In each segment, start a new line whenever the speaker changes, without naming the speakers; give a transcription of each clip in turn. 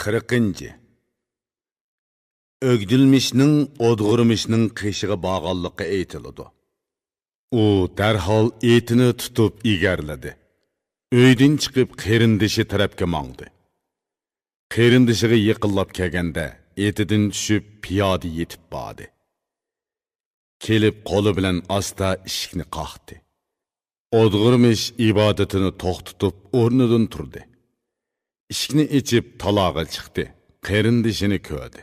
40. Ögdülmişning odg'urmishning qishiga bağ'anligi aytiladi. U darhol etini tutib egarladi. Uydan chiqib qerindishi tarafga mangdi. Qerindishiga yiqillab kelganda etidan tushib piyoda yetib bordi. Kelib qo'li bilan asta eshikni qoqdi. Odg'urmish ibodatini to'xtatib o'rnidan turdi. Eshikni ichib talog'a chiqdi. Qerindishini ko'rdi.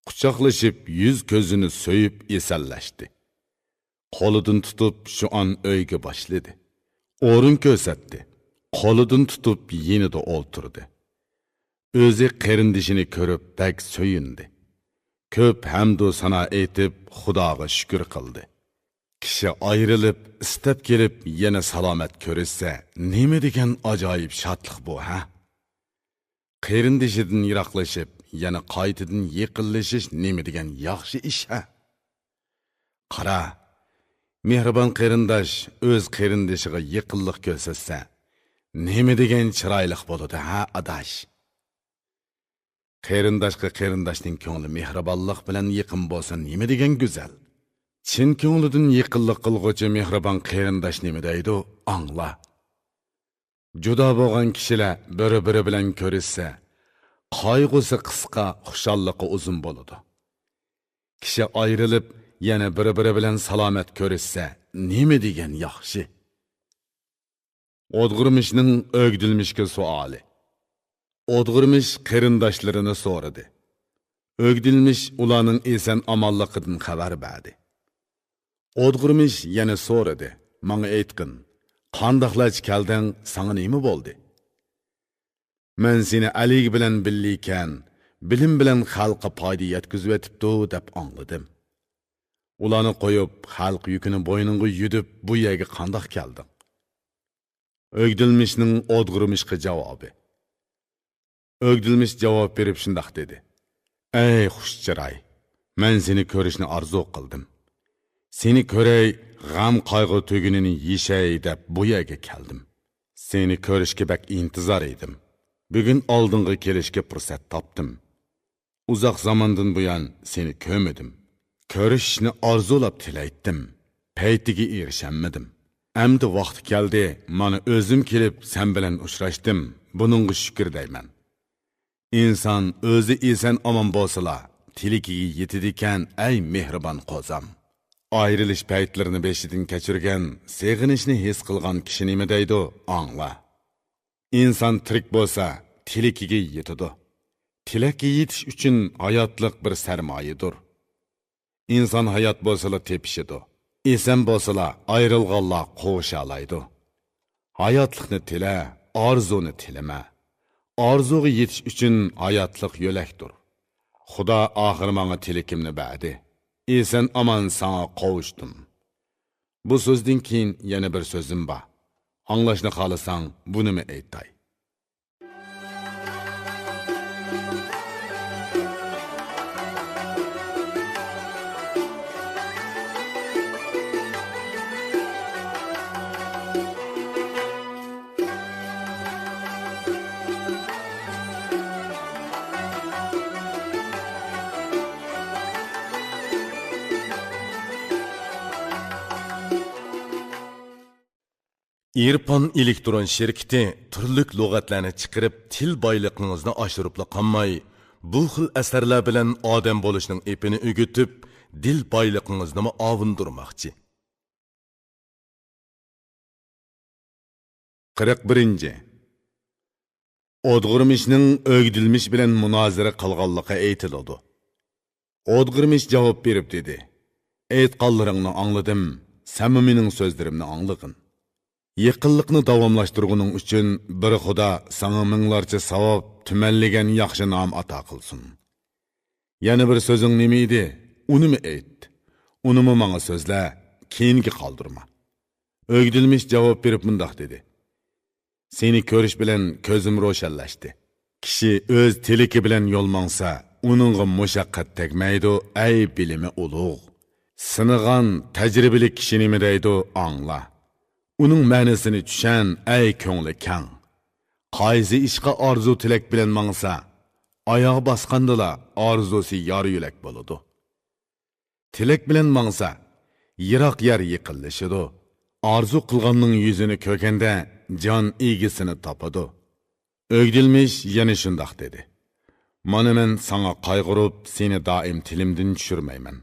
Quchoqlashib yuz ko'zini so'yib esallashdi. Qo'lidan tutib shu an uyga boshladi. O'rin ko'rsatdi. Qo'lidan tutib yenida o'ltirdi. O'zi qerindishini ko'rib bak so'yindi. Ko'p hamdu sana aytib Xudoga shukr qildi. Kishi ayrilib, istab kelib yana salomat ko'rsa, nima degan ajoyib shodlik bu, ha? Qerindishidan yiroqlashib, yana qaytadan yiqillashish nima degan yaxshi ish, ha? Qara, mehribon qerindosh o'z qerindishiga yiqillik ko'rsatsa, nima degan chiroyli bo'ladi, ha, adash? Qerindoshga qerindoshning ko'ngli mehribonlik bilan yaqin bo'lsa, nima degan go'zal. Chin ko'nglidan yaqinlik qilg'uvchi mehribon qarindosh nima deydi, angla. Judo bo'lgan kishilar bir-biri bilan ko'rishsa, qayg'usi qisqa, xushalliqi uzun bo'ladi. Kishi ayrilib, yana bir-biri bilan salomat ko'rishsa, nima degan yaxshi. Odg'urmishning o'gdilmishga savoli. Odg'urmish qarindoshlarini so'radi. O'gdilmish ularning eson omonligidan xabar berdi. Odg'urmish yana so'radi. Menga aytqin, qandoqlach kelding, sana nima bo'ldi? Men seni alik bilan billikan, bilim bilan xalqqa foyda yetkazib etibdi deb angladim. Ularni qo'yib, xalq yukini bo'yningga yudib, bu yerga qandoq kelding? O'gdilmishning Odg'urmishga javobi. O'gdilmish javob berib shundoq dedi. Ey xushchiroy, men seni ko'rishni orzu qildim. Seni ko'ray, g'am qayg'u tugunini yeshay deb bu yerga keldim. Seni ko'rishga bak intizor edim. Bugun oldinga kelishga fursat topdim. Uzoq zamondan buyon seni ko'rmadim. Ko'rishni orzulab tilaydim. Paytiga erishamedim. Endi vaqti keldi, mana o'zim kelib sen bilan uchrashdim. Buningga shukr deyman. İnsan o'zi eson omon bo'lsa, tilikiga yetadigan ey mehribon qo'zam. Ayrilish paytlarini beshidan kechirgan, seg'inishni his qilgan kishi nima deydi, angla. İnsan tirik bo'lsa, tilikiga yetadi. Tilakka yetish uchun hayotlik bir sarmoyadir. İnsan hayot bo'lsa tepishidi. Eson bo'lsa, ayrilganlar qo'sha olaydi. Hayotlikni tila, orzuni tilama. Arzuga yetish uchun hayotlik yo'lakdir. Xudo oxir menga tilikimni berdi. Eson omon sana qovuştum. Bu so'zdan keyin yana bir so'zim bor. Anglashni xohlasang, bunimi aytay.
İrpon elektron şirketi turlik lug'atlarni chiqarib til boyligingizni oshiribla qolmay, bu xil asarlar bilan odam bo'lishning epini o'gitib, dil boyligingizni ovundirmoqchi.
41. Odg'urmishning o'gdilmish bilan munozara qilganligi aytiladi. Odg'urmish javob berib dedi. Aytqanlaringni angladim, samimining so'zlarimni anglagin. Yaqinlikni davomlashtirguning uchun bir Xudo sana minglarcha savob tumanlagan yaxshi nom ato qilsin. Yana bir so'zing nima edi? Unimi ayt. Unimi menga so'zla, keyinga qoldirma. O'gdilmish javob berib bundoq dedi. Seni ko'rish bilan ko'zim ro'shanlashdi. Kishi o'z tiliki bilan yo'l mangsa, uningga mushaqqat tegmaydi, ey bilimi ulug'. Sinigan tajribali kishi nima deydi, angla. Uning ma'nosini tushan, ey ko'ngli kang. Qaysi ishqa orzu tilak bilan mangsa, Ayağı basqandala arzusi yarı yülek boludu. Tilek bilen mangsa, yirak yer yıkılışıdı. Arzu qılğanның yüzünü kökende can igisini tapadı. Ögdilmiş yana şundaq dedi. Mana men sana qayg'urib, seni daim tilimdin tushirmayman.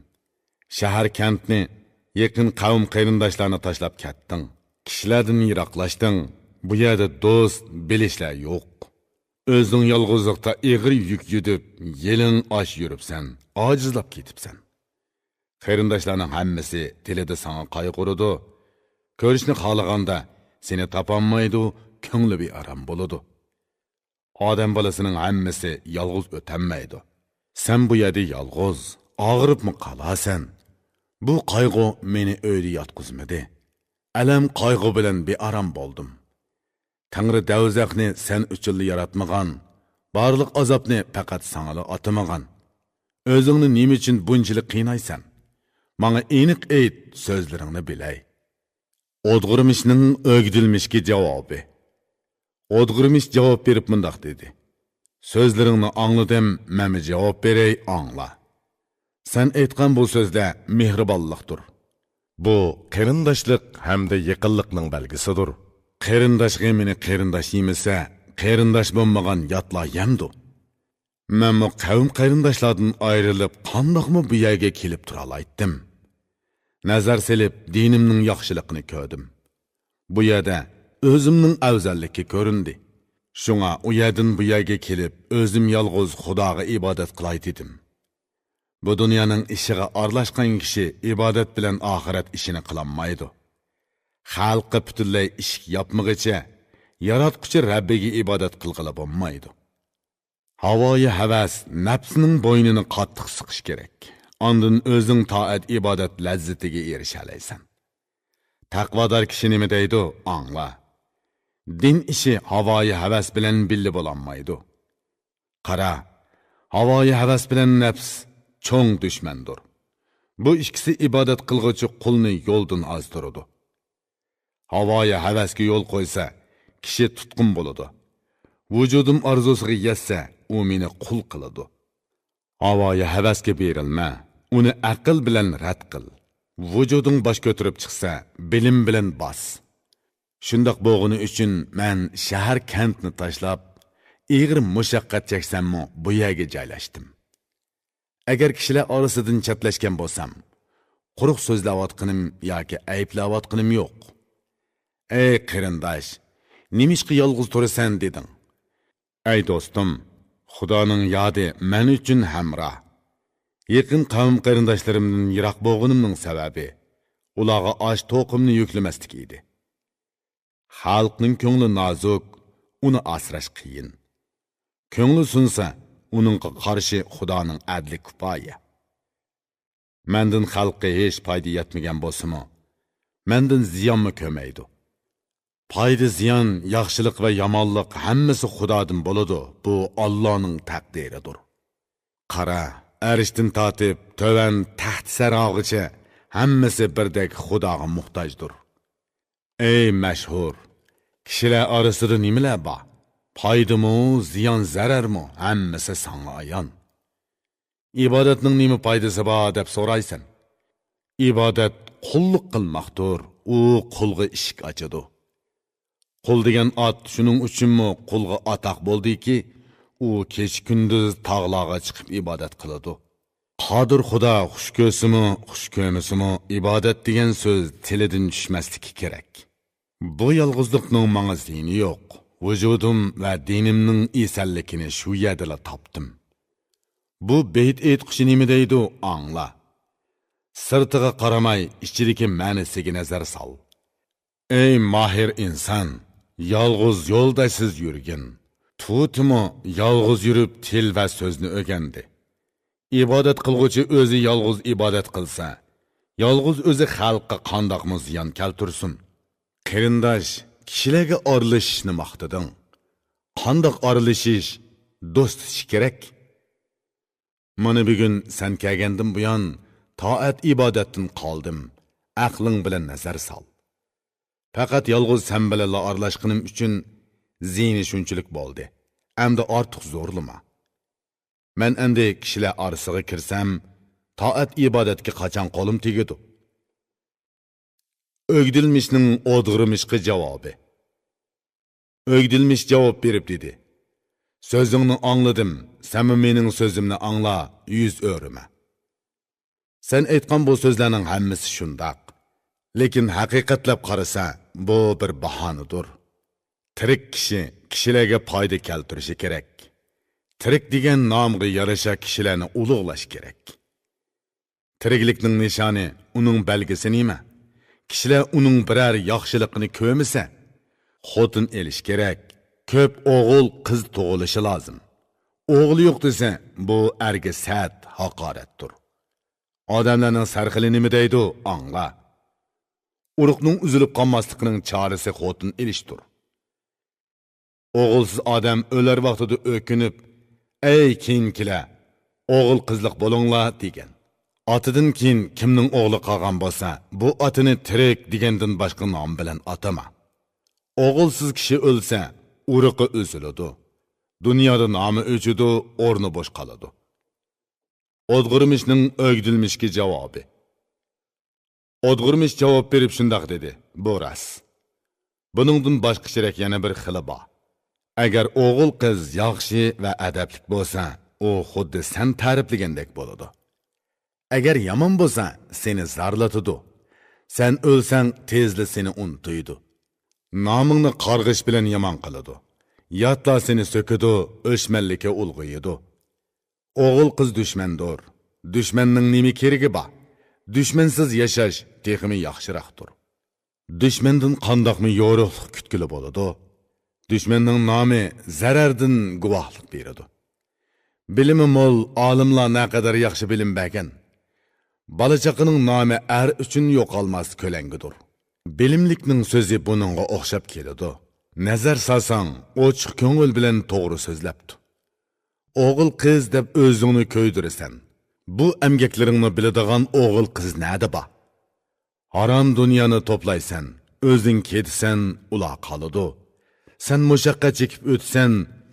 Shahar kentni, yaqin qavm qarindoshlarni tashlab ketding. Kishilardan yiroqlashding. Bu yerda do'st, bilishlar yo'q. O'zing yolg'izlikda ig'ir yuk yutib, yelin osh yuribsan, ojizlab ketibsan. Qarindoshlarning hammasi tilida sana qayg'uradi. Ko'rishni xohlaganda seni topolmaydi, ko'ngli bearam bo'ladi. Odam bolasının hammasi yalğız ötenmeydi. Sen bu yerda yalğız, ağırıp mı qalasan? Bu qayg'u meni öyle yatqızmadı. Alam qayg'u bilan bearam boldum. Tangri davzaqni sen uchunli yaratmagan, barliq azobni faqat sangala atamagan. Özüngni nima uchun bunchalik qiynaysan? Manga aniq ayt, so'zlaringni bilay. O'dg'irmishning o'gdilmishga javobi. O'dg'irmish javob berib mundaq dedi. So'zlaringni angladim, men javob beray, angla. Sen aytgan bu so'zda mehribonlikdir. Bu qarindoshlik hamda yaqinlikning belgisidir. Qarindosh g'imini qarindosh yemasa, qarindosh bo'lmagan yotlar yemdi. Men bu qavm qarindoshlardan ayrilib, qandoqmi bu yerga kelib tura olaydim. Nazar selib dinimning yaxshiligini ko'rdim. Bu yerda özümnin afzalligi ko'rindi. Shunga u yerdan bu yerga kelib, o'zim yolg'iz Xudoga ibodat qilay dedim. Bu dunyoning ishiga aralashgan kishi ibodat bilan oxirat ishini qilolmaydi. Xalqqa butunlay ish yapmag'icha, yaratquchi Rabbiga ibodat qilg'ili bo'lmaydi. Havoyi havas nafsining bo'ynini qattiq siqish kerak. Ondan o'zing toat ibodat lazzatiga erishalaysan. Taqvodor kishi nima deydi? Angla. Din işi havoyi havas bilan billi bo'lanmaydi. Qara, havoyi havas bilan nafs cho'ng dushmandir. Bu ikkisi ibodat qilg'uvchi qulni yo'ldan ozdiradi. Havoyi havasga yo'l qo'ysa, kishi tutqun bo'ladi. Vujudim arzusiga yetsa, u meni qul qiladi. Havoyi havasga berilma, uni aql bilan rad qil. Vujuding bosh ko'tarib chiqsa, bilim bilan bos. Shundoq bo'g'ini uchun men shahar kentni tashlab, ig'ir mushaqqat cheksammi bu yerga joylashdim. Agar kishilar orasidan chaplashgan bo'lsam, quruq so'zlayotganim yoki ayblayotganim yo'q. Ey qarindosh, nimishqa yolg'iz turasan deding. Ey do'stim, Xudoning yodi men uchun hamroh. Yaqin qavm qarindoshlarimdan yiroq bo'g'inimning sababi ularga osh to'qimni yuklamaslik edi. Xalqning ko'ngli nozuk, uni asrash qiyin. Ko'ngli sunsa, uningga qarshi Xudoning adli kifoya. Mendan xalqqa hech foyda yetmagan bo'lsa-mu, mendan ziyonmi ko'maydi. Foyda ziyon, yaxshilik va yomonlik hammasi Xudodan bo'ladi. Bu Allohning taqdiridir. Qara, arishdan tortib, tovan taxt sarog'icha hammasi birdek Xudoga muhtojdir. Ey mashhur, kishilar orasida nimalar bor? Foydami, ziyon, zararmi? Hammasi senga ayon. Ibodatning nima foydasi bor deb so'raysan. Ibodat qulluq qilmoqdir. U qulga eshik ochadi. Qul degan ot shuning uchunmi qulga atoq bo'ldiki, u kech kunduz tog'larga chiqib ibodat qiladi. Qodir Xudo xush ko'rsimi, xush ko'rmasimi, ibodat degan so'z tilidan tushmasligi kerak. Bu yolg'izlikning menga ziyni yo'q. Vujudim va dinimning esalligini shu yerda topdim. Bu beyt aytqishi nima deydi? Angla. Sirtiga qaramay, ichidagi ma'nosiga nazar sol. Ey mahir inson, yolg'iz yo'lda siz yurgin. Tutimi yolg'iz yurib til va so'zni o'rgandi. İbadet qilguvchi o'zi yolg'iz ibodat qilsa, yolg'iz o'zi xalqqa qandoqmi ziyon keltirsin. Qarindosh, kishilarga oralashishni maqtading. Qandoq oralashish, do'stish kerak. Mana bugun sen kelgandan buyon toat ibodatdan qoldim. Aqling bilan nazar sol. Faqat yolg'iz sen bilan oralashqinim uchun ziyni shunchalik bo'ldi. Hamda ortiq zo'rlama. Men endi kishilar orasiga kirsam, toat ibodatga qachon qo'lim tegadi? O'gdilmishning o'dg'irmishga javobi. O'gdilmish javob berib dedi: Sözüngni anladım, sen mening sözümni angla, yüz örüme. Sen aytgan bu sözlerning hammasi shundaq. Lekin haqiqatlab qarasa, bu bir bahonadir. Tirik kishi kishilarga foyda keltirishi kerak. Tirik degan nomga yarasha kishilarni ulug'lash kerak. Tiriklikning nishoni uning belgisi nima? Kishilar uning biror yaxshiligini ko'misa, xotin elish kerak. Ko'p o'g'il qiz tug'ilishi lozim. O'g'il yo'q desa, bu erga sat haqoratdir. Odamlarning sarxili nima deydi? Angla. Uruqning uzilib qolmasligining chorasi xotin elishdir. O'g'ilsiz odam o'lar vaqtida o'kinib, "Ey keyinkilar, o'g'il qizliq bo'linglar" degan. Otidan keyin kimning o'g'li qolgan bo'lsa, bu otini tirik degandan boshqa nom bilan atama. O'g'ilsiz kishi o'lsa, uruqi o'ziladi. Dunyoda nomi o'chidi, o'rni bo'sh qoladi. O'dg'irmishning o'gdilmishga javobi. O'dg'irmish javob berib shundoq dedi: Bu ras. Buningdan boshqa shirak yana bir xili bor. Agar o'g'il qiz yaxshi va adablik bo'lsa, u xuddi sen ta'riflagandek bo'ladi. Agar yomon bo'lsa, seni zarlatadi. Sen o'lsang, tezli seni unutuydi. Nomingni qarg'ish bilan yomon qiladi. Yatla seni so'kidi, o'shmanlikka ulg'uyidi. O'g'il qiz dushmandir. Dushmanning nima keragi bor? Dushmansiz yashash texmi yaxshiroqdir. Dushmandan qandoqmi yo'riqlik kutkili bo'ladi. Dushmanning nomi zarardan guvohlik beradi. Bilimi mo'l olimlar naqadar yaxshi bilim bergan. Balachaqining nomi er uchun yo'qolmas ko'langidir. Bilimlikning so'zi buningga o'xshab keladi. Nazar salsang, ochiq ko'ngil bilan to'g'ri so'zlabdi. O'g'il qiz deb o'zingni ko'ydirasan. Bu emgaklaringni biladigan o'g'il qiz nada bor? Harom dunyoni to'playsan, o'zing ketisan, ular qoladi. Sen mushaqqat chekib o'tsan,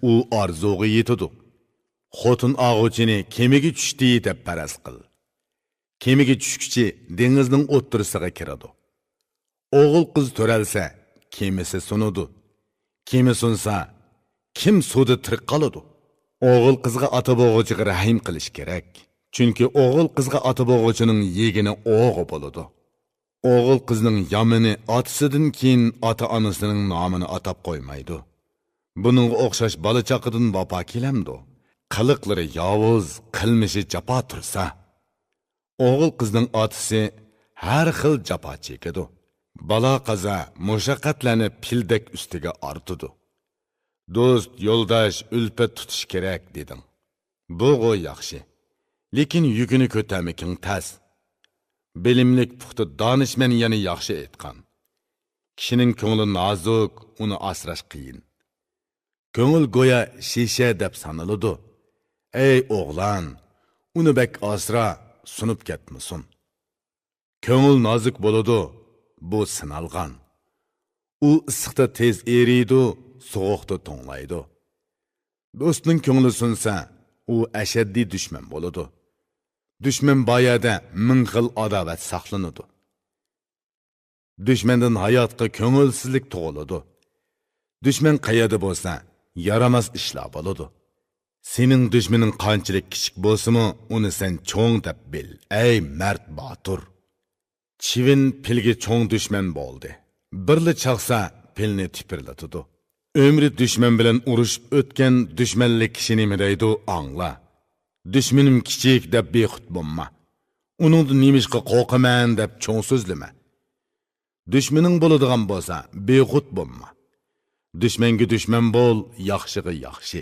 u orzuga yetadi. Xotin og'uchini kemiga tushdi deb paraz qil. Kemiga tushkichi dengizning o'ttirisiga kiradi. O'g'il qiz to'ralsa, kemisi sunudi. Kemi sunsa, kim suvda tirik qoladi? O'g'il qizga ota-bog'uchiga rahim qilish kerak. Chunki o'g'il qizga ota-bog'uchining yegini o'g'i bo'ladi. O'g'il qizning yomini otasidan keyin ota-onasining nomini atab qo'ymaydi. Buning o'xshash bola chaqidan vafo kelamdi. Qiliqlari yovuz, qilmishi jafo tursa, o'g'il qizning otasi har xil jafo chekadi. Balo qaza mushaqqatlarni pildek ustiga ortidi. Do'st, yo'ldosh, ulfat tutish kerak dedim. Bu yaxshi. Lekin yukini ko'tarmiking tas. Bilimlik puxta donishman yana yaxshi aytgan. Kishining ko'ngli nozuk, uni asrash qiyin. Ko'ngil go'ya shisha deb sanaladi. Ey o'g'lan, uni bek asra, sunib ketmasin. Ko'ngil nozik bo'ladi, bu sinalgan. U issiqda tez eriydi, sovuqda to'nglaydi. Do'stning ko'ngli sunsa, u ashaddiy dushman bo'ladi. Dushman boyada ming xil adovat saqlanadi. Dushmandan hayotga ko'ngilsizlik tug'iladi. Dushman qayerda bo'lsa, yaramas ishlar bo'ladi. Sening dushmaning qanchalik kichik bo'lsa-mu, uni sen cho'ng deb bil. Ey mard botur. Chivin pilga cho'ng dushman bo'ldi. Birli chaqsa, pilni tipirlatadi. Ömrü düşman bilan urushib o'tgan dushmanlik kishi nima deydi angla. Dushmanim kichik deb bexud bo'lma. Uningni nimishqa qo'rqaman deb cho'ng so'zlama. Dushmaning bo'ladigan bo'lsa, bexud bo'lma. Dushmanga dushman bo'l, yaxshiga yaxshi.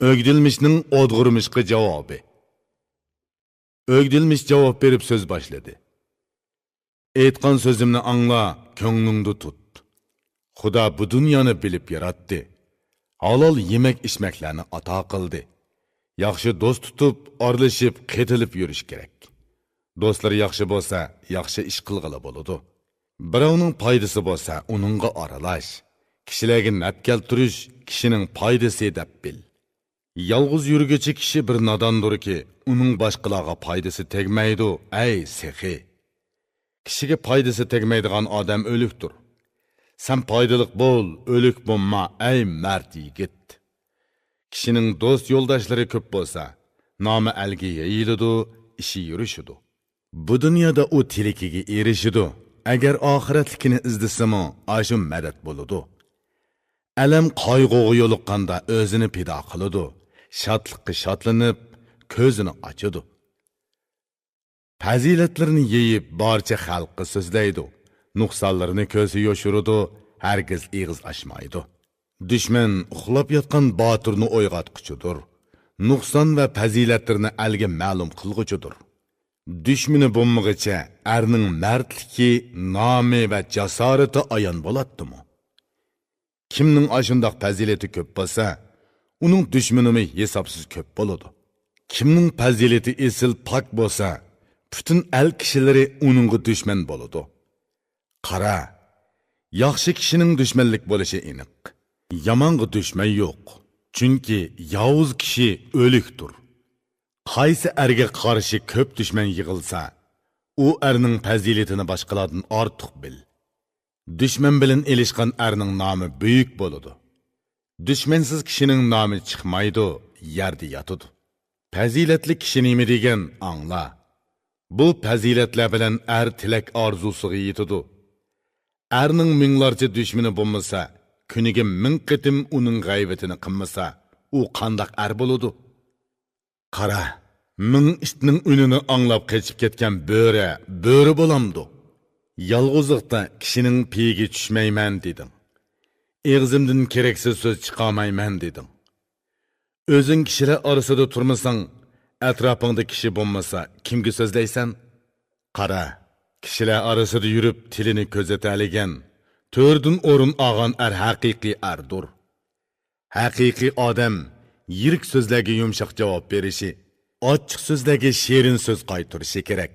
O'gdilmishning o'dg'irmishga javobi. O'gdilmish javob berib so'z boshladi. Aytgan so'zimni angla, ko'nglingda tut. Xudo bu dunyoni bilib yaratdi. Halol yemek içmeklarni ato qildi. Yaxshi do'st tutib, orlashib, qetilib yurish kerak. Do'stlar yaxshi bo'lsa, yaxshi ish qilg'ili bo'ladi. Birovning foydasi bo'lsa, uningga aralash. Kishilarga naf keltirish kishining foydasi deb bil. Yalğız yürgüçü kishi bir nodondir ki, uning boshqalarga foydasi tegmaydi, ey sehi. Kishiga foydasi tegmaydigan odam o'likdir. Sen foydaliq bo'l, o'lik bo'lma, ey mard yigit. Kishining do'st yo'ldoshlari ko'p bo'lsa, nomi alga yeyiladi, ishi yurishidi. Bu dunyoda u tilikiga erishidi. Agar oxiratlikini izlasimi, ashu madad bo'ladi. Alam qayg'uga yo'liqqanda o'zini pido qiladi. Shodlikqa shodlanib, ko'zini ochadi. Fazilatlarni yeyib, barcha xalqqa so'zlaydi. Nuqsonlarini ko'zi yoshiradi, hargiz ig'iz ochmaydi. Dushman uxlab yotgan botirni o'yg'otquchidir. Nuqson va fazilatlarni alga ma'lum qilguchidir. Dushmani bo'lmag'icha erning mardligi, nomi va jasorati ayon bo'ladimi? Kimning ashundoq fazilati ko'p bo'lsa, uning dushmani hisobsiz ko'p bo'ladi. Kimning fazilati esil pok bo'lsa, butun el kishilari uningga dushman bo'ladi. Qara, yaxshi kishining dushmanlik bo'lishi aniq. Yomonga dushman yo'q. Chunki yovuz kishi o'likdir. Qaysi erga qarshi ko'p dushman yig'ilsa, u erning fazilatini boshqalardan ortiq bil. Dushman bilan elishgan erning nomi buyuk bo'ladi. Dushmansiz kishining nomi chiqmaydi, yerda yotadi. Fazilatli kishi nima degan angla. Bu fazilatlar bilan er tilak orzusiga yetadi. Erning minglarcha dushmani bo'lmasa, kuniga 1000 qitim uning g'aybatini qilmasa, u qandoq er bo'ladi? Qara, 1000 ishning unini anglab qechib ketgan bo'ri bo'lamdi. Yalg'izlikda kishining piyiga tushmayman dedim. Eg'zimdan keraksiz so'z chiqarmayman dedim. O'zing kishilar orasida turmasang, atrofingda kishi bo'lmasa, kimga so'zlaysan? Qara, kishilar orasida yurib tilini ko'zataligan, to'rdun o'rin olgan haqiqiy erdir. Haqiqiy odam yirik so'zlarga yumshoq javob berishi, ochiq so'zlarga shirin so'z qaytarishi kerak.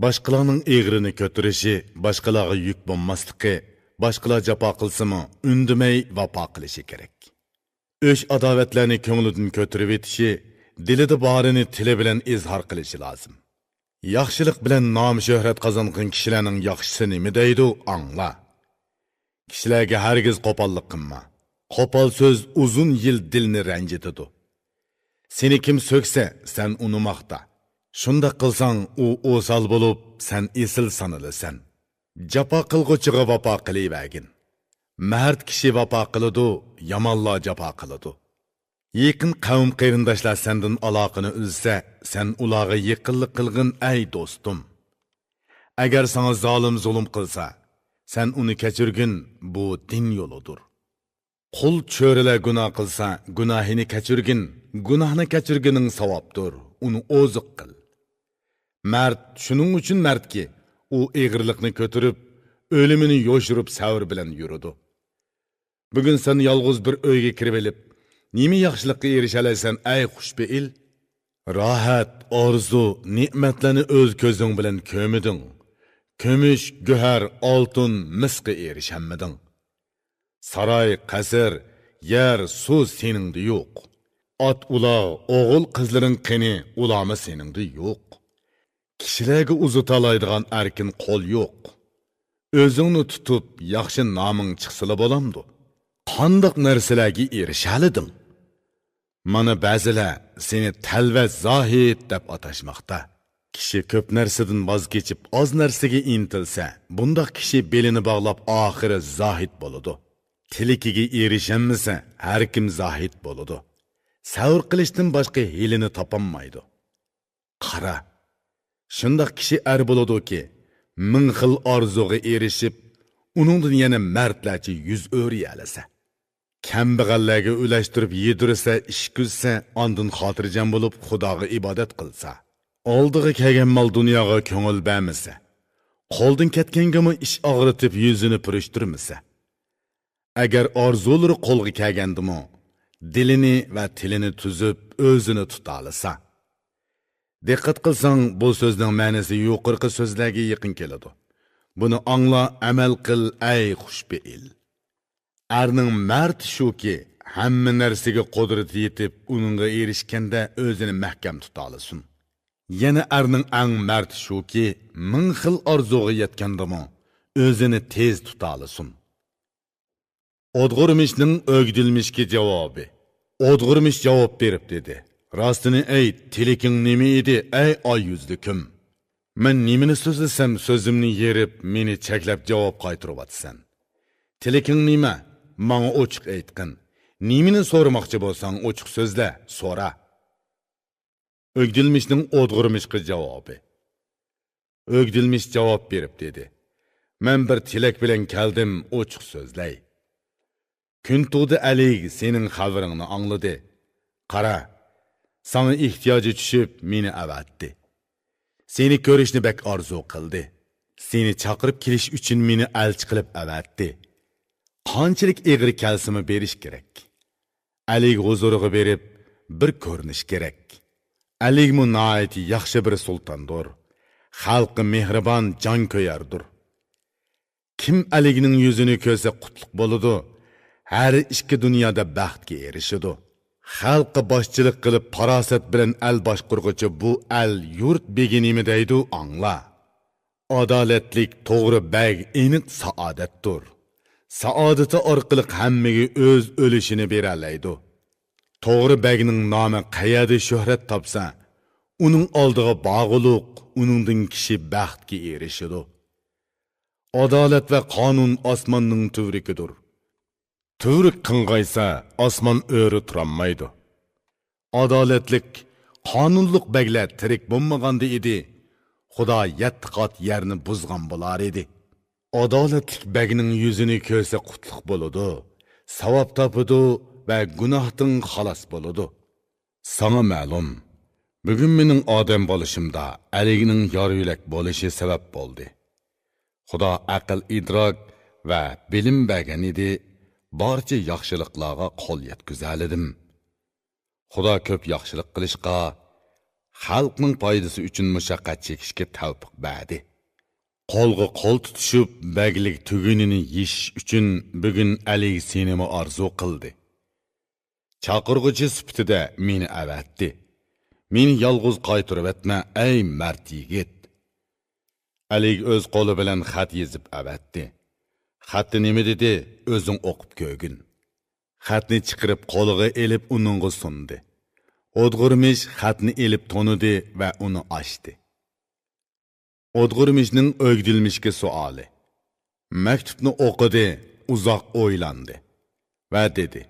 Boshqalarning egrini ko'tarishi, boshqalarga yuk bo'lmasligi, boshqalar jafo qilsimi, undimay vafo qilishi kerak. O'sh adovatlarni ko'nglidan ko'tarib etishi, dilida borini tili bilan izhor qilishi lozim. Yaxshilik bilan nom shuhrat qozongan kishilarning yaxshisi nima deydi, angla. Kishilarga hargiz qo'pollik qilma. Qo'pol so'z uzun yil dilni ranjitadi. Seni kim so'ksa, sen uni maqta. Shunda qilsang, u o'sal bo'lib, sen esil sanalasan. Jafo qilg'uchiga vafo qilayvergin. Mard kishi vafo qiladi, yomonlar jafo qiladi. Yaqin qavm qarindoshlar sendan aloqani uzsa, sen ularga yaqinlik qilgin ey do'stim. Agar sana zolim zulm qilsa, sen uni kechirgin, bu din yo'lidir. Qul cho'rilar gunoh qilsa, gunohini kechirgin, gunohni kechirgining savobdir, uni o'zi qil. Mard shuning uchun mardki, u eg'irlikni ko'tarib, o'limini yo'shirib savr bilan yuradi. Bugun sen yolg'iz bir uyga kirib olib, nima yaxshilikka erishalaysan ey xushbeil? Rohat, orzu, ne'matlarni o'z ko'zing bilan ko'miding. Kumush, go'har, oltin, misqa erishammiding. Saroy, qasr, yer, suv seningda yo'q. Ot uloq, o'g'il qizlaring qani, ulama seningda yo'q. Kishilarga uzatalaydigan erkin qo'l yo'q. O'zingni tutib, yaxshi noming chiqsila bo'lamdi. Qandoq narsalarga erishaliding? Mana ba'zilar seni talva zohid deb atashmoqda. Kishi ko'p narsadan voz kechib, oz narsaga intilsa, bundoq kishi belini bog'lab oxiri zohid bo'ladi. Tilikiga erishanmasa, har kim zohid bo'ladi. Savr qilishdan boshqa hilini topolmaydi. Qara, shundoq kishi er bo'ladi-ki, 1000 xil orzuga erishib, uningdan yana mardlarcha yuz o'riyalasa. Kambag'allarga ulashtirib yedirsa, ish kuzsa, ondan xotirjam bo'lib Xudoga ibodat qilsa, oldiga kelgan mol dunyoga ko'ngil bermasa, qo'ldan ketganga ish og'ritib yuzini purishtirmasa, agar orzulari qo'lga kelgandimi, dilini va tilini tuzib o'zini tuta olsa. Diqqat qilsang, bu so'zning ma'nosi yuqorqi so'zlarga yaqin keladi. Buni angla, amal qil ey xushbeil. Erning mard shuki, hamma narsaga qudrati yetib, uningga erishganda o'zini mahkam tuta olasin. Yana erning eng mard shuki, ming xil orzuga yetgandimi, o'zini tez tuta olasin. Odg'urmishning o'gdilmishga javobi. Odg'urmish javob berib dedi: "Rostini ayt, tiliking nima edi, ey oy yuzlikim? Men nimani so'zlasam, so'zimni yerib, meni cheklab javob qaytaryapsan. Tiliking nima? Menga ochiq aytqin. Nimani so'ramoqchi bo'lsang, ochiq so'zla, so'ra." O'gdilmishning odg'urmishga javobi. O'gdilmish javob berib dedi: "Men bir tilak bilan keldim, ochiq so'zlay. Kun tug'di Alik sening xabaringni angladi. Qara, sana ehtiyoji tushib meni avatdi. Seni ko'rishni bak orzu qildi. Seni chaqirib kelish uchun meni elchi qilib avatdi. Qanchalik egri kelsimi berish kerak. Alik huzuriga berib bir ko'rinish kerak. Alik munoiti yaxshi bir sultondir. Xalqi mehribon, jon ko'yardir. Kim Alikning yuzini ko'rsa qutlug' bo'ladi, har ikki dunyoda baxtga erishadi. Xalqqa boshchilik qilib farosat bilan el boshqurguchi bu el yurt beginimi deydi, angla. Adolatlik, to'g'ri bag aniq saodatdir. Saodati orqali hammaga o'z o'lishini beralaydi. To'g'ri bagning nomi qayerda shuhrat topsa, uning oldiga bog'liq, uningdan kishi baxtga erishadi. Adolat va qonun osmonning tuvrikidir. Tuvrik qing'aysa, osmon o'ri turolmaydi. Adolatlik, qonunliq baglar tirik bo'lmaganda edi, Xudo 7 qat yerni buzgan bo'lar edi. Adolatlik bagning yuzini ko'rsa qutlug' bo'ladi, savob topadi va gunohdan xalos bo'ladi. Sana ma'lum, bugun mening odam bo'lishimda Aligning yor yurak bo'lishi sabab bo'ldi. Xudo aql, idrok va bilim bergan edi. Barcha yaxshiliklarga qo'l yetkazaladim. Xudo ko'p yaxshilik qilishga, xalqning foydasi uchun mushaqqat chekishga tavfiq berdi. Qo'lga qo'l tutishib, baglik tugunini yeyish uchun bugun Ali seni orzu qildi. Chaqirg'uchi sifatida meni avatdi. Meni yolg'iz qaytarib etma, ey mard yigit. Ali o'z qo'li bilan xat yozib avatdi. Xatni nima dedi? O'zing o'qib ko'rgin. Xatni chiqarib qo'liga elib uningga sundi. Odg'urmish xatni elib tonidi va uni ochdi. Odg'urmishning o'gdilmishga savoli. Maktubni o'qidi, uzoq o'ylandi va dedi: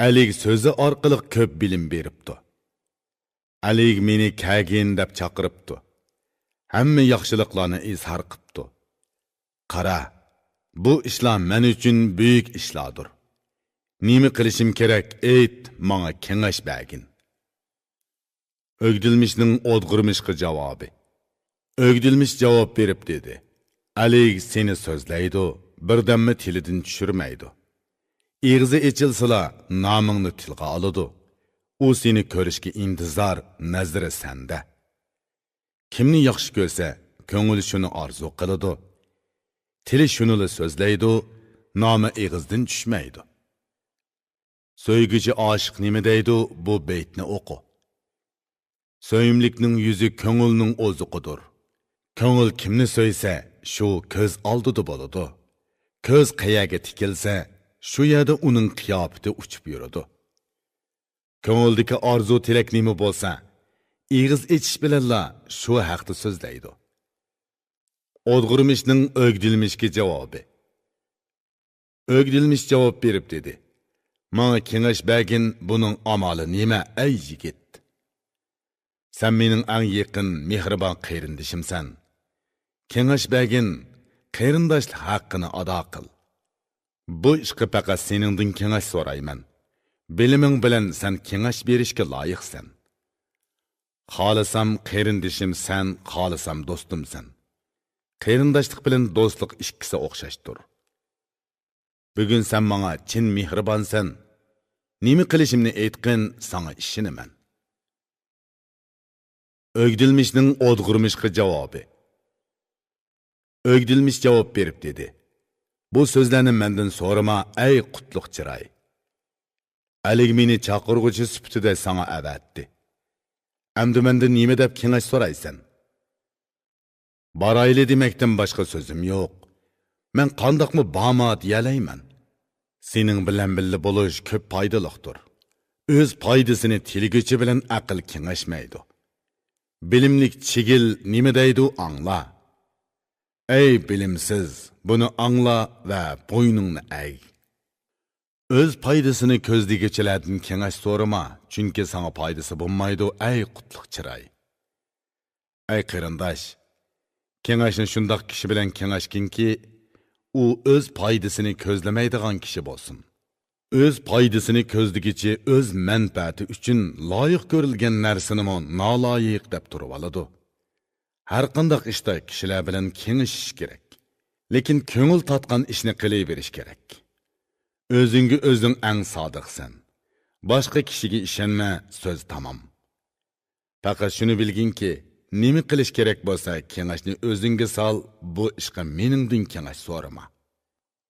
"Alik so'zi orqali ko'p bilim beribdi. Alik meni kagin deb chaqiribdi. Hamma yaxshiliklarni izhor qilibdi. Qara, bu ishlar men uchun buyuk ishlardir. Nima qilishim kerak? Ayt, menga kengash bergin." O'gdilmishning odg'urmishga javobi. O'gdilmish javob berib dedi: "Alik seni so'zlaydi, birdammi tilidan tushirmaydi. Eg'izi echilsila nomingni tilga oladi. U seni ko'rishga intizor, nazari senda. Kimni yaxshi ko'rsa, ko'ngli shuni orzu qiladi. Tili shunili so'zlaydi, nomi eg'izdan tushmaydi. So'yguchi oshiq nima deydi? Bu beytni o'qi. So'yimlikning yuzi ko'ngilning o'ziqidir. Ko'ngil kimni so'ysa, shu ko'z oldida bo'ladi. Ko'z qayaga tikilsa, shu yerda uning qiyofati uchib yuradi. Ko'ngildagi orzu tilak nima bo'lsa, eg'iz echish bilanla shu haqda so'zlaydi. Odg'urmishning o'gdilmishga javobi. O'gdilmish javob berib dedi: "Menga kengash bergin, buning amali nima, ey yigit? Sen mening eng yaqin, mehribon qarindishimsan. Kengash bergin, qarindoshlik haqqini ado qil. Bu ishga faqat seningdan kengash so'rayman. Biliming bilan sen kengash berishga loyiqsan. Xohlasam qarindishim sen, xohlasam do'stimsan. Qarindoshlik bilan do'stlik ikkisi o'xshashdir. Bugun sen menga chin mehribonsan. Nima qilishimni aytqin, sana ishinaman." O'gdilmishning odg'urmishga javobi. O'gdilmish javob berib dedi: "Bu so'zlarni mendan so'rama, ey qutlug' chiroy. Alik meni chaqirg'uchi sifatida sana avatdi. Endi mendan nima deb kengash so'raysan? Barayli demekdan boshqa so'zim yo'q. Men qandoqmi bama deyalayman. Sening bilan birga bo'lish ko'p foydaliqdir. O'z foydasini tilgichi bilan aql kengashmaydi. Bilimlik chigil nima deydi angla. Ey bilimsiz, buni angla va bo'yningni ay. O'z foydasini ko'zdigichilardan kengash so'rama, chunki sana foydasi bo'lmaydi, ey qutliq chiray. Ey qarindosh, kengashni shundoq kishi bilan kengashkinki, u o'z foydasini ko'zlamaydigan kishi bo'lsin. O'z foydasini ko'zdigichi o'z manfaati uchun loyiq ko'rilgan narsani noloyiq deb turib oladi. Har qanday ishda kishilar bilan kengashish kerak. Lekin ko'ngil tatgan ishni qilayverish kerak. O'zingga o'zing eng sodiqsan. Boshqa kishiga ishonma, so'z tamom. Faqat shuni bilginki, nima qilish kerak bo'lsa, kengashni o'zingga sol, bu ishga meningdan kengash so'rama.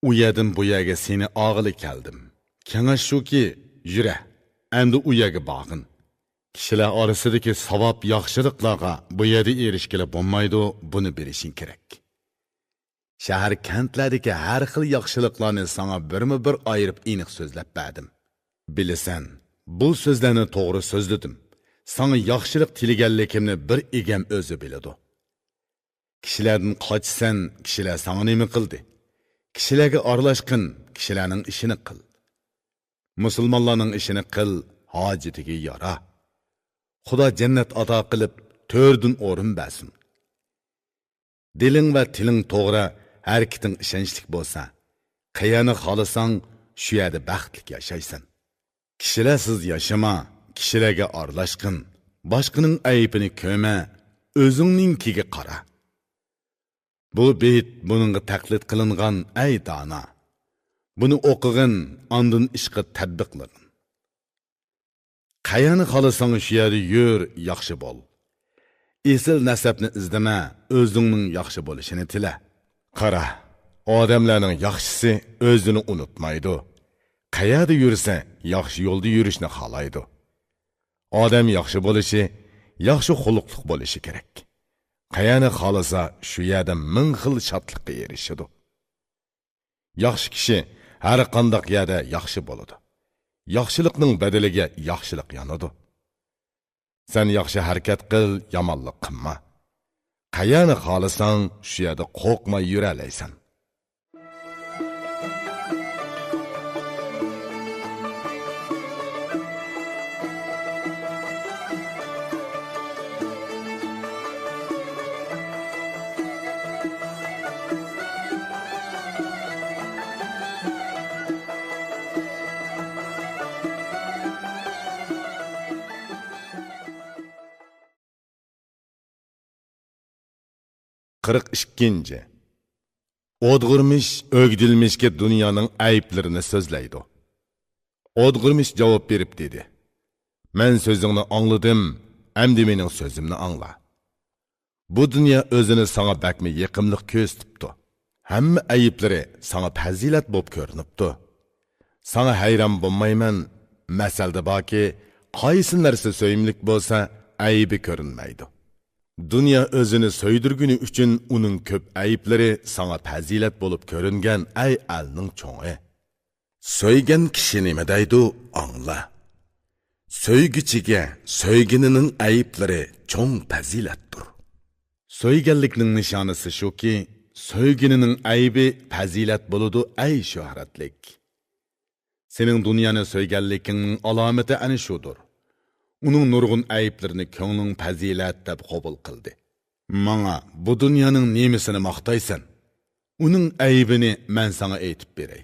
U yerdan bu yerga seni og'ili keldim. Kengash shuki, yura, endi u yerga borgin. Kishilar orasidagi savob yaxshiliklarga bu yerda erishgili bo'lmaydi, buni bilishing kerak. Shahar kentlardagi har xil yaxshiliklarni sana birma-bir ayirib aniq so'zlab berdim. Bilasan, bu so'zlarni to'g'ri so'zladim. Sana yaxshilik tilaganligimni bir egam o'zi biladi. Kishilardan qochsan, kishilar sana nima qildi? Kishilarga aralashqin, kishilarning ishini qil. Musulmonlarning ishini qil, hojatiga yara. Xudo jannat ato qilib, to'rdun o'rin bersin. Diling va tiling to'g'ri, harakating ishonchlik bo'lsa, qayani xohlasang, shu yerda baxtli yashaysan. Kishilarsiz yashama, kishilarga aralashqin, boshqaning aybini ko'ma, o'zingninkiga qara. Bu bit buningga taqlid qilingan ay dona. Buni o'qig'in, ondan ishqa tatbiqlag'in. Qayani xohlasang shu yerda yur, yaxshi bo'l. Esil nasabni izlama, o'zingning yaxshi bo'lishini tila. Qara, odamlarning yaxshisi o'zini unutmaydi. Qayerda yursa, yaxshi yo'lda yurishni xohlaydi. Odam yaxshi bo'lishi, yaxshi xuluqliq bo'lishi kerak. Qayani xohlasa, shu yerda ming xil shodlikqa erishadi. Yaxshi kishi har qanday yerda yaxshi bo'ladi. Yaxshilikning badaliga yaxshilik yonadi. Sen yaxshi harakat qil, yomonlik qilma. Qayani xohlasang, shu yerda qo'rqmay yuralaysan. Qırıq işkinci. Odg'irmish o'gdilmishga dunyoning ayblarini so'zlaydi. Odg'irmish javob berib dedi. Men so'zingni angladim, endi mening so'zimni angla. Bu dunyo o'zini sana bakmi yaqimliq ko'z tutdi. Hamma ayblari sana fazilat bo'lib ko'rinibdi. Sana hayron bo'lmayman, masalda borki, qaysi narsa so'yimlik bo'lsa, aybi ko'rinmaydi. Dünya özünü söydürgünü üçün onun köp ayıpları sana fazilat bolup görüngen ay alның çoğu. Söygen kişi nime deydu anla. Söygüçige söygeninin ayıpları çoğ fazilatdır. Söygenliknin nişanısı şu ki, söygeninin ayıbı fazilat boludu ay şöhretlik. Senin dünyanı söygenlikinin alameti ani şudur. Onun nurgun ayıplarını köngling fazilat deb qabul qildi. Mana bu dunyoning nemisini maqtaysan? Uning aybini men sana aytib beray.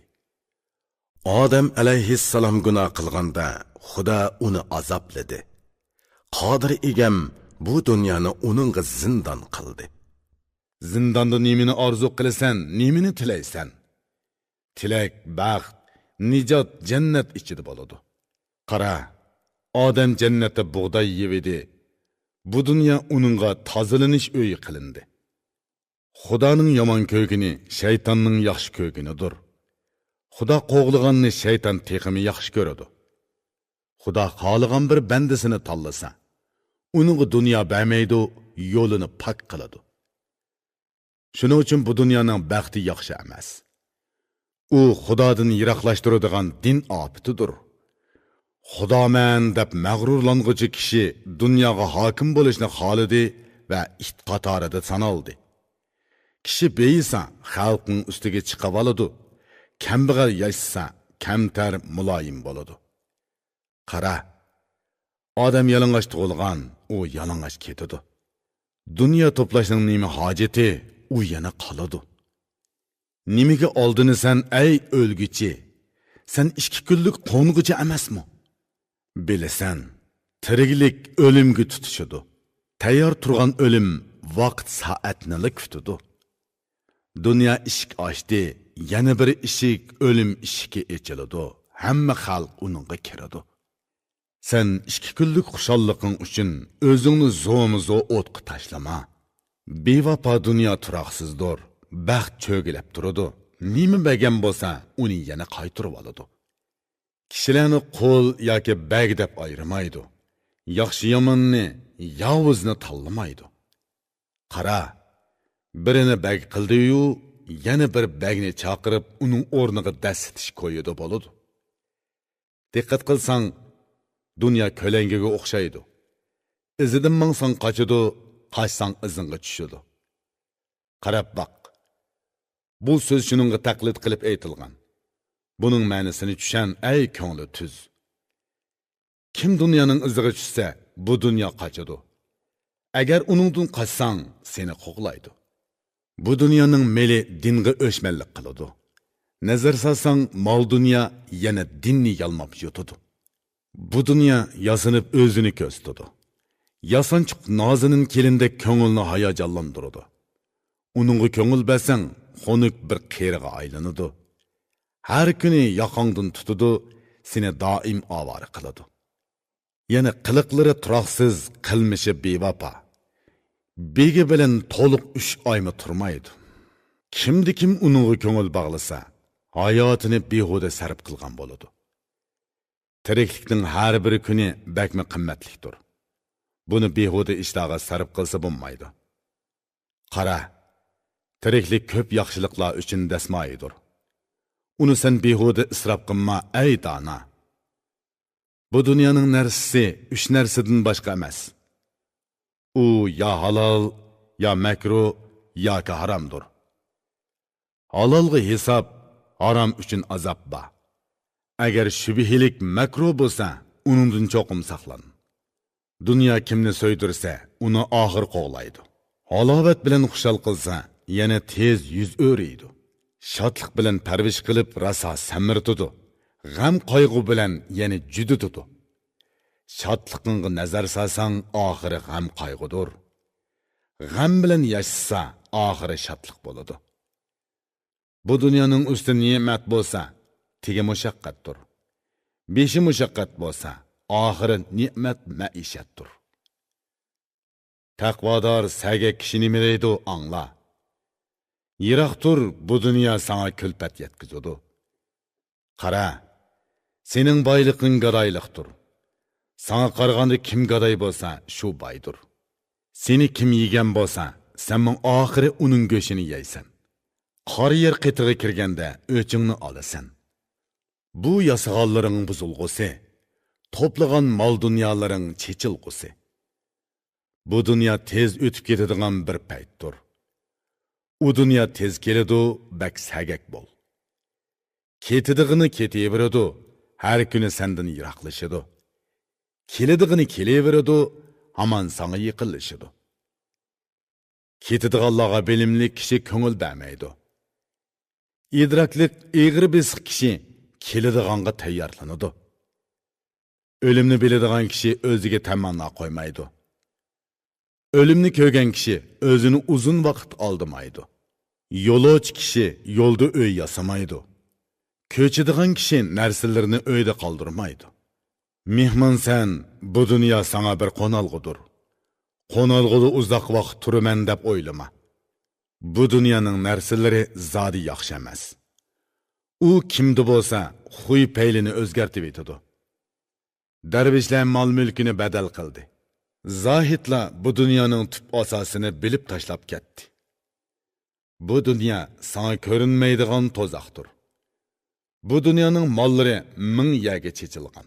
Odam alayhissalom gunoh qilganda Xudo uni azobladi. Qodir egam bu dunyoni uningga zindon qildi. Zindonda nemini orzu qilasan, nemini tilaysan? Tilak, baxt, nijot jannat ichida bo'ladi. Qara, Odam jannatda bug'doy yeydi. Bu dunyo uningga tozalanish uyi qilindi. Xudoning yomon ko'gini shaytonning yaxshi ko'ginidir. Xudo qo'g'liganni shayton teqimi yaxshi ko'radi. Xudo xohlagan bir bandasini tanlasa, uningga dunyo bermaydi, yo'lini pok qiladi. Shuning uchun bu dunyoning baxti yaxshi emas. U Xudodan yiroqlashtiradigan din ofatidir. Xudoman deb mag'rurlanguchi kishi dunyoga hokim bo'lishni xohladi va it qatorida sanaldi. Kishi beyisa xalqning ustiga chiqib oladi. Kambag'al yashsa, kamtar muloyim bo'ladi. Qara, odam yalang'och tug'ilgan, u yalang'och ketadi. Dunyo to'plashning nima hojati, u yana qoladi. Nimaga oldini sen ey o'lguchi? Sen 2 kunlik qo'ng'ichi emasmi? Bilasan, tiriklik o'limga tutishadi. Tayyor turgan o'lim vaqt soatni kutadi. Dunyo eshik ochdi, yana bir eshik o'lim eshigi ochiladi. Hamma xalq uningga kiradi. Sen 2 kunlik xushalliqing uchun o'zingni zo'mizo o'tqa tashlama. Bevafo dunyo turoqsizdir. Baxt cho'gilab turadi. Nima bergan bo'lsa, uni yana qaytirib oladi. Kishilarni qo'l yoki bag deb ayirmaydi. Yaxshi yomonni, yovuzni tanlamaydi. Qara, birini bag qildi-yu, yana bir bagni chaqirib, uning o'rniga dasitish qo'yadi bo'ladi. Diqqat qilsang, dunyo ko'langiga o'xshaydi. Izidan mangsang qochadi, qochsang izingga tushadi. Qarab baq. Bu so'z shuningga taqlid qilib aytilgan. Buning ma'nosini tushan ey ko'ngli tuz. Kim dunyoning iziga tushsa, bu dunyo qochadi. Agar uningdan qochsang, seni qo'g'laydi. Bu dunyoning meli dinga o'shmanlik qiladi. Nazar solsang, mol dunyo yana dinni yalmab yutadi. Bu dunyo yasinib o'zini ko'rsatadi. Yasanchiq nozinin kelindek ko'ngilni hayajonlantiradi. Uningga ko'ngil bersang, xonuk bir qeriga aylanadi. Har kuni yoqangdan tutadi, seni doim ovora qiladi. Yana qiliqlari turoqsiz, qilmishi bevafo. Begi bilan to'liq 3 oymi turmaydi. Kim uningga ko'ngil bog'lasa, hayotini behuda sarf qilgan bo'ladi. Tiriklikning har bir kuni bakmi qimmatlikdir. Buni behuda ishlarga sarf qilsa bo'lmaydi. Qara, tiriklik ko'p yaxshiliklar uchun dasmoyidir. Uni sen behuda isrof qilma ey dona. Bu dunyoning narsasi 3 narsadan boshqa emas. U ya halol, ya makruh, yoki haromdir. Halolga hisob, harom uchun azob bor. Agar shubhilik makruh bo'lsa, uningdan cho'qim saqlan. Dunyo kimni so'ydirsa, uni oxir qo'g'laydi. Halovat bilan xushal qilsa, yana tez yuz o'riydi. Shodlik bilan parvish qilib raso samirtidi. G'am qayg'u bilan yana judutidi. Shodliqingga nazar solsang, oxiri g'am qayg'udir. G'am bilan yashasa, oxiri shodlik bo'ladi. Bu dunyoning usti ne'mat bo'lsa, tegi mushaqqatdir. Beshi mushaqqat bo'lsa, oxiri ne'mat maishatdir. Taqvodor saga kishi nima deydi angla. Yiroqdir bu dunyo sana kulpat yetkizadi. Qara, sening boyliqing gadoyliqdir. Sana qaraganda kim gadoy bo'lsa, shu boydir. Seni kim yegan bo'lsa, sen oxiri uning go'shini yeysan. Qor yer qitig'i kirganda o'chingni olasan. Bu yasag'onlaring buzulg'usi, to'plagan mol dunyolaring chechilg'usi. Bu dunyo tez o'tib ketadigan bir paytdir. U dunyo tez keladi, bak sagak bo'l. Ketidig'ini ketaveradi, har kuni sendan yiroqlashadi. Keladig'ini kelaveradi, hamon sana yiqilishadi. Ketidiganlarga bilimli kishi ko'ngil bermaydi. İdraklik, eğri besiq kishi keladiganga tayyorlanadi. O'limni biladigan kishi o'ziga tamanno qo'ymaydi. O'limni ko'rgan kishi o'zini uzun vaqt oldimaydi. Yo'lovchi kishi yo'lda uy yasamaydi. Ko'chadigan kishi narsalarini uyda qoldirmaydi. Mehmon sen, bu dunyo sana bir qo'nalg'udir. Qo'nalg'uda uzoq vaqt turaman deb o'ylama. Bu dunyoning narsalari zodi yaxshi emas. U kimda bo'lsa, xuy paylini o'zgartib etadi. Dervişler mal mülkünü bedel kıldı. Zahitler bu dünyanın tüp asasını bilip taşlap ketdi. Bu dünya sana görünmeydiğin tozaktır. Bu dünyanın malları ming yerge çeçilgan.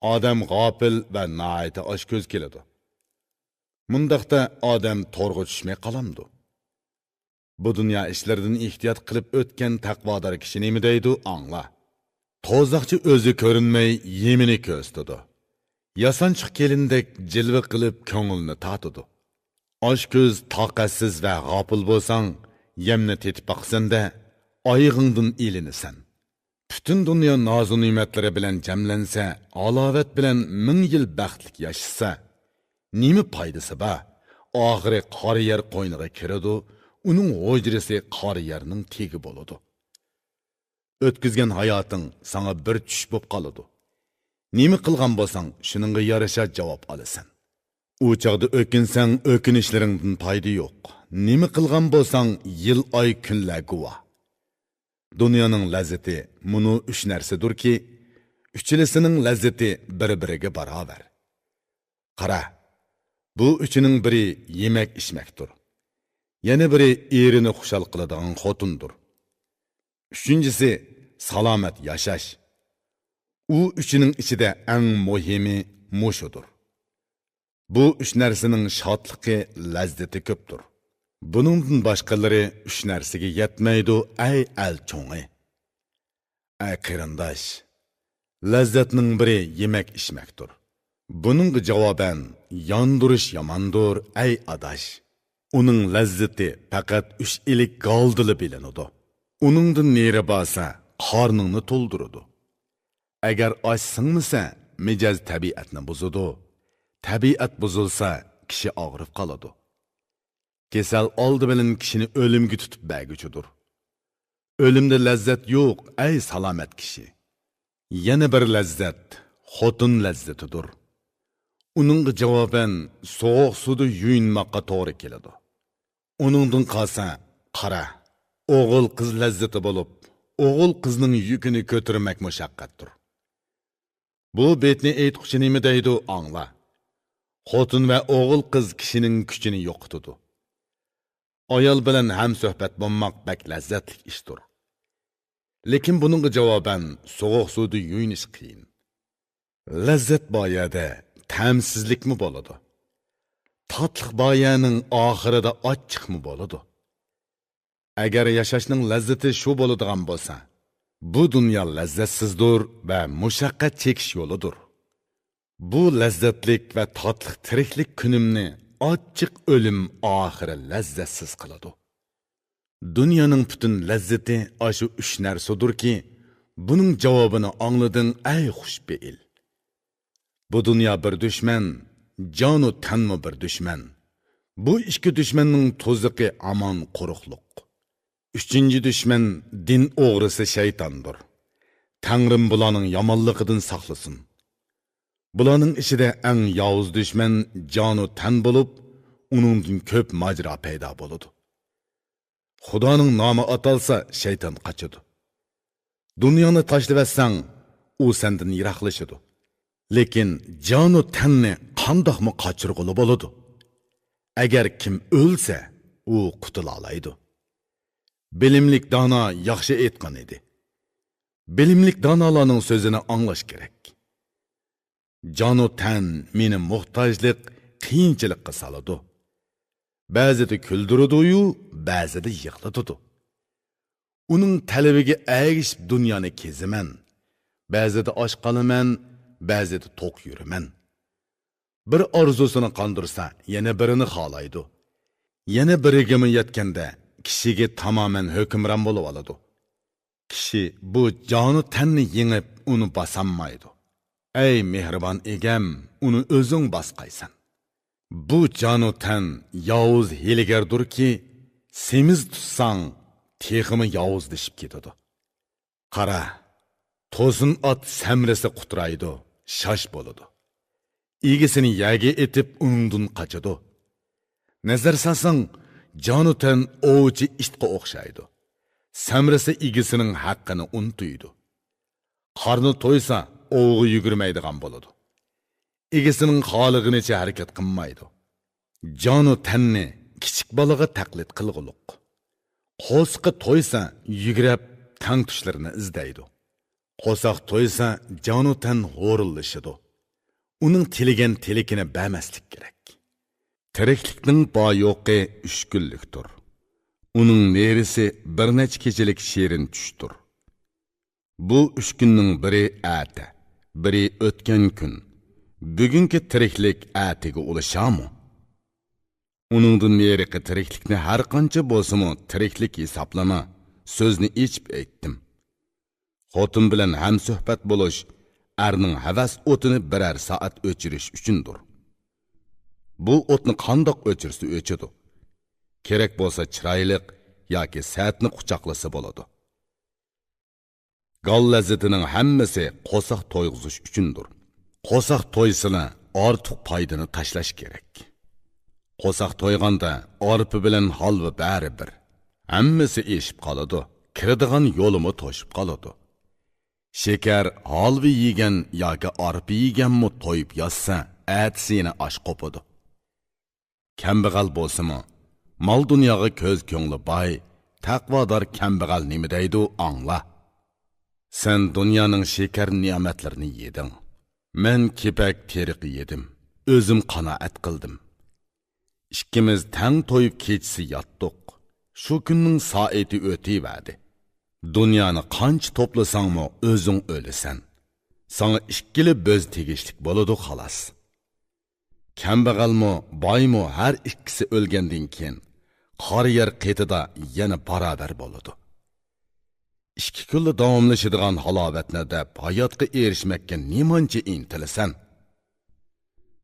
Adam gafil ve naayeti aşköz keledi. Mundaqda adam torga düşmey qalamdı. Bu dünya işlerden ihtiyat qilib o'tgan taqvodor kishi nima deydi angla. Tozaqchi o'zi ko'rinmay yemini ko'stidi. Yasanchiq kelindek jilva qilib ko'ngilni tatidi. Oshko'z taqatsiz va g'ofil bo'lsang, yemni tetib baqsanda oyig'ingdan ilinasan. Bütün dünya nazu nimetlari bilan jamlansa, alovat bilan 1000 yil baxtlik yashasa, nima foydasi bor? Oxiri qora yer qo'yniga kiradi, uning hujrasi qora yerning tegi bo'ladi. O'tkazgan hayoting sana bir tush bo'lib qoladi. Nima qilgan bo'lsang, shuningga yarasha javob olasan. U chaqda o'kinsang, o'kinishlaringdan foyda yo'q. Nima qilgan bo'lsang, yil oy kunlar guvoh. Dünyanın lezzeti bunu 3 narsadır ki, üçülesinin lezzeti bir-biriga baraber. Qara, bu üçünün biri yemek içmektir. Yana biri erini xushal qiladigan xotundur. Üçüncüsü salamet yaşaş. U üçünün içide en muhimi muşudur. Bu 3 narsaning şadlıqı, lezzeti köptür. Bunundan başqaları 3 narsaga yetmeydi ey el çoğu. Ey qirindaş, lezzatning biri yemek içmektir. Bununga javoban yandırış yamandır ey adaş. Onun lezzeti faqat 3 ilik galdili bilinadi. Uningdan neri basa qarningni to'ldiradi. Agar ochsingmisa, mijoz tabiatni buzadi. Tabiat buzilsa, kishi og'rib qoladi. Kesal oldi bilan kishini o'limga tutib berguchidir. O'limda lazzat yo'q, ey salomat kishi. Yana bir lazzat, xotin lazzatidir. Uningga javoban sovuq suvda yuyinmoqqa to'g'ri keladi. Uningdan qolsa, qara, o'g'il qiz lazzati bo'lib, o'g'il qizning yukini ko'tarmak mushaqqatdir. Bu betni aytquchi nima deydi angla. Xotin va o'g'il qiz kishining kuchini yo'qotadi. Ayol bilan ham suhbat bo'lmoq bak lazzatli ishdir. Lekin buningga javoban sovuq suvda yuyinish qiyin. Lazzat boyada ta'msizlikmi bo'ladi? Tatliq boyaning oxirida ochiqmi bo'ladi? Agar yashashning lazzati shu bo'ladigan bo'lsa, bu dunyo lazzatsizdir va mushaqqat chekish yo'lidir. Bu lazzatlik va tatliq tiriklik kunimni ochiq o'lim oxiri lazzatsiz qiladi. Dunyoning butun lazzati ashu 3 narsadirki, buning javobini anglading ey xushbeil. Bu dunyo bir dushman, jonu tanmi bir dushman. Bu ikki dushmanning to'ziqi aman quruqliq. 3-chi dushman din o'g'risi shaytondir. Tangrim bularning yomonligidan saqlasin. Bularning ichida eng yovuz dushman jonu tan bo'lib, uningdan ko'p majra paydo bo'ladi. Xudoning nomi atalsa, shayton qochadi. Dunyoni tashlab u sendan yiroqlashadi. Lekin jonu tanni qandoqmi qochirg'uli bo'ladi? Agar kim o'lsa, u qutula oladi. Bilimlik dono yaxshi aytgan edi. Bilimlik donolarning so'zini anglash kerak. Jonu tan meni muhtojlik, qiyinchilikqa soladi. Ba'zida kuldiradi-yu, ba'zida yig'latadi. Uning talabiga ergishib dunyoni kezaman. Ba'zida och qolaman, ba'zida to'q yuraman. Bir orzusini qondirsa, yana birini xohlaydi. Yana biriga yetganda kishiga tamoman hukmron bo'lib oladi. Kishi bu jonu tanni yengib, uni bosolmaydi. Ey mehribon egam, uni o'zing bosqaysan. Bu jonu tan yovuz hiligardirki, semiz tutsang, teximi yovuzlashib ketadi. Qara, to'zin ot samrasi qutraydi, shosh bo'ladi. Egisini yaga etib undan qochadi. Nazar salsang, jonu tan ovchi itga o'xshaydi. Samrasi egisining haqqini unutuydi. Qarni to'ysa, ovga yugurmaydigan bo'ladi. Egasining xolig'inicha harakat qilmaydi. Jonu tanni kichik bolaga taqlid qilg'uluq. Qo'sqi to'ysa yugurib tang tushlarini izlaydi. Qo'saq to'ysa jonu tan ho'rillashidi. Uning tiligan tilikini bermaslik kerak. Tiriklikning boyo'qi 3 kunlikdir. Uning nerisi bir necha kechilik shirin tushdir. Bu 3 kunning biri ati, biri o'tgan kun. Bugungi tiriklik atiga ulashamu. Uningdan neriqi tiriklikni har qancha bo'lsa-mu tiriklik hisoblama. So'zni ichib aytdim. Xotin bilan ham suhbat bo'lish, erning havas o'tini birer soat o'chirish uchundir. Bu o'tni qandoq o'chirsa o'chidi. Kerak bo'lsa chiroyliq yoki saatni quchoqlasa bo'ladi. Gal lazzatining hammasi qo'saq to'yg'izish uchundir. Qo'saq to'ysini ortiq foydani tashlash kerak. Qo'saq to'yganda orpi bilan holva bari bir. Hammasi eshib qoladi. Kiradigan yo'limi to'shib qoladi. Shekar holva yegan yoki orpi yeganmi to'yib yotsa, atsini osh qopadi. Kambag'al bo'lsa-mu, mol dunyoga ko'z ko'ngli boy, taqvodor kambag'al nima deydi angla. Sen dunyoning shekar ne'matlarini yeding. Men kepak teriqi yedim. O'zim qanoat qildim. Ikkimiz tang to'yib kechsi yotdik. Shu kunning soati o'tiyverdi. Dunyoni qancha to'plasangmi o'zing o'lasan. Sana ikkili bo'z tegishlik bo'ladi xolos. Kambag'almi, boymi har ikkisi o'lgandan keyin qor yer qetida yana barobar bo'ladi. 2 kunli davomlashadigan halovatni deb hayotga erishmakka nemancha intilasan.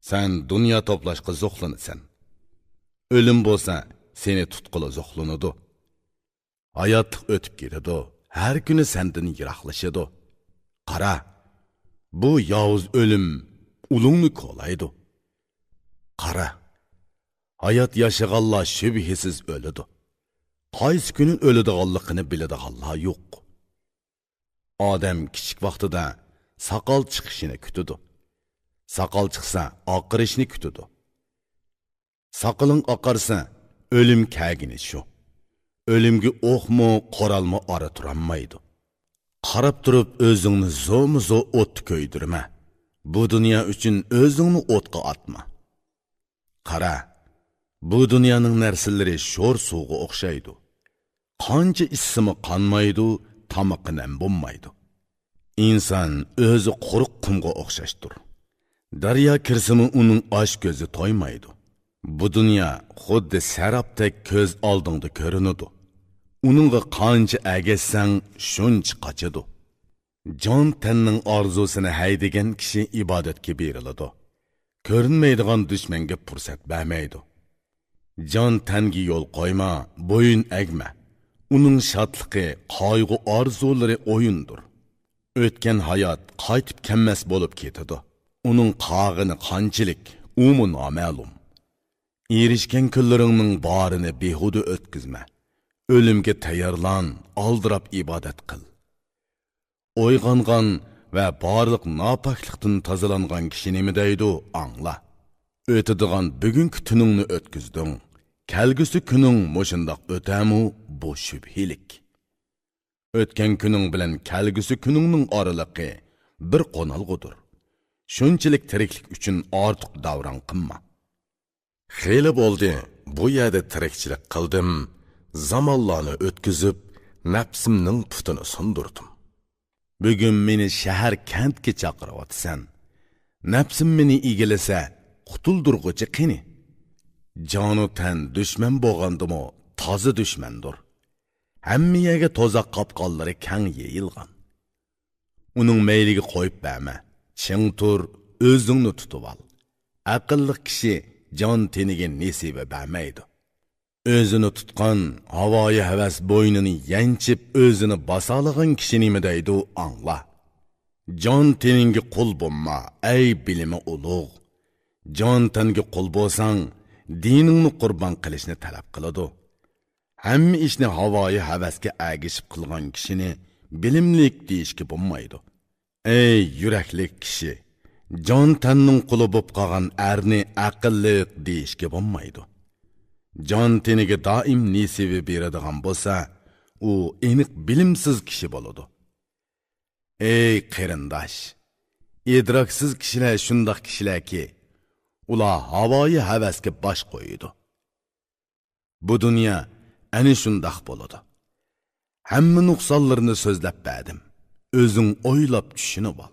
Sen dunyo to'plashga zo'xlanasan. O'lim bo'lsa, seni tutquli zo'xlanadi. Hayot o'tib ketadi, har kuni sendan yiroqlashadi. Qara, bu yovuz o'lim ulungni qo'laydi. Qara, hayot yashaganlar shubhisiz o'ladi. Qaysi kuni o'ladiganligini biladiganlar yo'q. Odam kichik vaqtida soqol chiqishini kutadi. Soqol chiqsa, oqirishni kutadi. Soqoling oqarsa, o'lim kagini shu. O'limga o'qmi, qoralma ora turanmaydi. Qarab turib o'zingni zo'm-zo o't ko'ydirma. Bu dunyo uchun o'zingni o'tga atma. Qara, bu dunyoning narsalari sho'r suvga o'xshaydi. Qancha ichsimi qonmaydi, tomoqidan bo'lmaydi. Inson o'zi quruq qumga o'xshashdir. Daryo kirsimi uning osh ko'zi to'ymaydi. Bu dunyo xuddi sarabdek ko'z oldingda ko'rinadi. Uningga qancha agassang, shuncha qochadi. Jon tanning orzusini haydagan kishi ibodatga beriladi. Ko'rinmaydigan dushmanga fursat bermaydi. Jon tanga yo'l qo'yma, bo'yin egma. Uning shodligi, qayg'u orzulari o'yindir. O'tgan hayot qaytib kelmas bo'lib ketadi. Uning qog'ini qanchalik, umu noma'lum. Erishgan kunlaringning barini behuda o'tkazma. O'limga tayyorlan, aldirab ibodat qil. O'yg'ongan va barliq nopoklikdan tozalangan kishi nima deydi, angla. O'tadigan bugungi tuningni o'tkazding. Kelgusi kuning mo'shundoq o'tamu, bu shubhilik. O'tgan kuning bilan kelgusi kuningning oraliqi bir qo'nalg'udir. Shunchalik tiriklik uchun ortiq davron qilma.
Xeyli bo'ldi, bu yerda tirikchilik qildim. Zamonlarni o'tkazib, nafsimning putini sundirdim.
Bugun meni shahar kentga chaqiryapsan. Nafsim meni egilasa, qutuldirg'uchi qani. Jonu tan dushman bo'lgandimi, toza dushmandir. Hamma yerga toza qopqonlari kang yeyilgan. Uning mayliga qo'yib berma. Ching tur, o'zingni tutib ol. Aqlli kishi jon teniga nasiba bermaydi. O'zini tutgan, havoyi havas bo'ynini yanchib o'zini basalagan kishi nima deydi, angla. Jon teninga qul bo'lma, ey bilimi ulug'. Jon tanga qul bo'lsang, diningni qurbon qilishni talab qiladi. Hamma ishni havoyi havasga agishib qilgan kishini bilimlik deyishga bo'lmaydi. Ey yüreklik kishi, jon tanning quli bo'lib qolgan erni aqlliq deyishga bo'lmaydi. Jon teniga doim nesibi beradigan bo'lsa, u aniq bilimsiz kishi bo'ladi. Ey qarindosh, idroksiz kishilar shundoq kishilarki, ular havoyi havasga bosh qo'yadi. Bu dunyo ana shundoq bo'ladi. Hamma nuqsonlarni so'zlab berdim. O'zing o'ylab tushunib ol.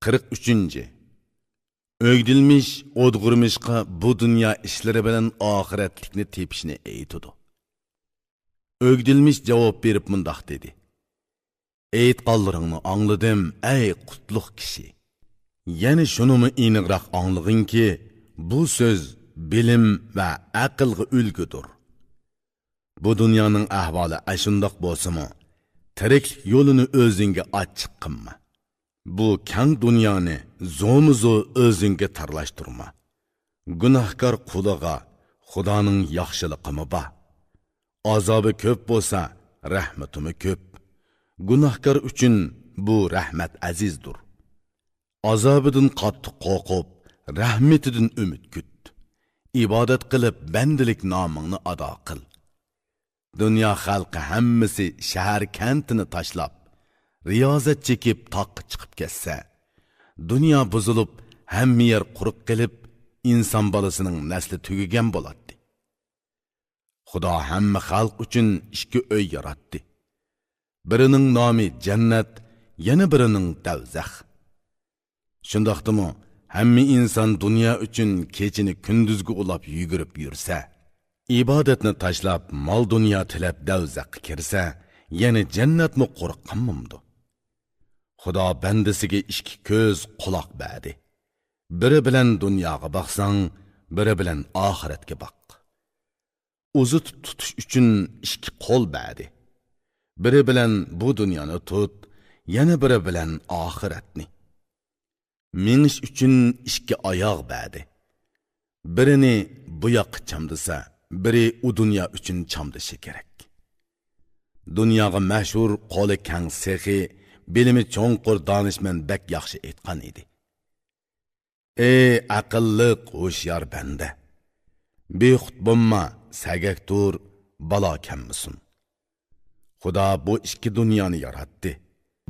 Qirq uchinchi. Ögdilmiş, odgurmishqa bu dünya işleri bilen ahiretlikni tepişini eytudu. Ögdilmiş cevap berip mundaq dedi. Eytqanlaryňny anladım, ey qutluk kişi. Yani şunumu iniqraq anlığın ki, bu söz bilim ve aqılga ülgüdür. Bu dünyanın ahvalı aşundaq bolsa-mı, tiriklik yolunu özüňge açık qılma. Bu kang dünyany zomuzu özüňge tarlaşdırma. Günahkar kulağa Xudanın yaxşılıqymı ba. Azabı köp bolsa, rahmetimi köp. Günahkar üçün bu rahmet azizdir. Azabıdın qattiq qoqup, rahmetidin ümit küt. İbadet qılıp bendilik namını ada qıl. Dünya xalqi hammasi shahar kentini tashlab, riyozat chekib taqqa chiqib ketsa, dunyo buzilib, hamma yer quruq qilib, inson bolasining nasli tugagan bo'ladi. Xudo hamma xalq uchun ikki uy yaratdi. Birining nomi jannat, yana birining davzax. Shundaqdimi, hamma inson dunyo uchun kechini kunduzga ulab yugurib yursa, ibodatni tashlab mol dunyo tilab davzaqqa kirsa, yana jannatmi qo'rqqanmamdi. Xudo bandasiga ikki ko'z, quloq berdi. Biri bilan dunyoga boqsang, biri bilan oxiratga boq. Uzut tutish uchun ikki qo'l berdi. Biri bilan bu dunyoni tut, yana biri bilan oxiratni. Minish uchun ikki oyoq berdi. Birini bu yoqqa chamdisa, biri u dunyo uchun chamdishi kerak. Dunyoga mashhur qo'li kang sehi, bilimi cho'nqur donishmand bak yaxshi aytgan edi. Ey aqlli, ho'shyor banda, bexud bo'lma, sagak tur, balo kammisin. Xudo bu ikki dunyoni yaratdi.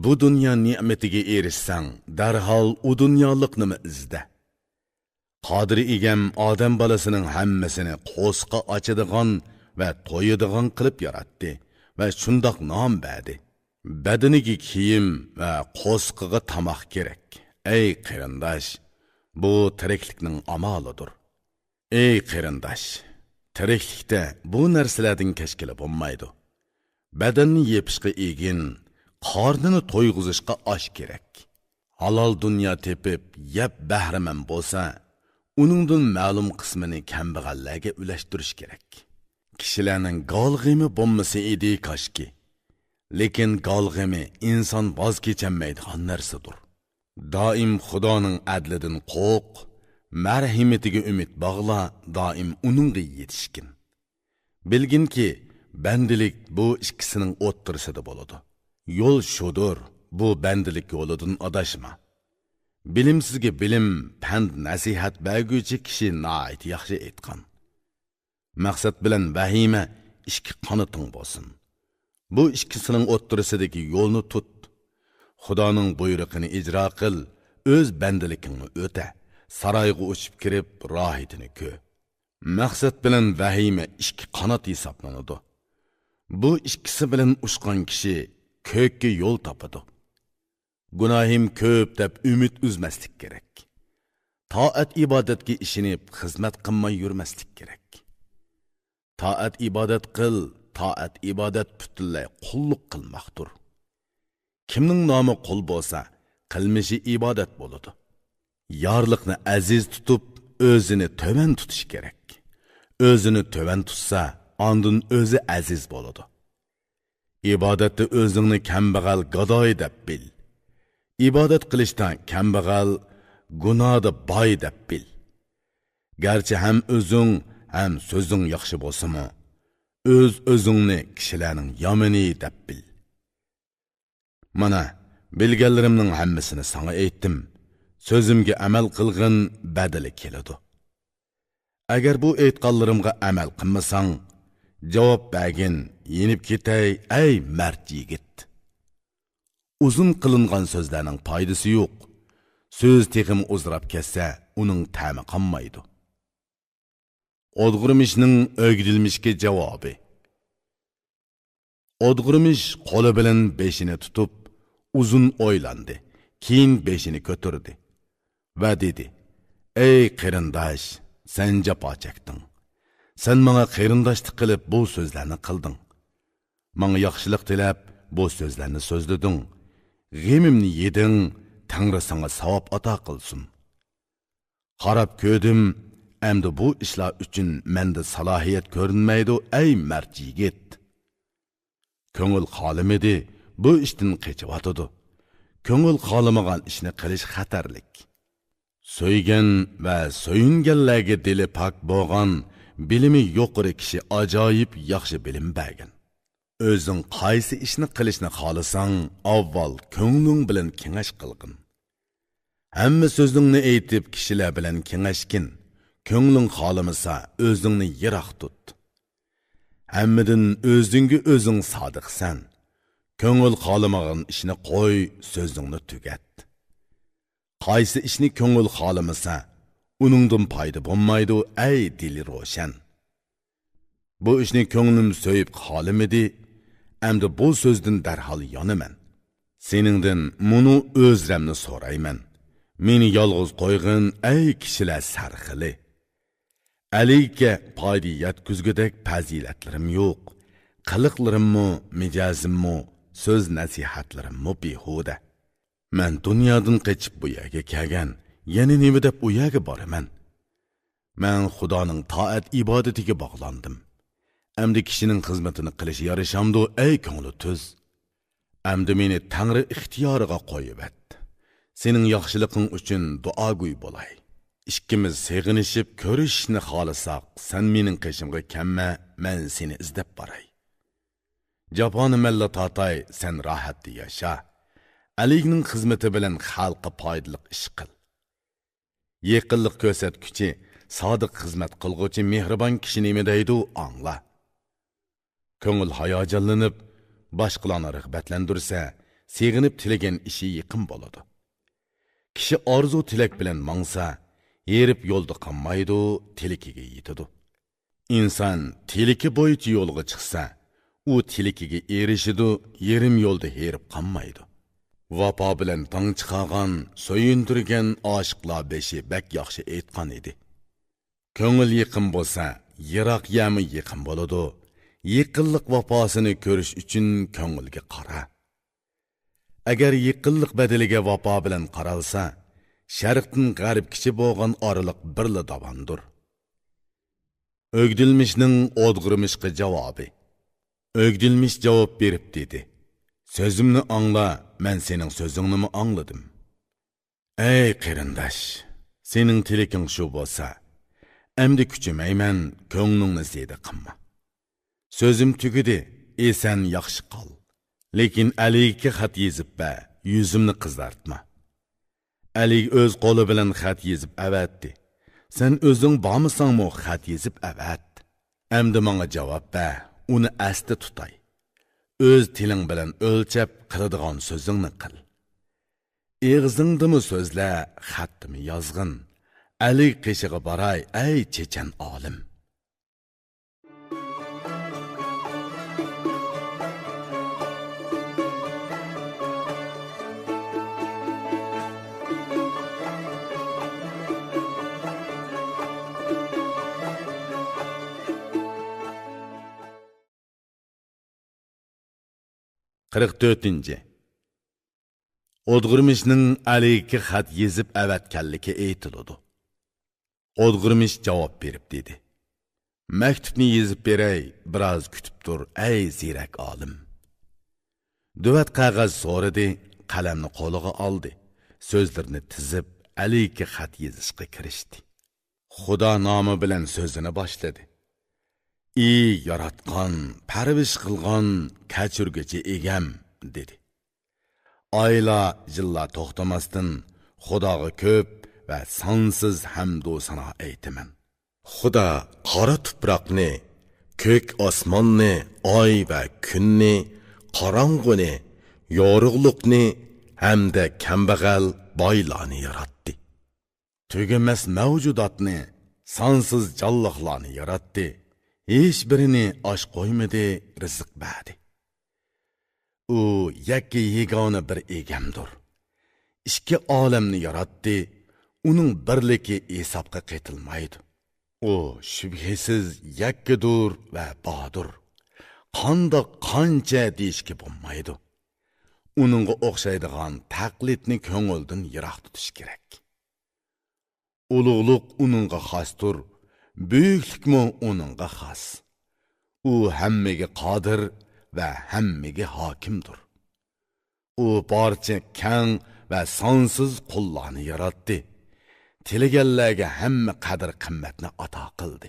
Bu dunyo ne'matiga erishsang, darhol u dunyolikni izda. Qodir egam odam bolasining hammasini qo'sqa ochadigan va to'yadigan qilib yaratdi va shundoq nom berdi. Badaniga kiyim va qo'sqiga tamoq kerak. Ey qarindosh, bu tiriklikning amalidir. Ey qarindosh, tiriklikda bu narsalardan kashkili bo'lmaydi. Badanni yepishga egin, qornini to'yg'izishga osh kerak. Halol dunyo tepib, yeb bahraman bo'lsa, uningdan ma'lum qismini kambag'allarga ulashtirish kerak. Kishilarning golg'imi bo'lmasa edi koshki. Lekin golg'imi inson voz kechammaydigan narsadir. Doim Xudoning adlidan qo'rq, marhamatiga umid bog'la, doim uningga yetishkin. Bilginki, bandilik bu ikkisining o'ttirisida bo'ladi. Yo'l shudur, bu bandilik yo'lidan adashma. Bilimsizga bilim, pand nasihat berguvchi kishi nihoyat yaxshi aytgan. Maqsad bilan vahima ikki qanoting bo'lsin. Bu ikkisining o'ttirisidagi yo'lni tut. Xudoning buyrug'ini ijro qil, o'z bandiligingni o'ta. Saroyga uchib kirib, rohatini ko'. Maqsad bilan vahima ikki qanot hisoblanadi. Bu ikkisi bilan ushgan kishi ko'kka yo'l topadi. Gunohim ko'p deb umid uzmaslik kerak. Toat ibodatga ishinib xizmat qilmay yurmaslik kerak. Toat ibodat qil, toat ibodat butunlay qulluq qilmoqdir. Kimning nomi qul bo'lsa, qilmishi ibodat bo'ladi. Yorliqni aziz tutib, o'zini to'van tutish kerak.
o'zini töven tutsa, andın o'zi aziz bo'ladi. İbadətdə özünü kambag'al gadoy deb bil. İbadat qilishdan kambag'al, gunohda boy deb bil. Garchi ham o'zing, ham so'zing yaxshi bo'lsa-mu, o'zingni kishilarning yomoni deb bil. Mana bilganlarimning hammasini sana aytdim. So'zimga amal qilgin, badali keladi. Agar bu aytganlarimga amal qilmasang, javob bergin, yenib ketay, ey mard yigit. Uzun qilingan so'zlarning foydasi yo'q. Söz texim uzrab ketsa, uning ta'mi qolmaydi. Odg'irmishning o'gdilmishga javobi. Odg'irmish qo'li bilan beshini tutib, uzun o'ylandi. Keyin beshini ko'tardi va dedi: "Ey qarindosh, sen jafo chekding. Sen menga qarindoshlik qilib bu so'zlarni qilding. Menga yaxshilik tilab bu so'zlarni so'zlading. G'emimni yeding, Tangri sana savob ato qilsin. Qarab ko'rdim, endi bu ishlar uchun menda salohiyat ko'rinmaydi, ey mard yigit. Ko'ngil xolimidi, bu ishdan qechiyotdi. Ko'ngil xolamagan ishni qilish xatarlik. So'ygan va so'yinganlarga dili pok bo'lgan, bilimi yuqori kishi ajoyib yaxshi bilim bergan. O'zing qaysi ishni qilishni xohlasang, avval ko'ngling bilan kengash qilgin. Hamma so'zingni aytib kishilar bilan kengashgin. Ko'ngling xohlamasa, o'zingni yiroq tut. Hammadan o'zingga o'zing sodiqsan. Ko'ngil xohlamagan ishni qo'y, so'zingni tugat. Qaysi ishni ko'ngil xohlamasa, uningdan foyda bo'lmaydi, ey dili ro'shan. Bu ishni ko'nglim so'yib xohlamidi, endi bu so'zdan darhol yonaman. Seningdan muni o'zramni so'rayman. Meni yolg'iz qo'ygin, ey kishilar sarxili. Alayka foyda yetkizgudek fazilatlarim yo'q. Qiliqlarimmi, mijozimmi, söz nasihatlarimmi behuda. Men dunyodan qochib bu yerga kelgan, yana nima deb u yerga boraman? Men Xudoning toat ibodatiga bog'landim. Endi kishining xizmatini qilish yarishamdi, ey ko'ngli tuz. Endi meni Tangri ixtiyoriga qo'yibet. Sening yaxshiliqing uchun duogo'y bo'lay. İkimiz seg'inishib ko'rishni xohlasak, sen mening qishimga kelma, men seni izlab boray. Japoni malla tatay, sen rohatda yasha. Aligning xizmati bilan xalqqa foydali ish qil. Yaqinlik ko'rsatguchi, sodiq xizmat qilguvchi mehribon kishi nima deydi, angla. Ko'ngil hayajonlanib, boshqalarni rag'batlantirsa, seg'inib tilagan ishi yaqin bo'ladi. Kishi orzu tilak bilan mangsa, yerib yo'lda qolmaydi, tilikiga yetadi. Inson tiliki bo'yicha yo'lga chiqsa, u tilikiga erishidi, yerim yo'lda herib qolmaydi. Vafo bilan tong chiqargan, so'yintirgan oshiqlar beshi bak yaxshi aytgan edi. Ko'ngil yaqin bo'lsa, yiroq yami yaqin bo'ladi. Yaqinlik vafosini ko'rish uchun ko'ngilga qara. Agar yaqinlik badaliga vafo bilan qaralsa, sharqdan g'arbgacha bo'lgan oraliq birla davondir. O'gdilmishning o'dg'irmishga javobi. O'gdilmish javob berib dedi: "Sözümni angla, men sening so'zingni angladim. Ey qarindosh, sening tiliking shu bo'lsa, endi kuchimayman, ko'nglingni ziyda qilma. So'zim tugidi, esan yaxshi qol. Lekin Aliga xat yezib ba, yuzimni qizartma." Ali o'z qo'li bilan xat yezib avatdi. Sen o'zing bormisangmi xat yezib avat. Endi menga javob ber, uni asda tutay. O'z tiling bilan o'lchab qiladigan so'zingni qil. Eg'zingdimi so'zla, xatdimi yozg'in. Ali qishig'i boray, ey chechan olim. Qirq 4. O'dg'irmishning Aliga xat yezib avatganligi aytiladi. O'dg'irmish javob berib dedi: Maktubni yezib beray, biroz kutib tur, ey ziyrak olim. Duvat qog'oz so'radi, qalamni qo'liga oldi. So'zlarini tizib, Aliga xat yozishga kirishdi. Xudo nomi bilan so'zini boshladi. Ey yaratgan, parvish qilgan, kechirguchi egam, dedi. Oyla jilla to'xtamasdan Xudoga ko'p va sonsiz hamd va sano aytaman. Xudo qora tuproqni, ko'k osmonni, oy va kunni, qorong'uni, yorug'likni hamda kambag'al boylarni yaratdi. Tugamas mavjudotni, sonsiz jonliqlarni yaratdi. Hech birini osh qo'ymadi, rizq berdi. U yakka yegona bir egamdir. Ikki olamni yaratdi, uning birligi hisobga ketilmaydi. O shubhasiz yakkadur va bodur. Qancha deyishga bo'lmaydi. Uningga o'xshaydigan taqlidni ko'ngildan yiroq tutish kerak. Ulug'liq uningga xosdir, buyuklikmi uningga xos. U hammaga qodir va hammaga hokimdir. U barcha kang va sonsiz qullarni yaratdi. Tilaganlarga hamma qadr qimmatni ato qildi.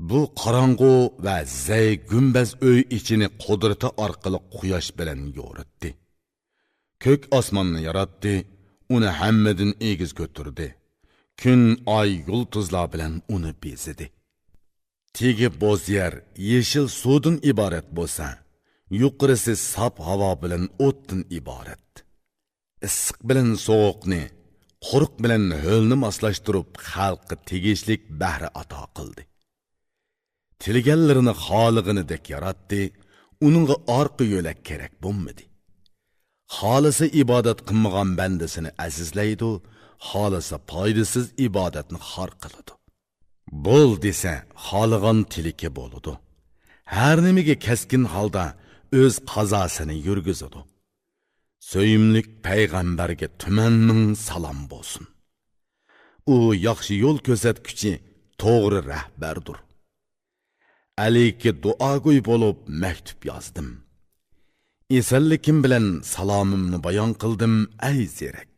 Bu qorong'u va zay gumbaz uy ichini qudrati orqali quyosh bilan yo'ritdi. Ko'k osmonni yaratdi, uni hammadan egiz ko'tardi. Kun, oy, yulduzlar bilan uni bezidi. Tegi bo'z yer yeshil suvdan iborat bo'lsa, yuqorisi sap havo bilan o'tdan iborat. Issiq bilan sovuqni, quruq bilan ho'lni moslashtirib, xalqqa tegishlik bahri ato qildi. Tilganlarini xolig'inidek yaratdi, uningga orqa yo'lak kerak bo'lmadi. Xolisi ibodat qilmagan bandasini azizlaydi, xolisi foydasiz ibodatni xor qiladi. Bo'l desa, xoligan tiliki bo'ladi. Har nimaga keskin holda o'z qazosini yurgizadi. Söyümlük payg'ambarga tumanning salom bo'lsin. U yaxshi yo'l ko'rsatguchi, to'g'ri rahbardir. Aliga duogo'y bo'lib maktub yozdim. Esallikim bilan salomimni bayon qildim, ey ziyrak.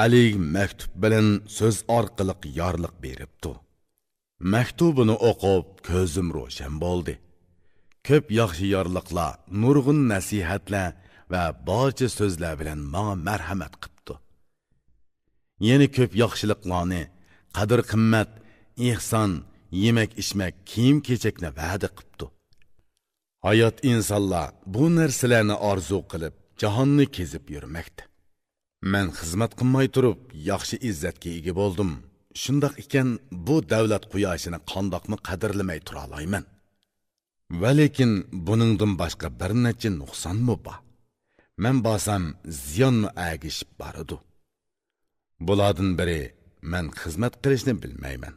Ali maktub bilan so'z orqali yorliq beribdi. Maktubini o'qib ko'zim ro'shan bo'ldi. Ko'p yaxshi yorliqlar, nurg'un nasihatlar va barcha so'zlar bilan menga marhamat qilibdi. Yana ko'p yaxshiliklarni, qadr-qimmat, ihson, yemak-ichmak, kiyim-kechakni va'da qilibdi. Hayot insonlar bu narsalarni orzu qilib, jahonni kezib yurmoqda. Men xizmat qilmay turib, yaxshi izzatga ega bo'ldim. Shundoq ekan, bu davlat quyoshini qandoqmi qadrlamay tura olmayman. Va lekin buningdan boshqa bir necha nuqsonmi bor. Men bosam ziyonmi agishib boradi. Bulardan biri men xizmat qilishni bilmayman.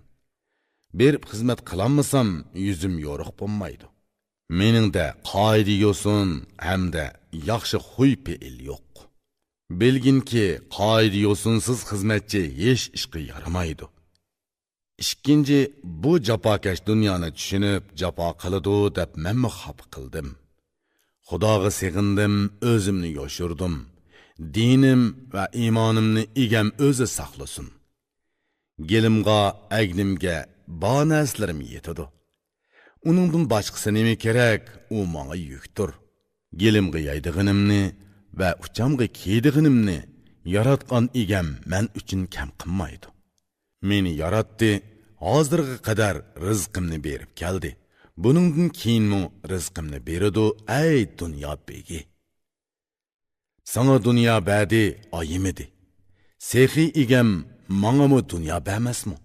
Berib xizmat qilolmasam yuzim yo'riq bo'lmaydi. Meningda qoida yo'sin hamda yaxshi xuy-fe'l yo'q. Bilginki, qoida yo'sinsiz xizmatchi hech ishga yaramaydi. Ikkinchi, bu jafokash dunyoni tushunib jafo qiladi deb men xaf qildim. Xudoga sig'indim, o'zimni yoshirdim. Dinim va iymonimni egam o'zi saqlasin. Gelimga, agnimga bor narslarim yetadi. Uningdan boshqasi nima kerak? U menga yukdir. Gelimga yeydig'inimni va uchamga kiydig'inimni yaratgan egam men uchun kam qilmaydi. Meni yaratdi, hozirga qadar rizqimni berib keldi. Buningdan keyinmi rizqimni beradi, ey dunyo begi. Sana dunyo berdi, oyimidi. Sehi egam menga dunyo bermasmi?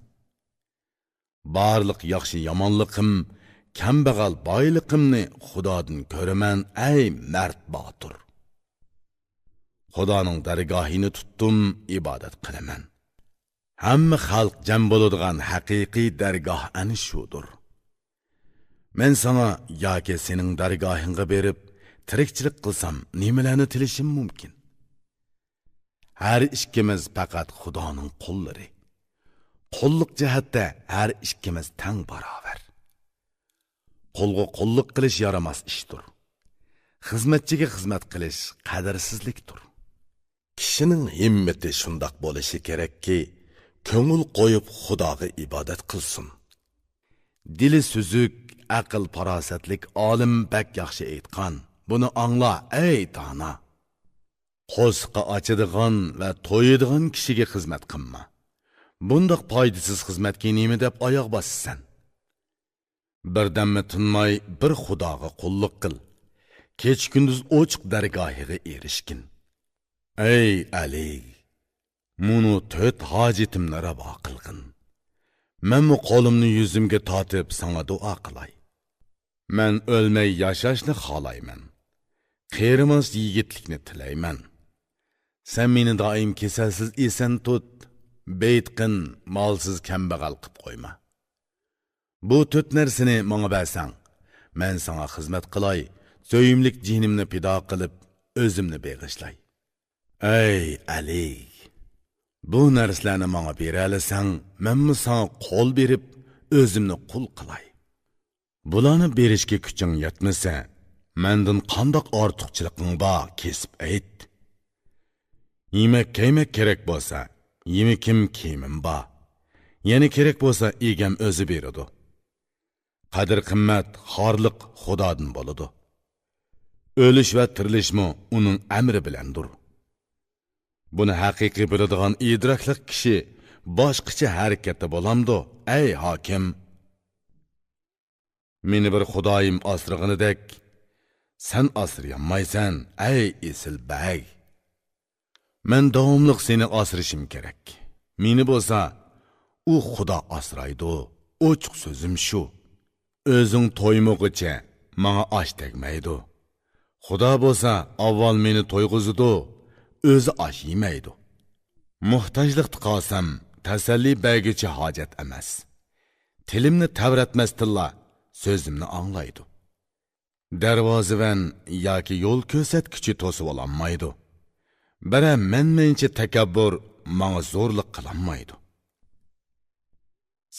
Barliq yaxshi yomonliqim, kambag'al boyliqimni Xudodan ko'raman, ey mard botir. Xudoning dargohini tutdim, ibodat qilaman. Hamma xalq jam bo'ladigan haqiqiy dargoh ana shudir. Men sana yoki sening dargohingga berib tirikchilik qilsam, nimalarni tilishim mumkin? Har ikkimiz faqat Xudoning qullari. Qulluq jihatda har ikkimiz tang barobar. qo'lga qo'lliq qilish yaramas ishdir. Xizmatchiga xizmat qilish qadrsizlikdir. Kishining himmati shundoq bo'lishi kerakki, ko'ngil qo'yib Xudoga ibodat qilsin. Dili suzuk, aql farosatlik olim bak yaxshi aytgan. Buni angla, ey dona. Qo'sqa ochadigan va to'yadigan kishiga xizmat qilma. Bundoq foydasiz xizmatga nima deb oyoq bossan? Birdammi tinmay bir Xudoga qulluq qil. Kech kunduz ochiq dargohiga erishkin. Ey Ali, munu 4 hojitimni ravo qilgin. Men bu qo'limni yuzimga tortib sana duo qilay. Men o'lmay yashashni xohlayman. Qerimas yigitlikni tilayman. Sen meni doim kasalsiz esan tut, beytqin, molsiz kambag'al qilib qo'yma. Bu 4 narsani menga bersang, men sana xizmat qilay, so'yimlik jinimni pido qilib, o'zimni beg'ishlay. Ey Ali, bu narsalarni menga beralasang, menmi sana qo'l berib, o'zimni qul qilay. Bularni berishga kuching yetmasa, mendan qandoq ortiqchiliging bor, kesib ayt. Yemek kerak bo'lsa, yemekim kiyimim bor. Yana kerak bo'lsa, egam o'zi beradi. Qadr qimmat, xorliq Xudodan bo'ladi. O'lish va tirilishmi uning amri bilandir. Buni haqiqiy biladigan idrokli kishi boshqacha harakatda bo'lamdi, ey hokim. Meni bir Xudoyim asrag'inidek, sen asrayamaysan, ey esil bag. Men davomliq seni asrashim kerak. Meni bo'lsa, u Xudo asraydi. Ochiq so'zim shu. O'zing to'ymog'icha menga osh tegmaydi. Xudo bo'lsa, avval meni to'yg'izdi, o'zi osh yemaydi. Muhtojlikda qolsam, tasalli bergicha hojat emas. Tilimni tavratmasdilla so'zimni anglaydi. Darvozavan yoki yo'l ko'rsatkichi to'sib ololmaydi. Bana menmencha takabbur menga zo'rlik qilolmaydi.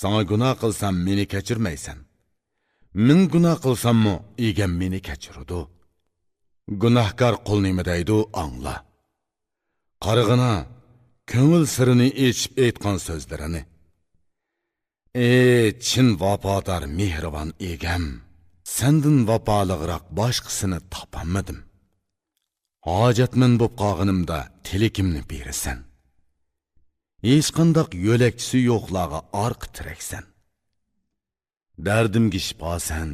Sana gunoh qilsam meni kechirmaysan. Men gunoh qilsammi, egam meni kechiradi. Gunohkor qul nima deydi, angla. Qarig'ina ko'ngil sirini echib aytgan so'zlarini. Ey chin vafodor mehribon egam, sendan vafoliroq boshqasini topolmadim. Hojatman bo'p qolganimda tilikimni berasan. Hech qanday yo'lakchisi yo'qlarga orqa tiraksan. Dardimga shifosan,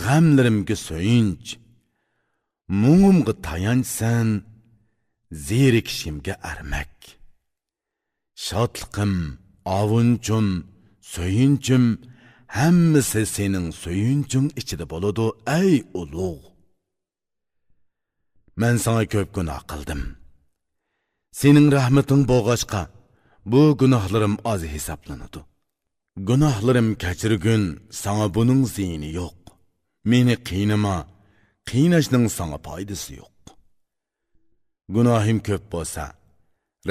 g'amlarimga so'yinch, mungimga tayanchsan, zerikishimga armak. Shodliqim, avunchim, so'yinchim hammasi sening so'yinching ichida bo'ladi, ey ulug'. Men sana ko'p gunoh qildim. Sening rahmating bo'g'ashqa bu gunohlarim oz hisoblanadi. Gunohlarim kechirgun, sana buning ziyni yo'q. Meni qiynama, qiynashning sana foydasi yo'q. Gunohim ko'p bo'lsa,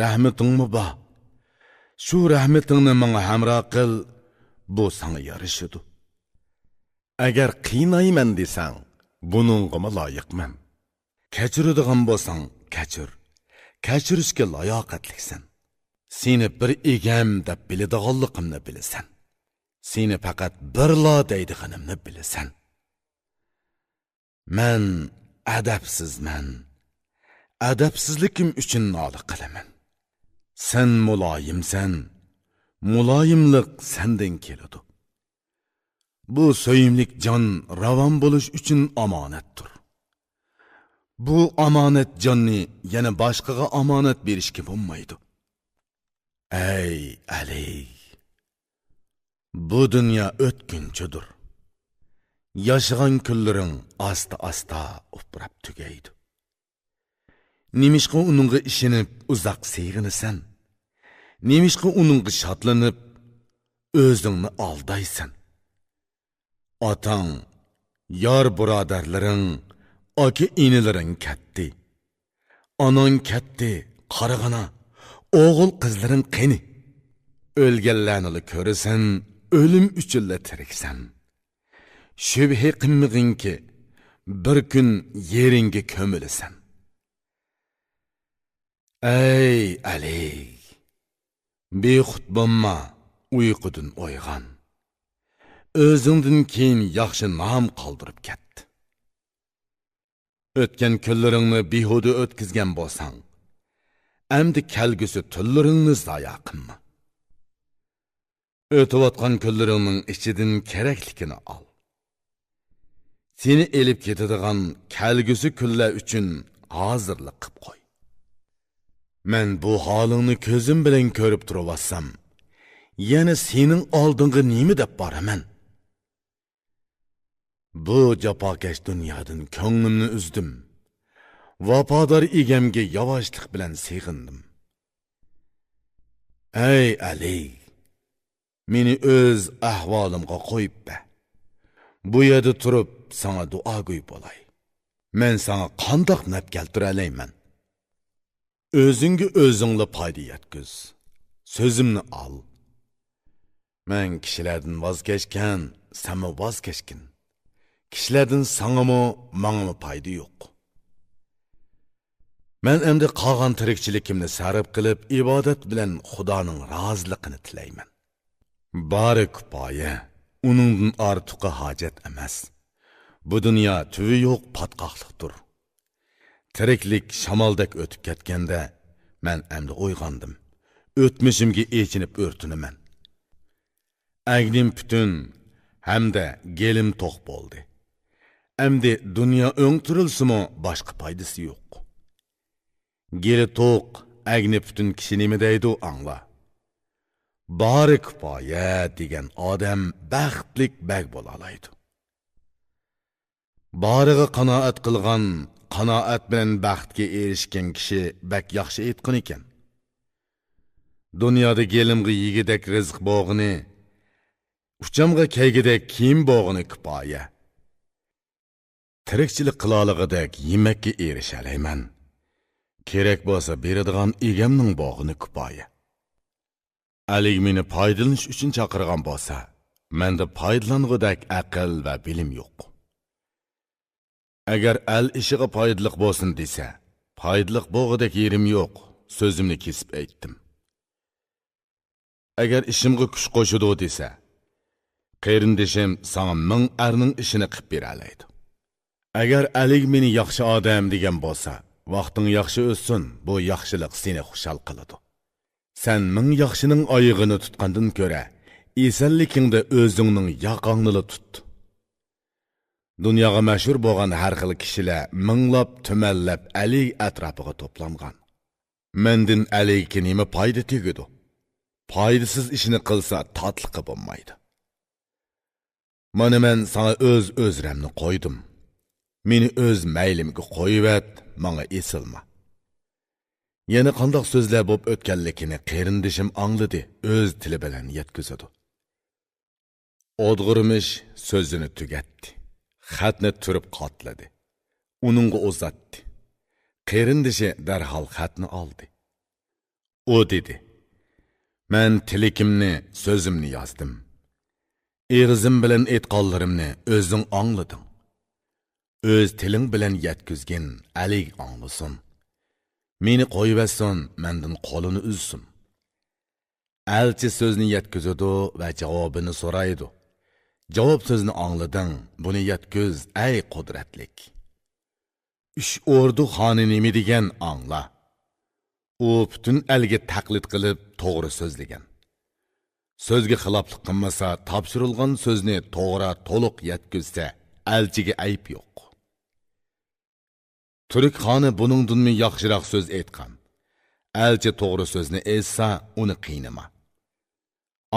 rahmatingmi bor. Shu rahmatingni menga hamroh qil, bu sana yarashadi. Agar qiynayman desang, buningga loyiqman. Kechiradigan bo'lsang, kechir. Kechirishga layoqatliksan. Seni bir egam deb biladiganligimni bilasan. Seni faqat birla deydiganimni bilasan. Men adabsizman. Adabsizlikim uchun nola qilaman. Sen muloyimsan. Muloyimlik sendan keladi. Bu so'yimlik jon ravon bo'lish uchun omonatdir. Bu omonat jonni yana boshqaga omonat berishga bo'lmaydi. Ey Ali, bu dunyo o'tkinchidir. Yashagan kunlaring asta-asta uprab tugaydi. Nimishqa uningga ishinib uzoq sevginasan? Nimishqa uningga shodlanib o'zingni aldaysan? Otang, yor birodarlaring, aka inilaring ketdi. Onang ketdi, qarag'ana, o'g'il qizlaring qani? O'lganlarni ko'rasan, o'lim uchunla tiriksan. Şübhe qilmag'in ki, bir kun yeringga ko'milasan. Ey Ali, bexud bo'lma, uyqudan uyg'on. O'zingdan keyin yaxshi nom qoldirib ketdi. O'tgan kunlaringni behuda o'tkazgan bo'lsang, endi kelgusi tunlaringni zoya qilma. O'tayotgan kunlaringning ichidan kerakligini ol. Seni elib ketadigan kelgusi kunlar uchun hozirlik qilib qo'y. Men bu holingni ko'zim bilan ko'rib turayotsam, yana sening oldinga nima deb boraman? Bu jafokash dunyodan ko'nglimni uzdim. Vafodor egamga yavaşlık bilan sig'indim. Ey Ali, meni o'z ahvolimga qo'yib be. Bu yerda turib sana duogo'y bo'lay. Men sana qandoq naf keltira olayman? O'zingga o'zingla foyda yetkaz. So'zimni ol. Men kishilardan voz kechgan, senmi voz kechgin. Kishilardan sangami, mangami foyda yo'q. Men endi qolgan tirikchilikimni sarf qilib, ibodat bilan Xudoning roziligini tilayman. Bari kifoya, uningdan ortiqqa hojat emas. Bu dunyo tuvi yo'q patqoqliqdir. Tiriklik shamoldek o'tib ketganda, men endi uyg'ondim. O'tmishimga echinib o'rtinaman. Agnim butun hamda gelim to'q bo'ldi. Endi dunyo o'ngtirilsimi boshqa foydasi yo'q. Geli to'q, agni butun kishi nima deydi angla. Bari kifoya degan odam baxtlik bag bo'la oladi. Bariga qanoat qilgan, qanoat bilan baxtga erishgan kishi bak yaxshi aytgan ekan. Dunyoda gelimga yigidek rizq bo'g'ini, uchamga kaygidek kiyim bo'g'ini kifoya. Tirikchilik qilolig'idek yemakka erishalayman. Kerak bo'lsa beradigan egamning bog'ini kifoya. Alik meni foydalanish uchun chaqirgan bo'lsa, menda foydalang'udak aql va bilim yo'q. Agar al ishiga foydaliq bo'lsin desa, foydaliq bo'g'idek yerim yo'q, so'zimni kesib aytdim. Agar ishimga kuch qo'shidi desa, qarindishim sana ming arning ishini qilib bera oladi. Agar alik meni yaxshi odam degan bo'lsa, vaqting yaxshi o'tsin, bu yaxshilik seni xushal qiladi. Sen ming yaxshining oyog'ini tutgandan ko'ra, esanlikingda o'zingning yoqangni tut. Dunyoga mashhur bo'lgan har xil kishilar minglab tumallab Ali atrofiga to'plangan. Mendan Aliga nima foyda tegadi? Foydasiz ishni qilsa tatliqi bo'lmaydi. Mana men sana o'z o'zramni qo'ydim. Meni o'z maylimga qo'yib, menga esilma. Yana qandoq so'zlar bo'lib o'tganligini qarindishim angladi, o'z tili bilan yetkazadi. O'dg'irmish so'zini tugatdi. Xatni turib qotladi. Uningga uzatdi. Qarindishi darhol xatni oldi. O dedi: "Men tilikimni, so'zimni yozdim. Eg'izim bilan aytqonlarimni o'zing anglading. O'z tiling bilan yetkazgin, alik anglasin. Meni qo'yibsan, mendan qo'lini uzsin." Elchi so'zni yetkazadi va javobini so'raydi. Javob so'zni anglading, buni yetkaz, ey qudratlik. Uch ordu xoni nima degan angla. U butun elga taqlid qilib to'g'ri so'zlagan. So'zga xiloflik qilmasa, topshirilgan so'zni to'g'ri, to'liq yetkazsa, elchiga ayb yo'q. Turk xoni buningdanmi yaxshiroq so'z aytgan. Elchi to'g'ri so'zni aytsa, uni qiynama.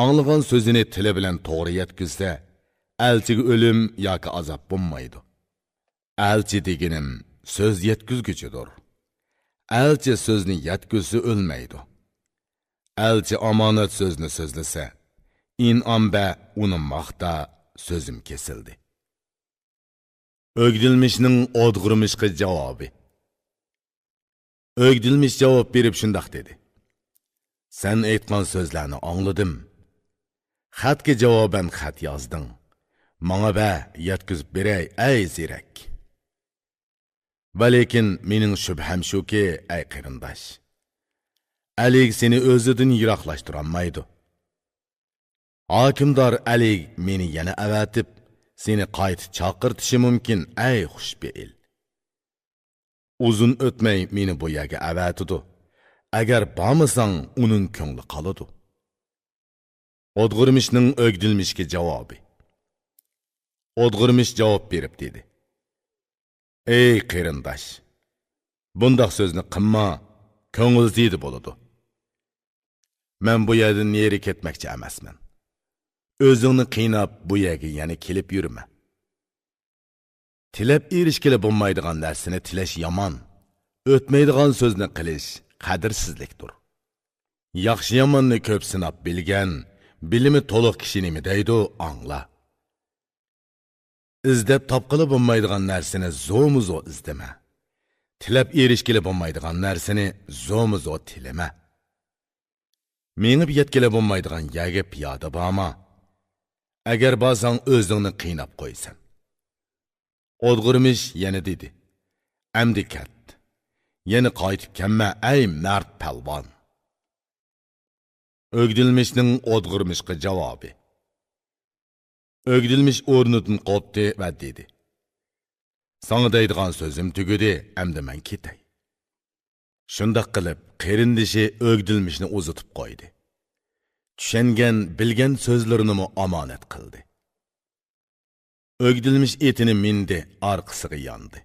Anglagan so'zini tili bilan to'g'ri yetkazsa, elchiga o'lim yoki azob bo'lmaydi. Elchi deganim so'z yetkazguchidir. Elchi so'zni yetkazsa o'lmaydi. Elchi omonat so'zni so'zlasa, in'omba uni maqta, so'zim kesildi. O'gdilmishning o'dg'irmishga javobi. O'gdilmish javob berib shundoq dedi: "Sen aytgan so'zlarni angladim. Xatga javoban xat yozding.
Manga ba yetkizib beray ay zirak. Va lekin mening shubham shuki, ay qarindosh. Alik seni o'zidan yiroqlashtirolmaydi. Hokimdor Alik meni yana avatib, seni qaytib chaqirtishi mumkin, ay xushbeil. Uzun o'tmay meni bu yerga avatidi. Agar bormasang, uning ko'ngli qoladi. O'dg'irmishning o'gdilmishga javobi. O'dg'irmish javob berib dedi. Ey qarindosh, bundaq so'zni qilma, ko'ngil ziydi bo'ladi. Men bu yerdan neri ketmoqchi emasman. O'zingni qiynab bu yerga yana kelib yurma. Tilab erishkili bo'lmaydigan narsani tilash yomon. O'tmaydigan so'zni qilish qadrsizlikdir. Yaxshi yomonni ko'p sinab bilgan, bilimi to'liq kishi nima deydi, angla. İzdeb topqili bo'lmaydigan narsani zo'muzo izdama. Tilab erishkili bo'lmaydigan narsani zo'muzo tilama. Mengib yetkili bo'lmaydigan yerga piyoda borma. Agar borsang o'zingni qiynab qo'ysan. O'dg'irmish yana dedi. Amdi kat. Yana qaytib kelma, ay mard palvon. O'gdilmishning o'dg'irmishga javobi. O'gdilmish o'rnidan qopdi va dedi. Sana deydigan so'zim tugudi, endi men ketay. Shundoq qilib, qarindishi o'gdilmishni uzitib qo'ydi. Tushangan, bilgan so'zlarini omonat qildi. O'gdilmish etini mindi, orqasiga yondi.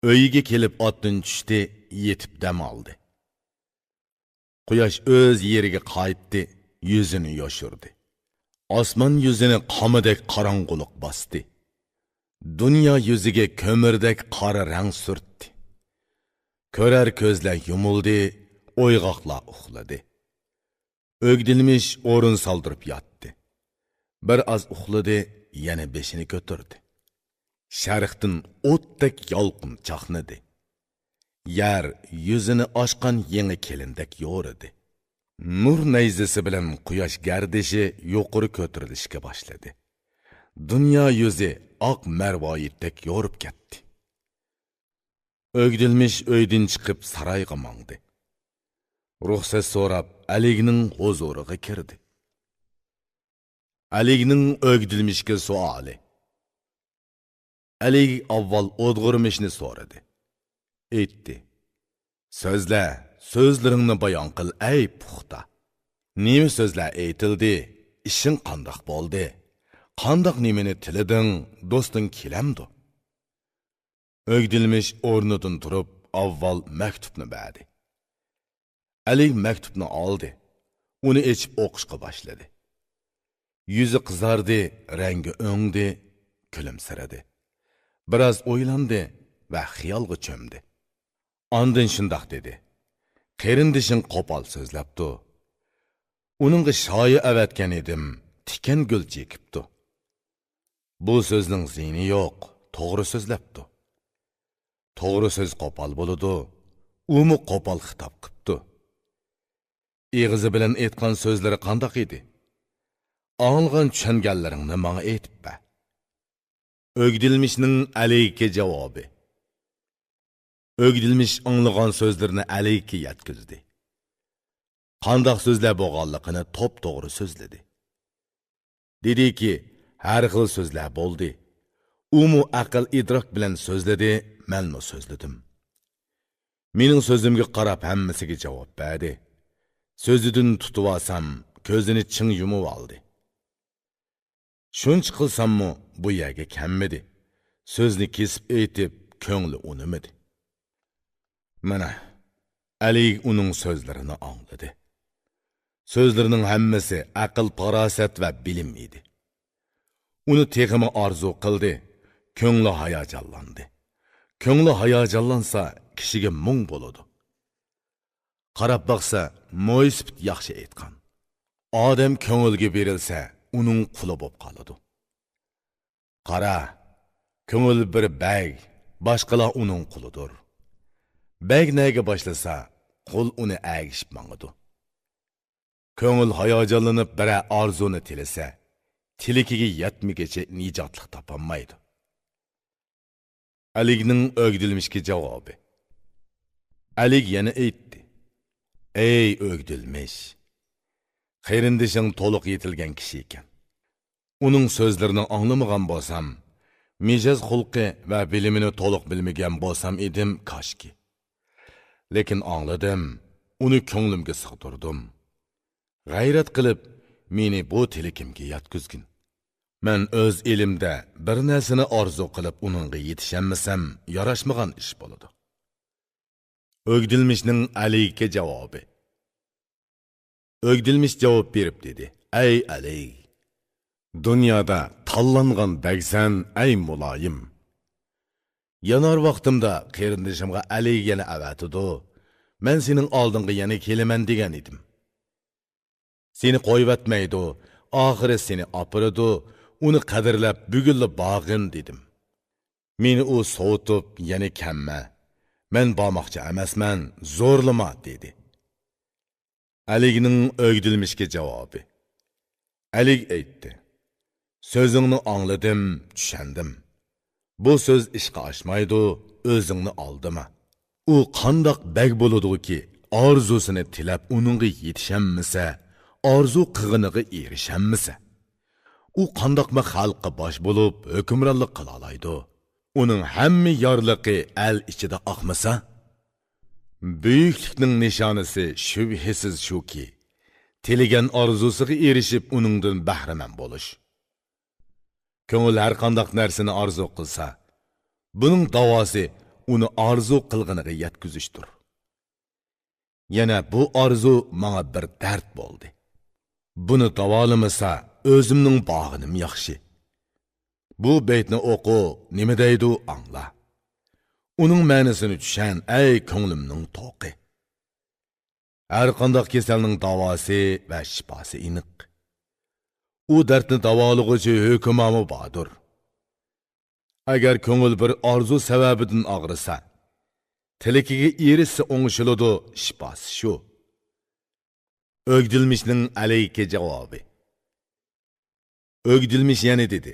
Uyiga kelib otdan tushdi, yetib dam oldi. Quyosh o'z yeriga qaytdi, yuzini yoshirdi. Osmon yuzini qomidek qorong'ulik bosdi. Dunyo yuziga ko'mirdek qora rang surtdi. Ko'rar ko'zlar yumuldi, o'yg'oqlar uxladi. O'gdilmish o'rin soldirib yotdi. Bir oz uxladi, yana beshini ko'tardi. Sharqdan o'tdek yolqin chaqnadi. Yer yuzini ochgan yangi kelindek yo'ridi. Nur nayzasi bilan quyosh gardishi yuqori ko'tarilishga boshladi. Dunyo yuzi oq marvoyitdek yo'rib ketdi. O'gdilmish uydan chiqib saroyga mangdi. Ruxsat so'rab Aligning huzuriga kirdi. Aligning o'gdilmishga savoli. Alig avval o'dg'irmishni so'radi. Aytdi. So'zlar, so'zlaringni bayon qil, ey puxta. Nima so'zlar aytildi? Ishing qandoq bo'ldi? Qandoq nimani tiliding, do'sting kelamdi? O'gdilmish o'rnidan turib, avval maktubni berdi. Alig maktubni oldi. Uni echib o'qishga boshladi. Yuzi qizardi, rangi o'ngdi, kulimsiradi. Biroz o'ylandi va xiyolga cho'mdi. Ondan shundoq dedi. Qarindishing qo'pol so'zlabdi. Uningga shoyi avatgan edim, tikan gul chekibdi. Bu so'zning ziyni yo'q, to'g'ri so'zlabdi. To'g'ri so'z qo'pol bo'ladi, umi qo'pol xitob qilibdi. Eg'izi bilan aytgan so'zlari qandoq edi? Anglagan tushunganlaringni menga aytib ber. O'gdilmishning Aligga javobi. O'gdilmish anglagan so'zlarini Aligga yetkazdi. Qandoq so'zlar bo'lganligini to'p-to'g'ri so'zladi. Dediki, har xil so'zlar bo'ldi. Umu aql idrok bilan so'zladi, menmi so'zladim. Mening so'zimga qarab hammasiga javob berdi. So'zidan tutib olsam, ko'zini ching yumib oldi. Shuncha qilsammi, bu yerga kelmadi. So'zni kesib aytib, ko'ngli unimadi. Mana Alig uning so'zlarini angladi. So'zlarining hammasi aql, farosat va bilim edi. Uni texmi orzu qildi, ko'ngli hayajonlandi. Ko'ngli hayajonlansa, kishiga mung bo'ladi. Qarab baqsa, mo'ysibit yaxshi aytgan. Odam ko'ngilga berilsa, uning quli bo'lib qoladi. Qara, ko'ngil bir bag, boshqalar uning qulidir. Bag nega boshlasa, qul uni agishib mangadi. Ko'ngil hayajonlanib bir orzuni tilasa,
tilikiga yetmigacha nijotlik topolmaydi. Aligning o'gdilmishga javobi. Alig yana aytdi: "Ey o'gdilmish, qarindishing to'liq yetilgan kishi ekan. Uning so'zlarini anglamagan bo'lsam, mijoz xulqi va bilimini to'liq bilmagan bo'lsam edim koshki. Lekin angladim, uni ko'nglimga sig'dirdim. G'ayrat qilib, meni bu tilikimga yetkizgin. Men o'z elimda bir narsani orzu qilib uningga yetishamasam, yarashmagan ish bo'ladi." O'gdilmishning Aligga javobi. O'gdilmish javob berib dedi: "Ey Alig, dunyoda tanlangan bagsan ey muloyim. Yanar vaqtimda qarindishimga Alig yana avatidu. Men sening oldinga yana kelaman degan edim. Seni qo'yvatmaydi, oxiri seni opiradi, uni qadrlab bugunli bog'in dedim. Meni u sovutib, yana kamma. Men bormoqchi emasman, zo'rlama dedi." Aligning o'gdilmishga javobi. Alig aytdi: "So'zingni angladim, tushundim. Bu so'z ishqa oshmaydi, o'zingni aldima. U qandoq bag bo'ladi-ki, orzusini tilab uningga yetishammisa, orzu qilganiga erishammisa? U qandoqma xalqqa bosh bo'lib, hukmronlik qila oladi? Uning hamma yorliqi el ichida oqmasa? Buyuklikning nishonasi shubhasiz shuki, tilagan orzusiga erishib uningdan bahramand bo'lish. Ko'ngil har qandoq narsani orzu qilsa, buning davosi uni orzu qilganiga yetkazishdir. Yana bu orzu menga bir dard bo'ldi. Buni davolamasa, o'zimning bog'inim yaxshi. Bu baytni o'qi, nima deydi angla. Uning ma'nosini tushan, ey ko'nglimning to'qi. Har qandoq kasalning davosi va shifosi aniq. U dardni davolag'uchi hukmomi bordir. Agar ko'ngil bir orzu sababidan og'risa, tilikiga erishsa o'ngishiladi, shifosi shu. O'gdilmishning Aligga javobi. O'gdilmish yana dedi: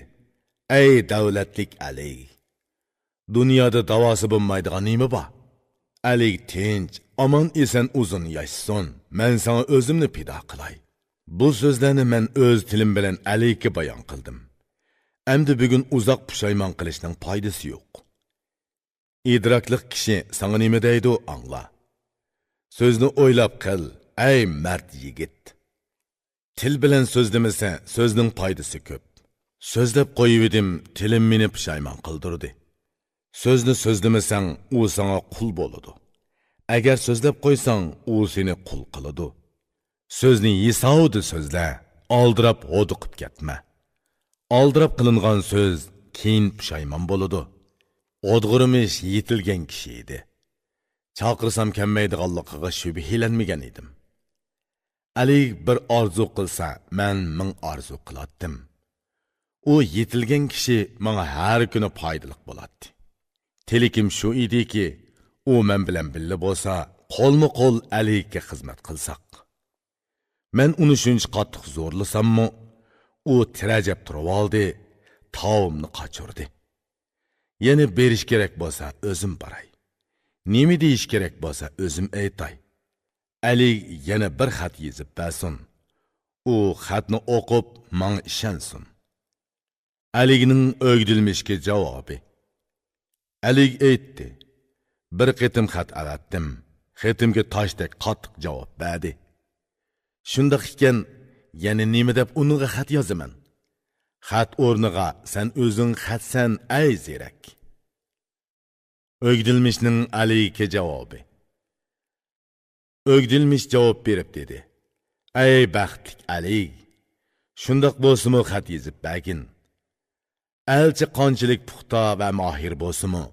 "Ey davlatlik Alig, dunyoda davosi bo'lmaydigan nima bor? Alig tinch, omon esan uzun yashson. Men sana o'zimni pido qilay." Bu so'zlarni men o'z tilim bilan Aligga bayon qildim. Endi bugun uzoq pushaymon qilishning foydasi yo'q. Idroklik kishi sana nima deydi angla. So'zni o'ylab qil, ey mard yigit. Til bilan so'zlamasa, so'zning foydasi ko'p. So'zlab qo'yivedim, tilim meni pushaymon qildirdi. So'zni so'zlamasang, u sana qul bo'ladi. Agar so'zlab qo'ysang, u seni qul qiladi. So'zni yesovdi so'zla, oldirab o'diqib ketma. Oldirab qilingan so'z keyin pushaymon bo'ladi. O'dg'irimish yetilgan kishi edi. Chaqirsam kelmaydiganligiga shubhilanmagan edim. Alig bir orzu qilsa, men ming orzu qilatdim. U yetilgan kishi menga har kuni foydali bo'ladi. Tilikim shu ediki, u men bilan birga bo'lsa, qo'lma-qo'l Aligga xizmat qilsak. Men uni shuncha qattiq zo'rlasammi, u tirajab turib oldi, taomni qochirdi. Yana berish kerak bo'lsa, o'zim baray. Nima deyish kerak bo'lsa, o'zim aytay. Alig yana bir xat yozib bersin. U xatni o'qib, menga ishonsin. Aligning o'gdilmishga javobi. Alig aytdi: "Bir qitim xat avatdim. Xatimga toshdek qattiq javob berdi. Shundoq ekan, yana nima deb uningga xat yozaman? Xat o'rniga sen o'zing xatsan, ey zerak." O'gdilmishning Aligga javobi. O'gdilmish javob berib dedi: "Ey baxtlik Alig, shundoq bo'lsa-mu xat yozib bergin. Elchi qanchalik puxta va mohir bo'lsa-mu,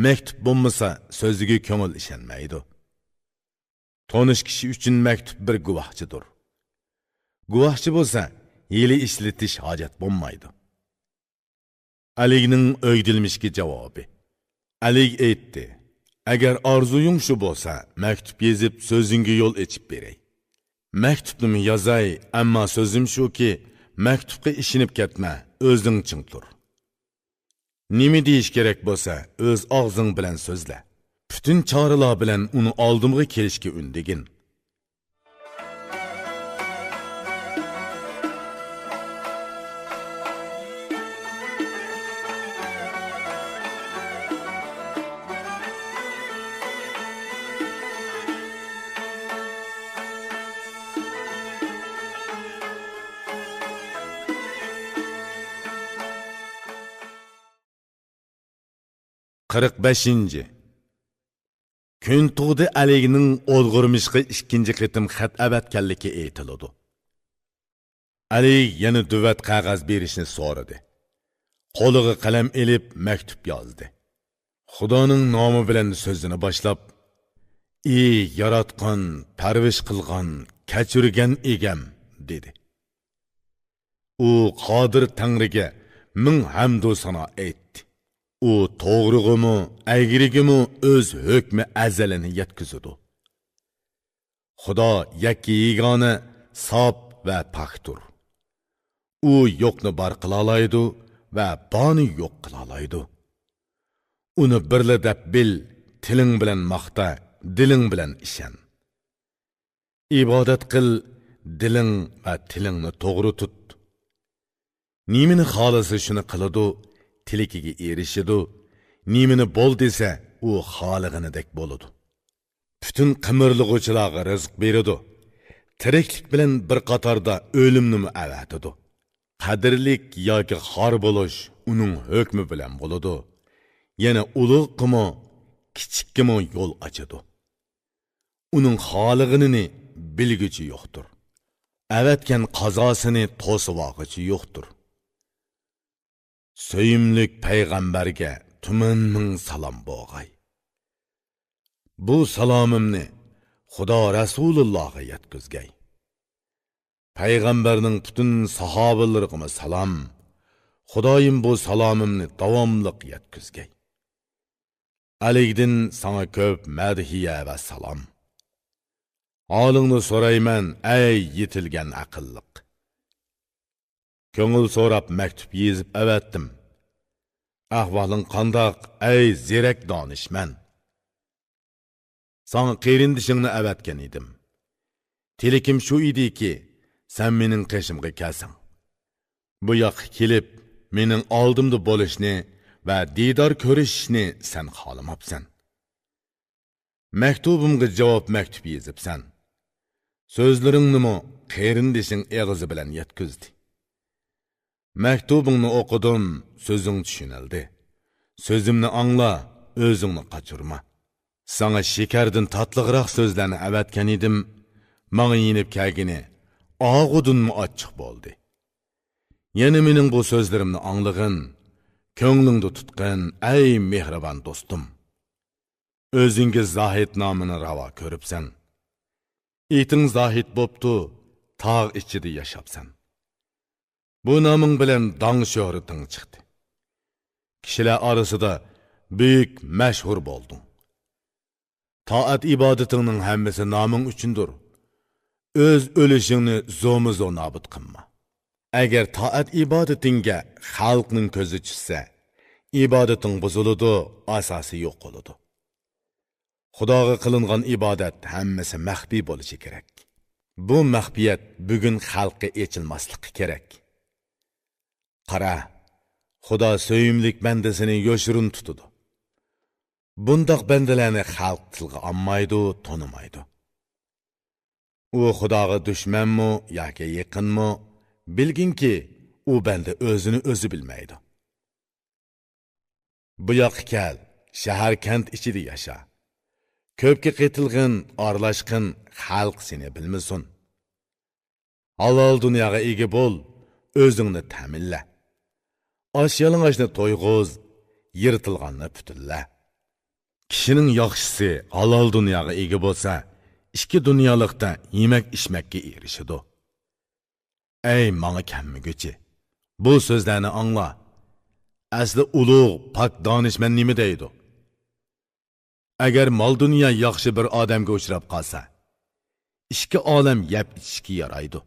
maktub bo'lmasa, so'ziga ko'ngil ishonmaydi. Tonish kishi uchun maktub bir guvohchidir. Guvohchi bo'lsa, yili ishlatish hojat bo'lmaydi." Aligning o'gdilmishga javobi. Alig aytdi: "Agar orzuying shu bo'lsa, maktub yozib so'zingga yo'l ochib beray. Maktubni yozay, ammo so'zim shuki, maktubga ishinib ketma, o'zing ching tur. Nima deyish kerak bo'lsa, o'z og'zing bilan so'zla. Bütün choralar bilan uni oldimga kelishga undigin. Qırıq 5. Kun tug'di Alining o'lg'irmishga ikkinchi qitim xat avatganligi aytiladi. Ali yana duvat qog'oz berishni so'radi. Qo'liga qalam elib maktub yozdi. Xudoning nomi bilan so'zini boshlab, "Ey yaratgan, parvish qilgan, kechirgan egam" dedi. U qodir Tangriga ming hamd va sano aytdi. U to'g'rig'imi, aygirigimi o'z hukmi azalini yetkazadi. Xudo yakki yegona, sof va poktur. U yo'qni bor qila oladi va borni yo'q qila oladi. Uni birla deb bil, tiling bilan maqta, diling bilan ishon. Ibodat qil, diling va tilingni to'g'ri tut. Nimani xolisi shuni qiladi, tilikiga erishidi. Nimani bo'l desa, u xolig'inidek bo'ladi. Bütün qimirlig'uvchilarga rizq beradi. Tiriklik bilan bir qatorda o'limni avatadi. Qadrlik yoki xor bo'lish uning hukmi bilan bo'ladi. Yana ulug'mi, kichikkimi yo'l ochadi. Uning xolig'ini bilguchi yo'qdir. Avatgan qazosini to'sivog'ichi yo'qdir. Söyümlük peygamberge tümün salam boğay. Bu salamımni Xudo Rasulullah'a yetkizgay. Peygamberning bütün sahabalarıma salam. Xudoyim bu salamımni davamlıq yetkizgay. Aligdin sana köp madhiye ve salam. Alını sorayman ey yetilgen akıllık. Köngül sorap mektup yezip evettim. Ahvalın qandaq ey zerek danışman. Sana qeyrindişingni evetken idim. Tilikim şu idi ki, sen menin qeşimge kelsin. Bu yoq kelip, menin aldımda bo'lishni ve didar körüşni sen xalamapsan. Mektubumga cevap mektup yezipsan. Sözlerinnimi qeyrindişing eg'izi bilan yetkizdi. Mektubunu okudum, sözün düşünildi. Sözümni anla, özünü kaçırma. Sana şekerden tatlıqraq sözlerini evetken idim, bana yenip kelgini, ağudun mu açık boldu. Yeni menin bu sözlerimni anlığın, könlüngde tutqın, ey mehriban dostum. Özünge zahid namını rava körüpsen. İtin zahid boptu, tağ içide yaşapsan. Bu namın bilen dağ şöhretin çıktı. Kişiler arasında büyük meşhur boldun. Taat ibadetinin hemmesi namın üçündür. Öz ölüşünü zomu nabıt kılma. Eğer taat ibadetinge halkının közü çıksa, ibadetin bozuludu, asası yok oludu. Xudoga qilingan ibadet hemmesi mahbi bo'lishi kerak. Bu mahbiyat bugün xalqqa echilmasligi kerak. Qara, Xudo söyümlük bendesini yoshirun tutudu. Bundaq bendelarni xalq tilga olmaydi, tonimaydi. U Xudoga dushmanmi yoki yaqinmi, bilginki, u bende o'zini o'zi bilmaydi. Bu yoqqa kel, shahar kent ichida yasha. Köpke qetilgin, arlaşqın xalq seni bilmesin. Halal dunyaga ega bol, özüngni ta'minla. Aşyalıngaşni toyg'uz, yirtilganni putilla. Kishining yaxshisi halal dunyaga ega bo'lsa, ikki dunyolikda yemak ichmakka erishidi. Ey manga kammiguchi, bu so'zlarni angla. Asli ulug' pak donishman nima deydi? Agar mol dunyo yaxshi bir odamga uchrab qolsa, ikki olam yeb ichishga yaraydi.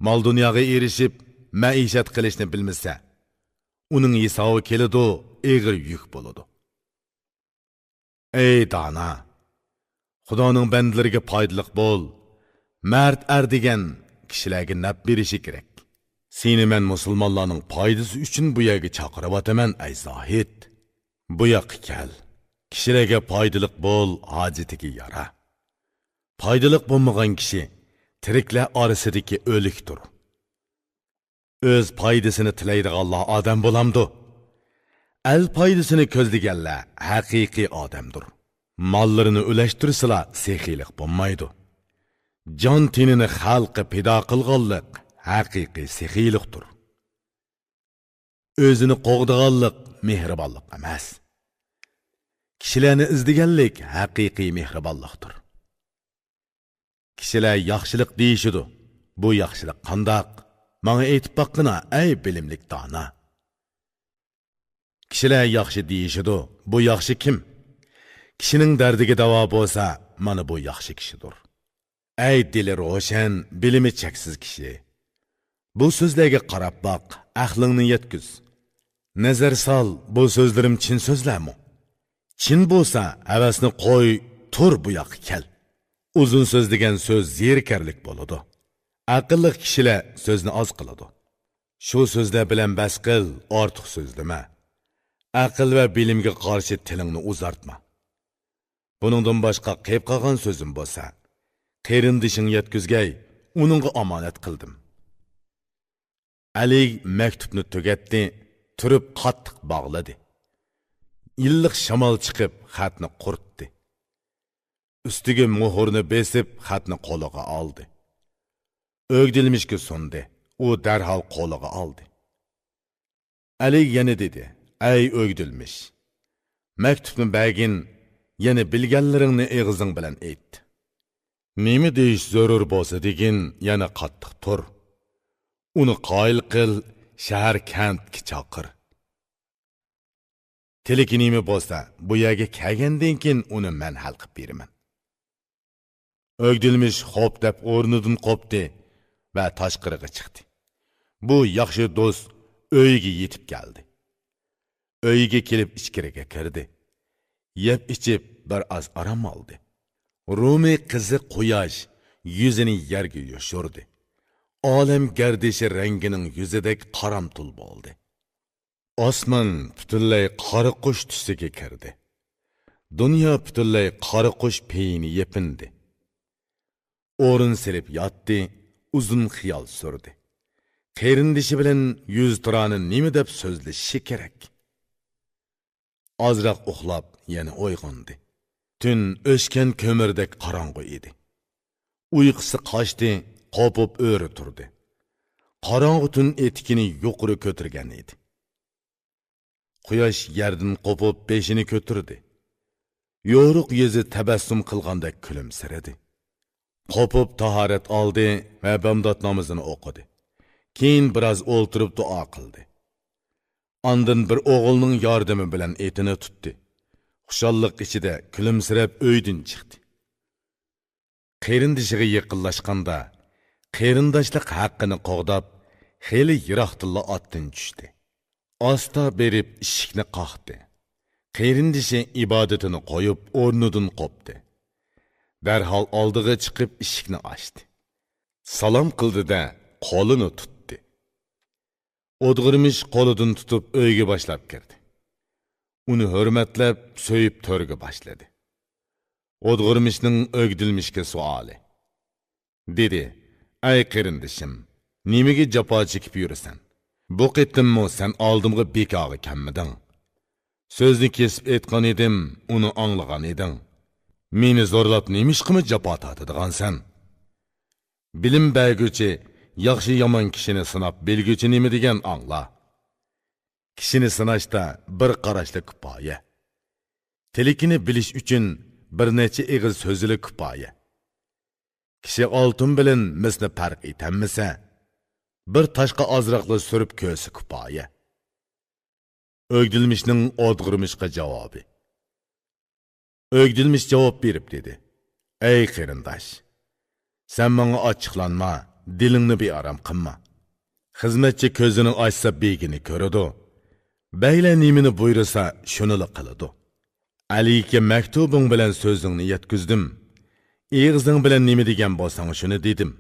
Mal dunyoga erishib, maishat qilishni bilmasa, uning hisobi keladi, eg'ir yuk bo'ladi. Ey dana, Xudoning bandalariga foydaliq bo'l. Mard degan kishilarga naf berishi kerak. Seni men musulmonlarning foydasi uchun bu yerga chaqirib ay zohid. Bu yoqqa kel. Kishilarga foydaliq bo'l, hojatiga yara. Foydaliq bo'lmagan kishi tiriklar orasidagi o'likdir. O'z foydasini tilaydiganlar odam bo'lamdi. El foydasini ko'zlaganlar haqiqiy odamdir. Mollarini ulashtirsalar sexiylik bo'lmaydi. Jon tenini xalqqa fido qilganlik haqiqiy sexiylikdir. O'zini qo'g'diganlik mehribonlik emas. Kishilarni izlaganlik haqiqiy mehribonlikdir. Kishilar yaxshilik deyishidi. Bu yaxshilik qandoq? Menga aytib boqqina, ey bilimlik dona. Kishilar yaxshi deyishidi. Bu yaxshi kim? Kishining dardiga davo bo'lsa, mana bu yaxshi kishidir. Ey dili ro'shan, bilimi cheksiz kishi. Bu so'zlarga qarab boq, aqlingni yetkiz. Nazar sol, bu so'zlarim chin so'zlarmi? Chin bo'lsa, havasni qo'y, tur bu yoqqa kel. Uzun so'z degan so'z zerikarlik bo'ladi. Aqlli kishilar so'zni oz qiladi. Shu so'zlar bilan bas qil, ortiq so'zlama. Aql va bilimga qarshi tilingni uzartma. Buningdan boshqa qeyb qolgan so'zim bo'lsa, qarindishing yetkizgay, uningga omonat qildim. Ali maktubni tugatdi, turib qattiq bog'ladi. Illiq shamol chiqib, xatni quritdi. Ustiga muhrni besib, xatni qo'liga oldi. O'gdilmishga sundi. U darhol qo'liga oldi. Ali yana dedi: "Ey o'gdilmish, maktubni bagin, yana bilganlaringni eg'izing bilan ayt. Nima deyish zarur bo'lsa degin, yana qattiq tur. Uni qoyil qil, shahar kentga chaqir. Tiliki nima bo'lsa, bu yerga kelgandan keyin uni men hal qilib beraman." O'gdilmish xo'p deb o'rnidan qopdi va tashqariga chiqdi. Bu yaxshi do'st uyga yetib keldi. Uyga kelib ichkariga kirdi. Yeb ichib bir oz orom oldi. Rumi qizi quyosh yuzini yerga yoshirdi. Olam gardishi rangining yuzidek qaramtul bo'ldi. Osmon butunlay qora qush tusiga kirdi. Dunyo butunlay qora qush peyini yepindi. O'rin silib yotdi, uzun xiyol surdi. Qarindishi bilan yuz turani nima deb so'zlashishi kerak? Ozroq uxlab, yana uyg'ondi. Tun o'shgan ko'mirdek qorong'u edi. Uyqusi qochdi, qopib o'ri turdi. Qorong'u tun etikini yuqori ko'targan edi. Quyosh yerdan qopib beshini ko'tardi. Yo'ruq yuzi tabassum qilganda kulimsiradi. Qopib tahorat oldi va bomdod namozini o'qidi. Keyin biroz o'ltirib duo qildi. Ondan bir o'g'ilning yordami bilan etini tutdi. Xushalliq ichida kulimsirab uydan chiqdi. Qarindishiga yaqinlashganda, qarindoshlik haqqini qo'g'dab, xeli yiroqtilla otdan tushdi. Asta berib eshikni qoqdi. Qarindishi ibodatini qo'yib, o'rnidan qopdi. Darhol oldiga chiqib eshikni ochdi. Salom qildi-da, qo'lini tutdi. O'dg'irmish qo'lidan tutib uyga boshlab kirdi. Uni hurmatlab, so'yib to'rga boshladi. O'dg'irmishning o'gdilmishga savoli. Dedi: "Ey qarindishim, nimaga jafo chekib yurasan? Bu qitimmi sen oldimga bekoga kelmading? So'zni kesib aytgan edim, uni anglagan eding. Meni zo'rlab nemishqimi jafo tortadigansan? Bilim berguchi, yaxshi yomon kishini sinab bilguchi nima degan angla. Kishini sinashda bir qarashli kifoya. Tilikini bilish uchun bir necha eg'iz so'zli kifoya. Kishi oltin bilan misli farq etamisa, bir toshqa ozroqli surib ko'si kifoya." O'gdilmishning o'dg'irmishga javobi. O'gdilmish javob berib dedi: "Ey qarindosh, sen menga ochiqlanma, dilingni bearam qilma. Xizmatchi ko'zini ochsa begini ko'radi. Bayla nimini buyursa shunili qiladi. Aliga maktubing bilan so'zingni yetkizdim. Eg'izing bilan nima degan bo'lsang shuni dedim.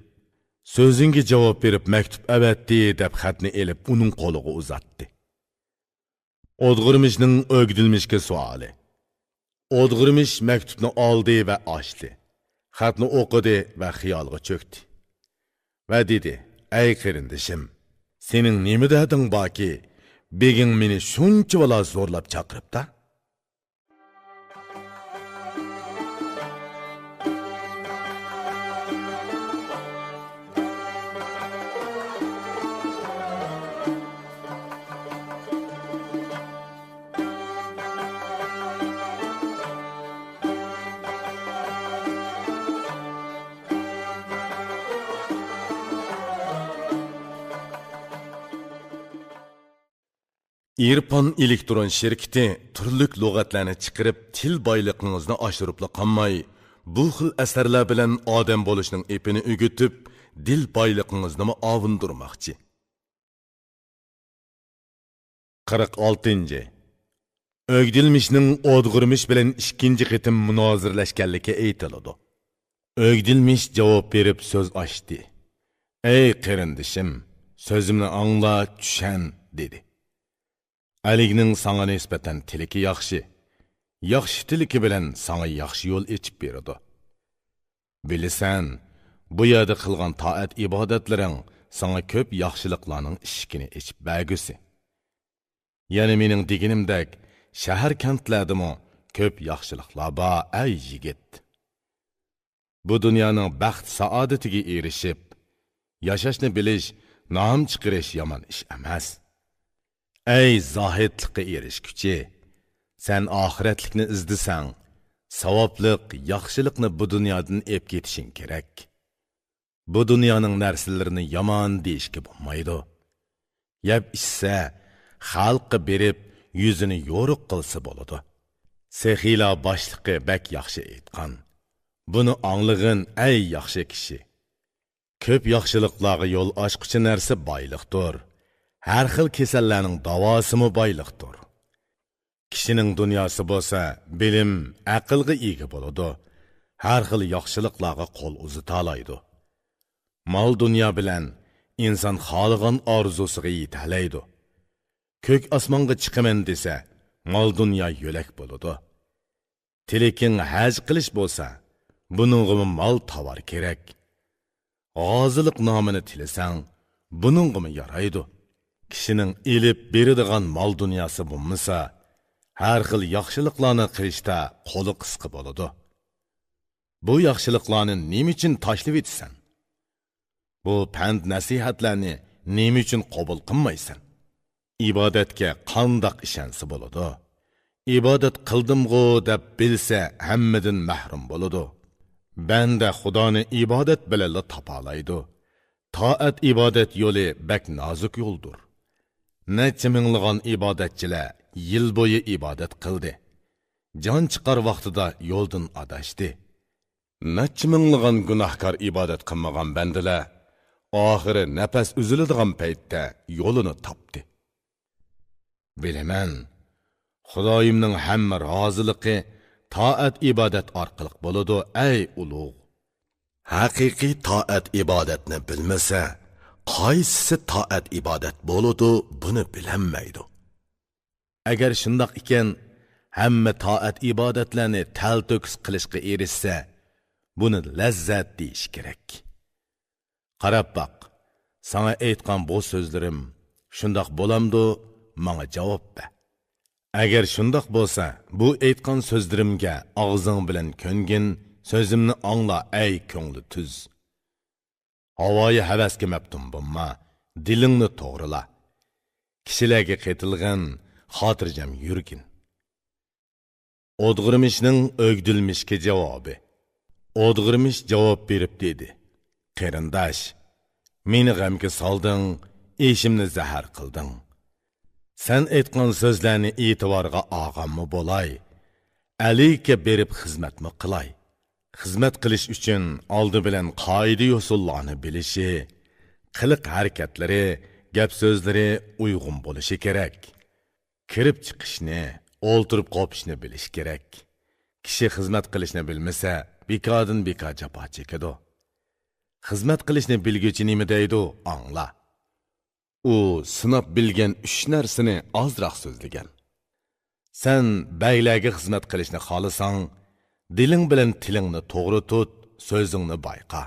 So'zingga javob berib maktub avatdi deb xatni elib uning qo'liga uzatdi. O'dg'irmishning o'gdilmishga savoli. O'dg'irmish maktubni oldi va ochdi. Xatni o'qidi va xiyolga cho'kdi. Va dedi: "Ey qarindishim, sening nima dading borki, beging meni shuncha vala zo'rlab chaqiribdi?" İrpon elektron şirketi turlik lug'atlarni chiqarib til boyligingizni oshiribla qolmay, bu xil asarlar bilan odam bo'lishning epini o'gitib, dil boyligingizni ovundirmoqchi. 46. O'gdilmishning o'dg'irmish bilan ikkinchi qitim munozirlashganligi aytiladi. O'gdilmish javob berib so'z ochdi. "Ey qarindishim, so'zimni angla, tushan" dedi. Aligning sana nisbatan tiliki yaxshi. Yaxshi tiliki bilan sana yaxshi yo'l echib beradi. Bilisan, bu yerda qilgan taat ibodatlaring sana ko'p yaxshiliklarning eshigini echib bergusi. Ya'ni mening deganimdek, shahar kentlardimi ko'p yaxshiliklar bor, ey yigit. Bu dunyoning baxt saodatiga erishib, yashashni bilish, nom chiqarish yomon ish emas. Ey zohidlikqa erishguchi, sen oxiratlikni izdisan, savobliq, yaxshilikni bu dunyodan ep ketishing kerak. Bu dunyoning narsalarini yomon deyishga bo'lmaydi. Yab ishsa, xalqqa berib, yuzini yo'riq qilsa bo'ladi. Sehila boshliqi bak yaxshi aytgan. Buni anglag'in ey yaxshi kishi. Ko'p yaxshiliklarga yo'l ochquchi narsa boyliqdir. Har xil kasallarning davosimi boyliqdir. Kishining dunyosi bo'lsa, bilim, aqlga ega bo'ladi. Har xil yaxshiliklarga qo'l uzata oladi. Mol dunyo bilan inson xohlagan orzusiga yeta oladi. Ko'k osmonga chiqaman desa, mol dunyo yo'lak bo'ladi. Tileking haj qilish bo'lsa, buningga mol tovar kerak. G'ozilik nomini tilasang, buningga yaraydi. Kishining elib beradigan mol dunyosi bo'lmasa, har xil yaxshiliklarni qilishda qo'li qisqa bo'ladi. Bu yaxshiliklarni nima uchun tashlab etsan? Bu pand nasihatlarni nima uchun qabul qilmaysan? Ibodatga qandoq ishonsa bo'ladi? Ibodat qildim-g'o deb bilsa, hammadan mahrum bo'ladi. Banda Xudoni ibodat bilan topalaydi. Toat ibodat yo'li bak nozik yo'ldir. Necha minglagan ibodatchilar yil bo'yi ibodat qildi. Jon chiqar vaqtida yo'ldan adashdi. Necha minglagan gunohkor ibodat qilmagan bandalar oxiri nafas uziladigan paytda yo'lini topdi. Bilaman, Xudoyimning hamma roziligi toat ibodat orqali bo'ladi, ey ulug'. Haqiqiy toat ibodatni bilmasa, qaysisi toat ibodat bo'ladi, buni bilolmaydi. Agar shundoq ekan, hamma toat ibodatlarni talto'kis qilishga erishsa, buni lazzat deyish kerak. Qarab baq, sana aytgan bu so'zlarim shundoq bo'lamdi, menga javob ber. Agar shundoq bo'lsa, bu aytgan so'zlarimga og'zing bilan ko'ngin, so'zimni angla ey ko'ngli tuz. Havoyi havasga mabtum bo'lma, dilingni to'g'rila. Kishilarga qaytilgan xotirjam yurgin. O'dg'irmishning o'gdilmishga javobi. O'dg'irmish javob berib dedi: "Qarindosh, meni g'amga solding, eshimni zahar qilding. Sen aytgan so'zlarni e'tiborga olganmi bo'lay? Alika berib xizmatmi qilay? Xizmat qilish uchun oldi bilan qoida usullarni bilishi, qiliq harakatlari, gap so'zlari uyg'un bo'lishi kerak. Kirib chiqishni, o'ltirib qopishni bilish kerak. Kishi xizmat qilishni bilmasa, bekordan bekor jafo chekadi. Xizmat qilishni bilguchi nima deydi? Angla. U sinab bilgan 3 narsani ozroq so'zlagan. Sen baylarga xizmat qilishni xohlasang, diling bilan tilingni to'g'ri tut, so'zingni bayqa.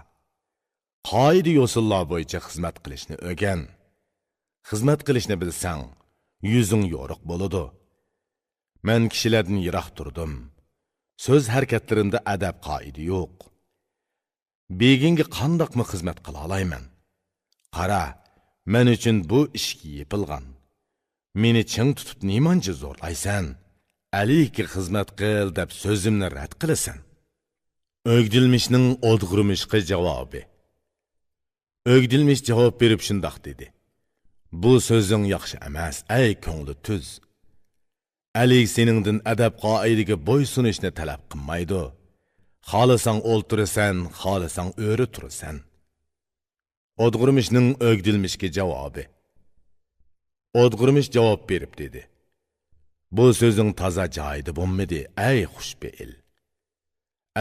Qoida yo'sillar bo'yicha xizmat qilishni o'rgan. Xizmat qilishni bilsang, yuzing yo'riq bo'ladi. Men kishilardan yiroq turdim. So'z harakatlarimda adab qoida yo'q. Beginga qandoqmi xizmat qila olayman? Qara, men uchun bu ishga yepilgan. Meni ching tutib nemancha zo'rlaysan? Aliki xizmat qil deb so'zimni rad qilasan. O'gdilmishning o'dg'irmishqa javobi. O'gdilmish javob berib shundoq dedi. Bu so'zing yaxshi emas, ey ko'ngli tuz. Alik seningdan adab qoidaga bo'ysunishni talab qilmaydi. Xohlasang o'ltirasan, xohlasang o'ri turasan. O'dg'irmishning o'gdilmishga javobi. O'dg'irmish javob berib dedi. Bu so'zing toza joyida bo'lmadi, ey xushbe'il.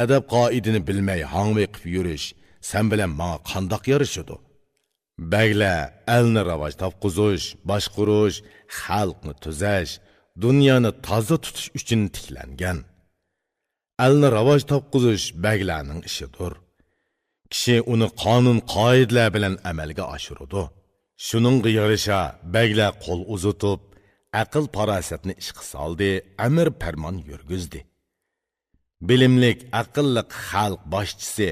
Adab qoidini bilmay hangmay qilib yurish sen bilan menga qandoq yarashadi? Baglar elni rivoj topqizish, boshqarish, xalqni tuzash, dunyoni toza tutish uchun tiklangan. Elni rivoj topqizish baglarning ishidir. Kishi uni qonun qoidalar bilan amalga oshiradi. Shuningga yarasha baglar qo'l uzatib, aql farosatni ishga soldi, amr farmon yurgizdi. Bilimlik, aqlliq xalq boshchisi,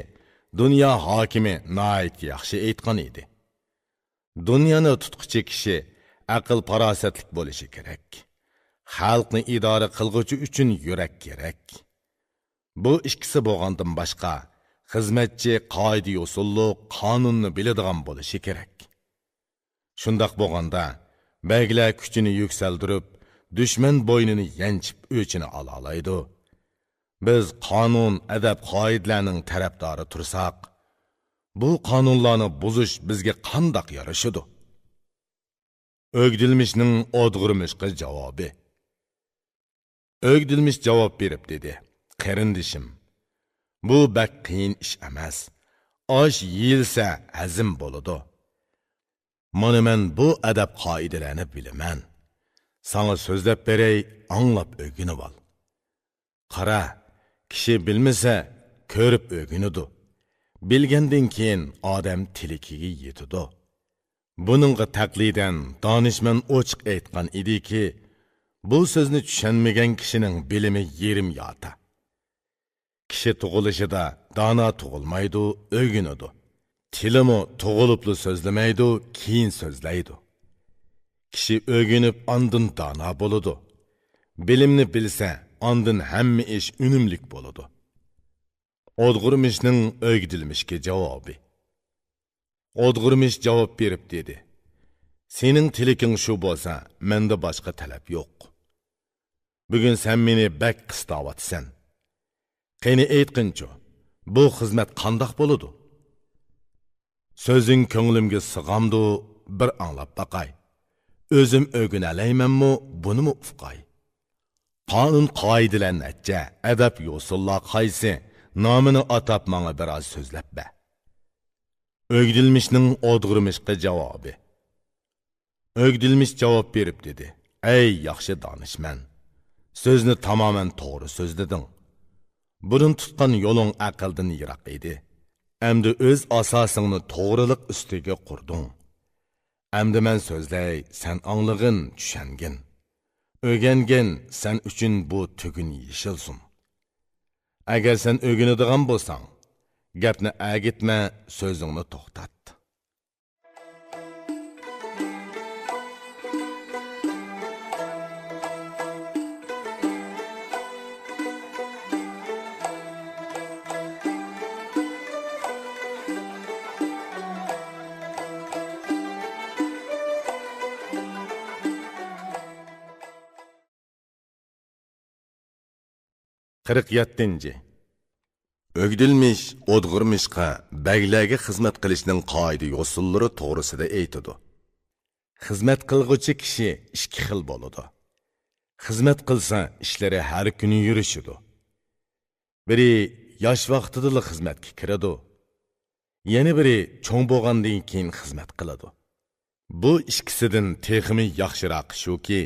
dunyo hokimi nihoyat yaxshi aytgan edi. Dunyoni tutquchi kishi aql farosatlik bo'lishi kerak. Xalqni idora qilguvchi uchun yurak kerak. Bu ikkisi bo'lgandan boshqa xizmatchi qoida usullik, qonunni biladigan bo'lishi kerak. Shundoq bo'lganda baglar kuchini yuksaltirib, dushman bo'ynini yanchib o'chini ola oladi. Biz qonun, adab qoidalarning tarafdori tursak, bu qonunlarni buzish bizga qandoq yarashadi? O'gdilmishning o'dg'irmishga javobi. O'gdilmish javob berib dedi. Qarindishim, bu bak qiyin ish emas. Osh yeyilsa hazm bo'ladi. Mana men bu adab qoidalarni bilaman. Sana so'zlab beray, anglab o'rganib ol. Qara, kishi bilmasa, ko'rib o'rganadi. Bilgandan keyin odam tilikiga yetadi. Buningga taqlidan donishmand ochiq aytgan ediki, bu so'zni tushunmagan kishining bilimi yerim yota. Kishi tug'ilishida dono tug'ilmaydi, o'rganadi. Tilimi tug'ilibli so'zlamaydi, keyin so'zlaydi. Kishi o'rganib ondan dono bo'ladi. Bilimni bilsa, ondan hamma ish unumlik bo'ladi. O'dg'irmishning o'gdilmishga javobi. O'dg'irmish javob berib dedi. Sening tiliking shu bo'lsa, menda boshqa talab yo'q. Bugun sen meni bak qistavatsan. Qani aytqinchi, bu xizmat qandoq bo'ladi? So'zing ko'nglimga sig'amdi, bir anglab baqay. O'zim o'rganalaymanmi, bunimi ufqay? Qonun qoidalar necha, adab yo'sullar qaysi, nomini atab menga biroz so'zlab ber. O'gdilmishning o'dg'irmishga javobi. O'gdilmish javob berib dedi. Ey yaxshi donishman, so'zni tamoman to'g'ri so'zlading. Burun tutgan yo'ling aqldan yiroq edi. Endi o'z asosingni to'g'riliq ustiga qurding. Endi men so'zlay, sen anglag'in, tushangin. O'rgangin, sen uchun bu tugun yeshilsin. Agar sen o'rganadigan bo'lsang, gapni agitma, so'zingni to'xtat. Qirq yettinci. Ögdilmiş, odg'irmishqa baglarga xizmat qilishning qoida yo'sullari to'g'risida aytadi. Xizmat qilg'uchi kishi ikki xil bo'ladi. Xizmat qilsa, ishlari har kuni yurishidi. Biri yosh vaqtida xizmatga kiradi. Yana biri cho'ng bo'lgandan keyin xizmat qiladi. Bu ikkisidan texmi yaxshiroq shuki,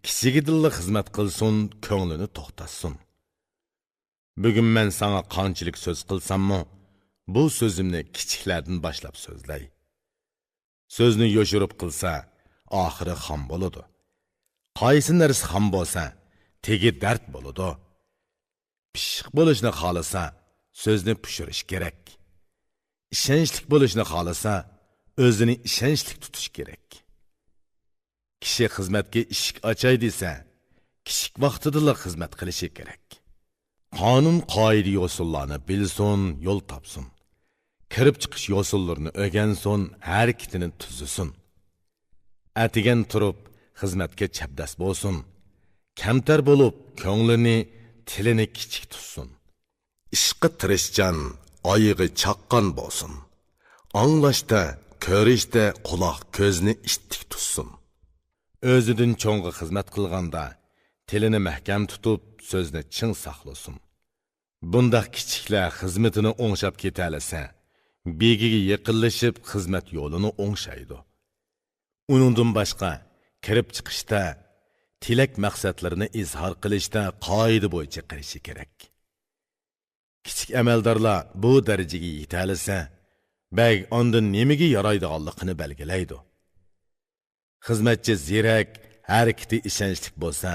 kishiga dilla xizmat qilsin, ko'nglini to'xtatsin. Bugun men sana qanchalik so'z qilsammi, bu so'zimni kichiklardan boshlab so'zlay. So'zni yoshirib qilsa, oxiri xam bo'ladi. Qaysi narsa xam bo'lsa, tegi dard bo'ladi. Pishiq bo'lishni xolasa, so'zni pishirish kerak. Ishonchli bo'lishni xolasa, o'zini ishonchli tutish kerak. Kishi xizmatga eshik ochay desa, kichik vaqtida xizmat qilishi kerak. Qonun qoida yo'sullarni bilsin, yo'l topsin. Kirib chiqish yo'sullarini o'rgansin, harakatini tuzisin. Atigan turib xizmatga chapdas bo'lsin. Kamtar bo'lib, ko'nglini, tilini kichik tutsin. Ishqi tirishchan, oyig'i chaqqan bo'lsin. Anglashda, ko'rishda quloq ko'zni ishtik tutsin. O'zidan cho'ng'i xizmat qilganda tilini mahkam tutib, so'zni chin saqlasin. Bundaq kichiklar xizmatini o'ngshab ketalasa, begiga yaqinlashib xizmat yo'lini o'ngshaydi. Uningdan boshqa kirib chiqishda, tilak maqsadlarini izhor qilishda qoida bo'yicha qilishi kerak. Kichik amaldorlar bu darajaga yetalasa, bag ondan nimaga yaraydiganligini belgilaydi. Xizmatchi zirak, harakati ishonchli bo'lsa,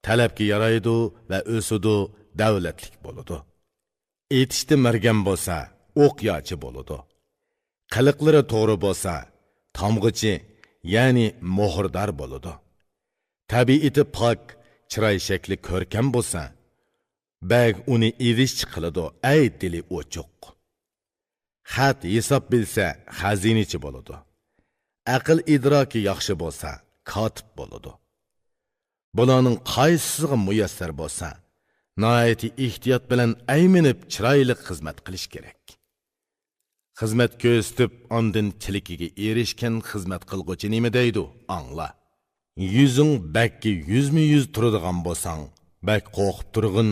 talabga yaraydi va o'sidi, davlatlik bo'ladi. Etishda margan bo'lsa, o'qyachi bo'ladi. Qiliqlari to'g'ri bo'lsa, tamg'ichi, ya'ni muhrdor bo'ladi. Tabiati pok, chiroy shakli ko'rkam bo'lsa, bag uni erishchi qiladi, ay dili ochiq. Xat hisob bilsa, xazinachi bo'ladi. Aql idroki yaxshi bo'lsa, kotib bo'ladi. Bularning qaysisiga muyassar bo'lsa, noyati ehtiyot bilan ayminib chiroyli xizmat qilish kerak. Xizmat ko'zitib, ondan tilikiga erishgan xizmat qilg'uchi nima deydi? Angla. Yuzing bakki yuzma-yuz turadigan bo'lsang, bak qo'rqib turg'in,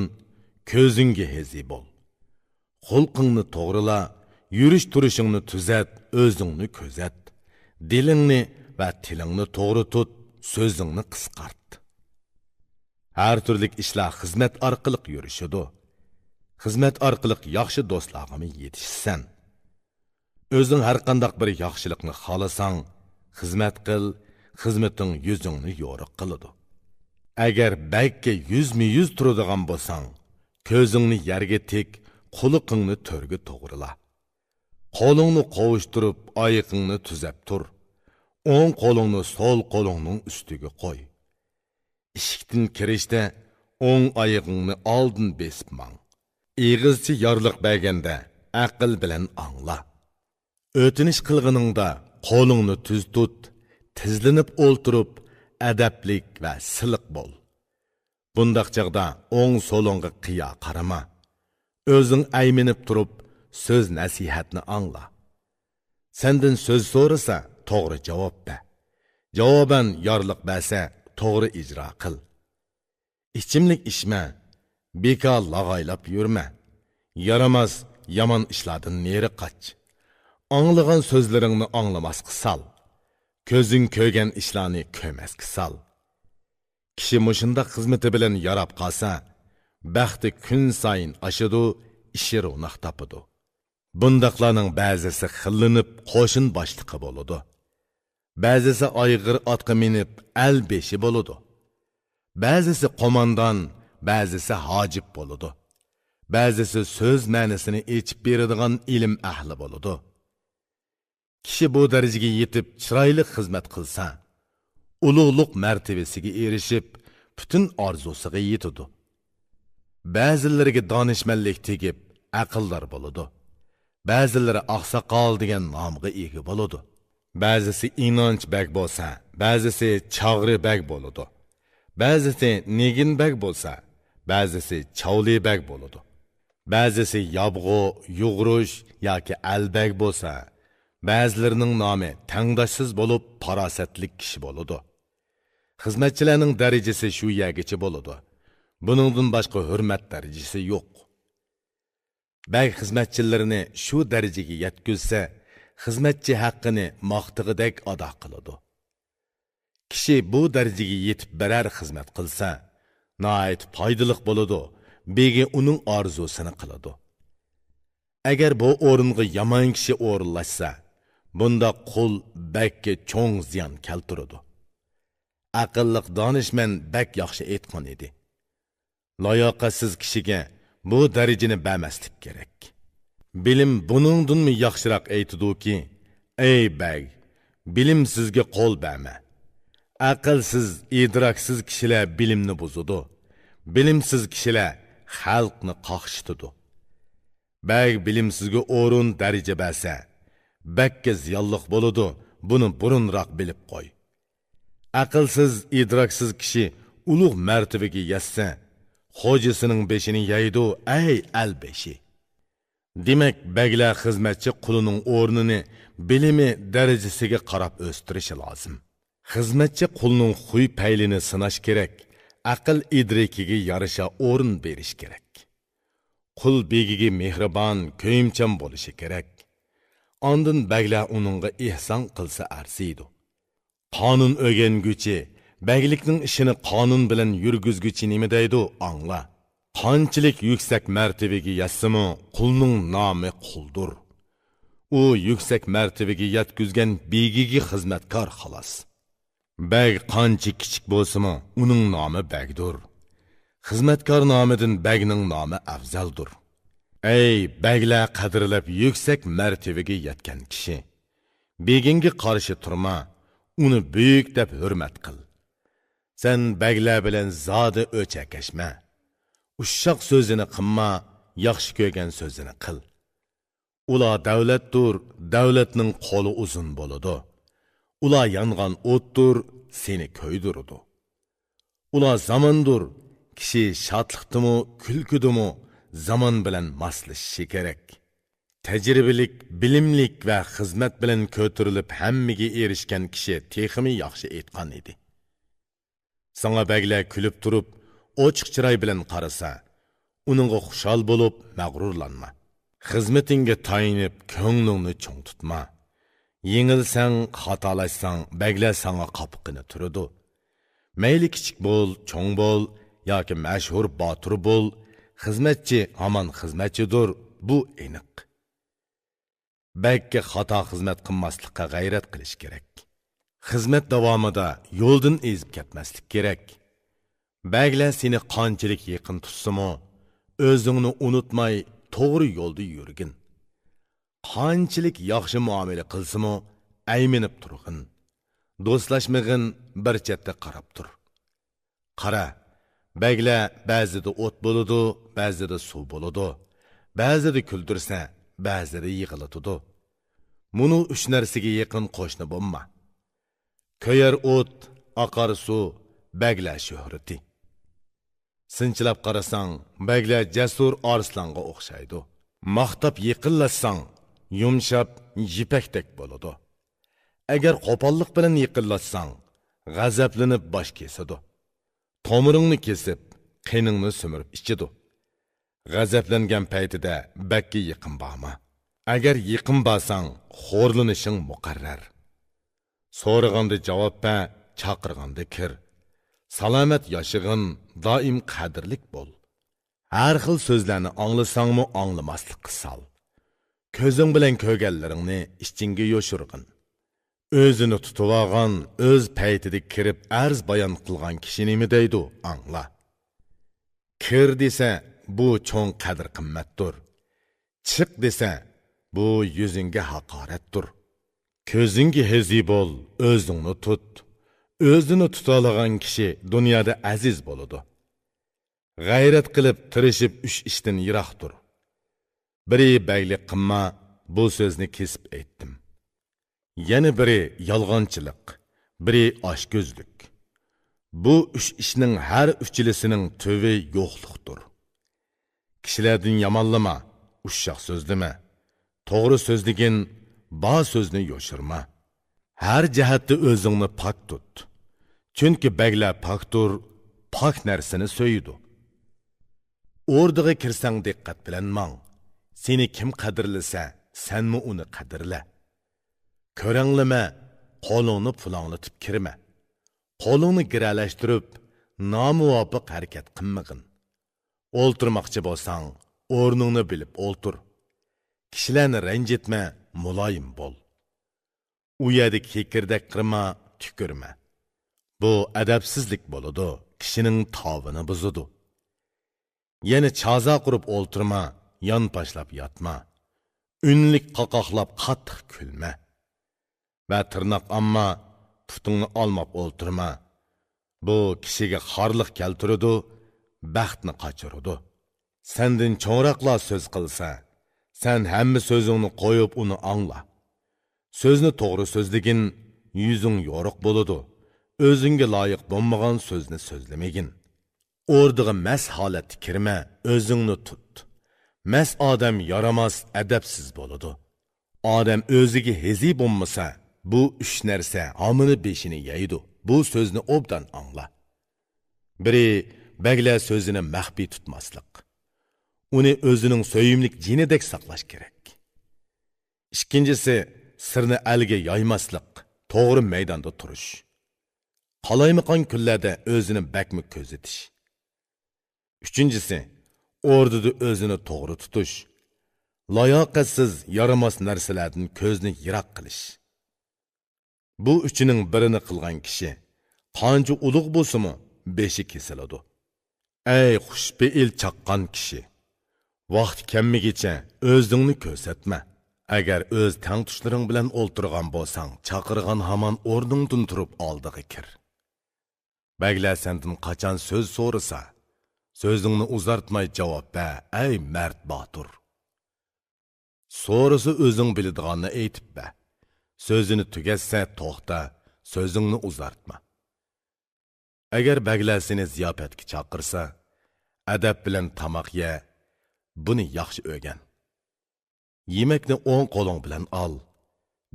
ko'zingga hezi bo'l. Xulqingni to'g'rila, yurish turishingni tuzat, o'zingni ko'zat. Dilingni va tilingni to'g'ri tut, so'zingni qisqart. Har turli ishlar xizmat orqali yurishidi. Xizmat orqali yaxshi do'stlarga yetishsan. O'zing har qanday bir yaxshilikni xohlasang, xizmat qil, xizmating yuzingni yo'riq qiladi. Agar bakka yuzma-yuz turadigan bo'lsang, ko'zingni yerga tik, quliqingni to'rga to'g'rila. Qo'lingni qovushtirib, oyoqingni tuzab tur. O'ng qo'lingni so'l qo'lingning ustiga qo'y. Eshikdan kirishda o'ng oyog'ingni oldin besib mang. Egizchi yorliq berganda aql bilan angla. O'tinish qilganingda qo'lingni tuz tut, tizlinib o'ltirib, adablik va siliq bo'l. Bundaq chaqda o'ng so'lingga qiya qarama. O'zing ayminib turib, söz nasihatni angla. Senden söz so'rasa, to'g'ri javob ber. Javoban yorliq bersa, to'g'ri ijro qil. Ichimlik ishma, bekor lag'aylab yurma. Yaramaz, yomon ishlardan neri qoch. Anglagan so'zlaringni anglamasga sal. Ko'zing ko'rgan ishlarni ko'masga sal. Kishi mushunda xizmati bilan yarab qolsa, baxti kun sayin oshadi, ishi ro'naq topadi. Bundaqlarning ba'zisi xillinib qo'shin boshliqi bo'ladi. Ba'zisi ayg'ir otga minib al beshi bo'ladi. Ba'zisi qo'mondan, ba'zisi hojib bo'ladi. Ba'zisi so'z ma'nosini yechib beradigan ilm ahli bo'ladi. Kishi bu darajaga yetib chiroyli xizmat qilsa, ulug'liq martabasiga erishib, butun orzusiga yetadi. Ba'zilariga donishmandlik tegib, aqllar bo'ladi. Ba'zilari oqsoqol degan nomga ega bo'ladi. Ba'zisi inonch bag bo'lsa, ba'zisi chog'ri bag bo'ladi. Ba'zisi negin bag bo'lsa, ba'zisi chavli bag bo'ladi. Ba'zisi yabg'u, yug'rush yoki albag bo'lsa, ba'zilarining nomi tangdoshsiz bo'lib farosatlik kishi bo'ladi. Xizmatchilarning darajasi shu yergacha bo'ladi. Buningdan boshqa hurmat darajasi yo'q. Bag xizmatchilarini shu darajaga yetkazsa, xizmatchi haqqini maqtig'idek ado qiladi. Kishi bu darajaga yetib barar xizmat qilsa, nihoyat foydali bo'ladi, begi uning orzusini qiladi. Agar bu o'ringa yomon kishi o'rinlashsa, bunda qul bakka cho'ng ziyon keltiradi. Aqlliq donishmand bak yaxshi aytgan edi. Layoqatsiz kishiga bu darajani bermaslik kerak. Bilim buningdanmi yaxshiroq aytidiki, ey bag, bilim sizga qo'l berma. Aqlsiz, idroksiz kishilar bilimni buzadi. Bilimsiz kishilar xalqni qaqshitadi. Bag bilimsizga o'rin daraja bersa, bakka ziyonliq bo'ladi, buni burunroq bilib qo'y. Aqlsiz, idroksiz kishi ulug' martabaga yetsa, xo'jasining beshini yeydi, ey albeshi. Demak, baglar xizmatchi qulining o'rnini bilimi darajasiga qarab o'stirishi lozim. Xizmatchi qulning xuy paylini sinash kerak, aql idrokiga yarasha o'rin berish kerak. Qul begiga mehribon, ko'yimchan bo'lishi kerak. Ondan baglar uningga ihson qilsa arziydi. Qonun o'rganguchi, baglikning ishini qonun bilan yurgizguchi nima deydi, angla. Qanchalik yuksak martabaga yetsimi, qulning nomi quldur. U yuksak martabaga yetkazgan begiga xizmatkor xolos. Bag qancha kichik bo'lsa-mu, uning nomi bagdur. Xizmatkor nomidan bagning nomi afzaldur. Ey baglar qadrlab yuksak martabaga yetgan kishi, beginga qarshi turma, uni buyuk deb hurmat qil. Sen baglar bilan zodi o'chakashma. Ushshoq so'zini qilma, yaxshi ko'rgan so'zini qil. Ular davlatdir, davlatning qo'li uzun bo'ladi. Ular yangan o'tdir, seni ko'ydiradi. Ular zamondir, kishi shodlikdimi, kulkudimi, zaman bilan moslashishi kerak. Tajribalik, bilimlik va xizmat bilan ko'tarilib hammaga erishgan kishi texmi yaxshi aytgan edi. Sana baglar kulib turib, ochiq chiroy bilan qarasa, uningga xushal bo'lib, mag'rurlanma. Xizmatingga tayinib, ko'nglingni cho'ng tutma. Yengilsang, xatolashsang, baglar sana qopqini turadi. Mayli kichik bo'l, cho'ng bo'l, yoki mashhur botir bo'l, xizmatchi hamon xizmatchidir, bu aniq. Bagga xato xizmat qilmaslikqa g'ayrat qilish kerak. Xizmat davomida yo'ldan ezib ketmaslik kerak. Baglar seni qanchalik yaqin tutsimi, o'zingni unutmay to'g'ri yo'lda yurgin. Qanchalik yaxshi muomala qilsimi, ayminib turg'in. Do'stlashmag'in, bir chetda qarab tur. Qara, baglar ba'zida o't bo'ladi, ba'zida suv bo'ladi. Ba'zida kuldirsa, ba'zida yig'iladi. Muni uch narsaga yaqin qo'shni bo'lma. Ko'yar o't, oqar suv, baglar shuhrati. Sinchilab qarasang, baglar jasur arslonga o'xshaydi. Maqtab yiqillasang, yumshab yipakdek bo'ladi. Agar qo'pollik bilan yiqillatsang, g'azablanib bosh kesadi. Tomiringni kesib, qiningni sumirib ichidi. G'azablangan paytida bakka yiqin borma. Agar yiqin borsang, xo'rlanishing muqarrar. So'raganda javob ber, chaqirganda kir. Salomat yashig'in, doim qadrlik bo'l. Har xil so'zlarni anglasangmi, anglamaslik qilsal. Ko'zing bilan ko'rganlaringni ichingga yo'shirg'in. O'zini tutib olgan, o'z paytida kirib arz bayon qilgan kishi nima deydi, angla. Kir desa, bu cho'ng qadr qimmatdir. Chiq desa, bu yuzingga haqoratdir. Ko'zingga hezi bo'l, o'zingni tut. O'zini tutalagan kishi dunyoda aziz bo'ladi. G'ayrat qilib, tirishib uch ishdan yiroqdir. Biri baglik qilma, bu so'zni kesib aytdim. Yana biri yolg'onchilik, biri oshko'zlik. Bu uch ishning har uchilisining tuvi yo'qlikdir. Kishilardan yomonlama, ushshoq so'zlama. To'g'ri so'zligin, ba so'zni yo'shirma. Har jihatda o'zingni pok tut. Chunki baglar poktur, pok narsani so'yidi. O'rdiga kirsang diqqat bilan mang. Seni kim qadrlasa, senmi uni qadrla. Ko'ranglama, qo'lingni pulanglatib kirma. Qo'lingni giralashtirib, nomuvofiq harakat qilmag'in. O'ltirmoqchi bo'lsang, o'rningni bilib o'ltir. Kishilarni ranjitma, muloyim bo'l. U yerda kekirdak qirma, tükürma. Bu adabsizlik bo'ladi, kishining tovini buzadi. Yana chaza qurib o'ltirma, yonpashlab yotma. Unlik qoqoqlab qattiq kulma. Va tirnoq amma putingni olmab o'ltirma. Bu kishiga xorliq keltiradi, baxtni qochiradi. Sendin cho'ngroqlar so'z qilsa, sen hamma so'zingni qo'yib uni angla. So'zni to'g'ri so'zligin, yuzing yo'riq bo'ladi. O'zingga loyiq bo'lmagan so'zni so'zlamagin. O'rdiga mas holatga kirma, o'zingni tut. Mas odam yaramas, adabsiz bo'ladi. Odam o'ziga hezi bo'lmasa, bu üç narsa hamını beshini yeydi. Bu so'zni obdan angla. Biri, baglar so'zini maxfiy tutmaslik. Uni o'zining so'yimlik jinidek saqlash kerak. Ikkinchisi, sirni alga yoymaslik, to'g'ri maydonda turish. Qalaymaqon kunlarda o'zini bakmi ko'zitish. Uchinchisi, o'rnida o'zini to'g'ri tutish. Layoqatsiz, yaramas narsalardan ko'zni yiroq qilish. Bu üçünün birini qilgan kishi qancha ulug' bo'lsa-mu, beshi kesiladi. Ey xushbeil chaqqan kishi, vaqt kelmigicha o'zingni ko'rsatma. Agar o'z tangtushlaring bilan o'ltirgan bo'lsang, chaqirgan hamon o'rningdan turib oldiga kir. Baglar sendan qachon so'z so'rasa, so'zingni uzartmay javob ber, ey mard botur. So'rasa o'zing biladiganni aytib ber. Sözünü tügetsə toxta, sözünü uzartma. Agar baglar seni ziyafətga chaqirsa, adab bilan tamoq ye, buni yaxshi o'rgan. Yemekni o'ng qo'ling bilan ol.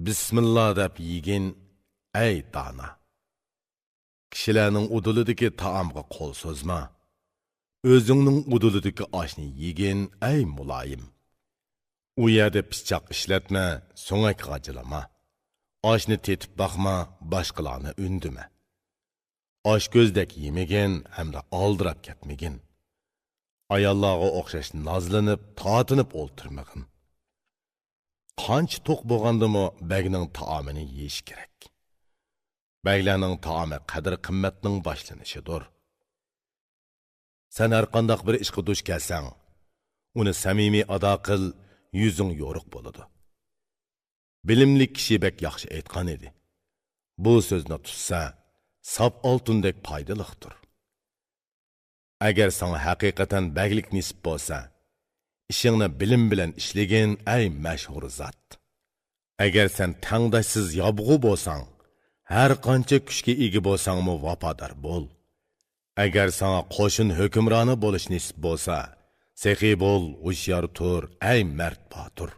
Bismillah deb yegin, ey dana. Kishilarning udulidagi taomga qo'l so'zma. O'zingning udulidagi oshni yegin, ey muloyim. U yerda pichoq ishlatma, so'ngak g'ajilama. Oshni tetib baxma, boshqalarni undima. Osh ko'zdek yemagin hamda oldirab ketmagin. Ayollarga o'xshash nozlanib, tortinib o'ltirmagin. Qancha to'q bo'lgandimi bagning taomini yeyish kerak. Baglarning taomi qadr-qimmatning boshlanishidir. Sen har qanday bir ishga duch kelsang, uni samimiy ado qil, yuzing yo'riq bo'ladi. Bilimli kishi bek yaxshi aytgan edi. Bu so'zni tutsa, sap oltundek foydaliqdir. Agar sana haqiqatan baglik nisb bo'lsa, ishingni bilim bilan ishlagin, ey mashhur zot. Agar sen tangdashsiz yobg'u bo'lsang, har qancha kuchga ega bo'lsangmi vafodor bo'l. Agar sana qo'shin hukmroni bo'lish nisb bo'lsa, sexiy bo'l, hushyor tur, ey mard botur.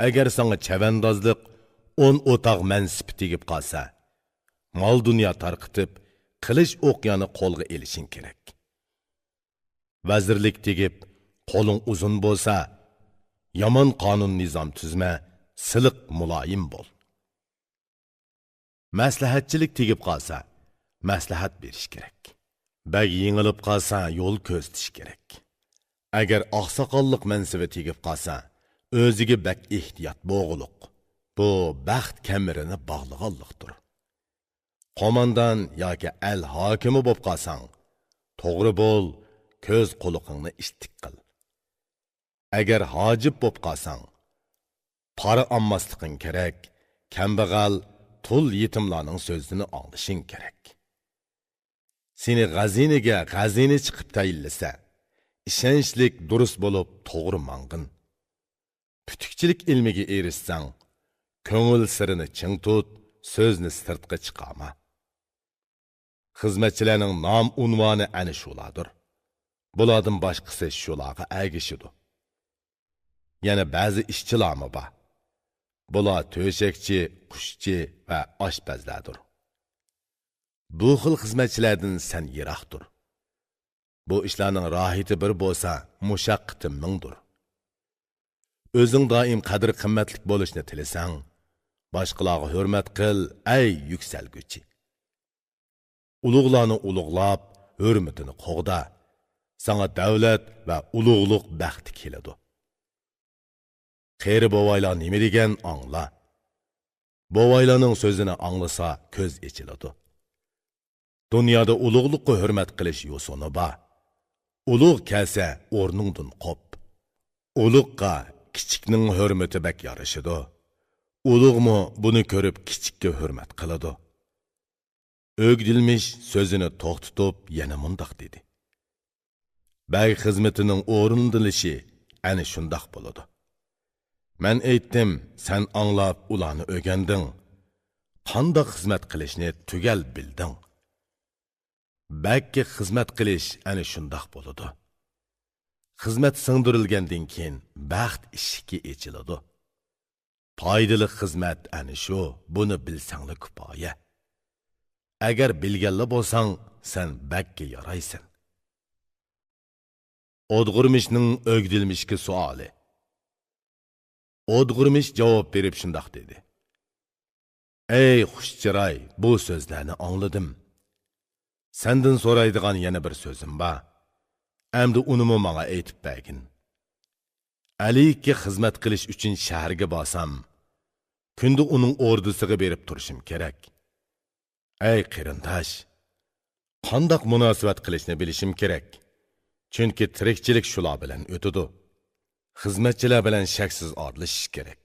Agar sana chavandozlik 10 o'taq mansibi tegib qolsa, mol dunyo tarqitib, qilish o'qyani qo'lga elishing kerak. Vazirlik tegib, qo'ling uzun bo'lsa, yomon qonun nizom tuzma, siliq muloyim bo'l. Maslahatchilik tegib qolsa, maslahat berish kerak. Bag yengilib qolsa, yo'l ko'rsatish kerak. Agar oqsoqollik mansibi tegib qolsa, o'ziga bak ehtiyot bo'g'uluq. Bu baxt kamirini bog'lig'anlikdir. Qo'mondan yoki al hokimi bo'lib qolsang, to'g'ri bo'l, ko'z quloqingni ishtik qil. Agar hojib bo'lib qolsang, para olmasliging kerak, kambag'al, tul yetimlarning so'zini anglashing kerak. Seni g'azinaga g'azina chiqib tayinlasa, ishonchlik durust bo'lib to'g'ri mang'in. Putukchilik ilmiga erishsang, ko'ngil sirini ching tut, so'zni sirtqa chiqarma. Xizmatchilarning nom unvoni ana shulardir. Bulardan başqası şulağa əgişidu. Yəni bəzi işçilarmı var. Bular töşəkçi, quşçi və aşpazlardır. Bu xil xizmətçilərdən sən yiraqdır. Bu işlərinin rahiti bir bolsa, muşaqqati mingdir. Özün daim qadr qimmatlik bo'lishni tilasang, boshqalarga hurmat qil, ey yuksalguchi. Ulug'larni ulug'lab, hurmatini qo'g'da. Sana davlat va ulug'liq baxti keladi. Qeri bovaylar nima degan angla. Bovaylarning so'zini anglasa ko'z ochiladi. Dunyoda ulug'liqqa hurmat qilish yo'sini bor. Ulug' kelsa o'rningdan qop. Ulug'qa kichikning hurmati bak yarashidi. Ulug'mi buni ko'rib kichikka hurmat qiladi. O'gdilmish so'zini to'xtatib yana mundaq dedi. Bag xizmetining o'rindilishi ana shundoq bo'ladi. Men aytdim, sen anglab ularni o'rganding. Qanday xizmat qilishni tugal bilding. Bagga xizmat qilish ana shundoq bo'ladi. Xizmat singdirilgandan keyin baxt eshigi ochiladi. Foydali xizmat ana shu, buni bilsanglar kifoya. Agar bilganlar bo'lsang, sen bagga yaraysan. O'dg'irmishning o'gdilmishga savoli. O'dg'irmish javob berib shundoq dedi. Ey xushchiroy, bu so'zlarni angladim. Sendan so'raydigan yana bir so'zim bor. Endi uni menga aytib bergin. Alikka xizmat qilish uchun shaharga borsam, kunda uning ordisiga berib turishim kerak. Ey qarindosh, qandoq munosabat qilishni bilishim kerak. Chunki tirikchilik shular bilan o'tadi. Xizmatchilar bilan shaksiz orlishish kerak.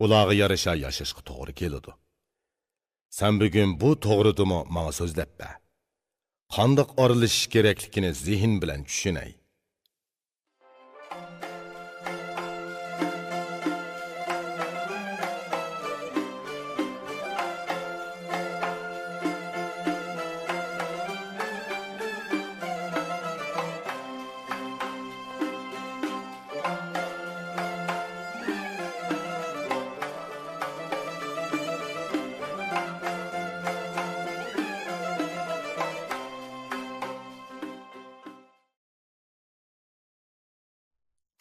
Ularga yarasha yashashga to'g'ri keladi. Sen bugun bu to'g'ridimi menga so'zlab ber. Qandoq orlishish kerakligini zihn bilan tushunay.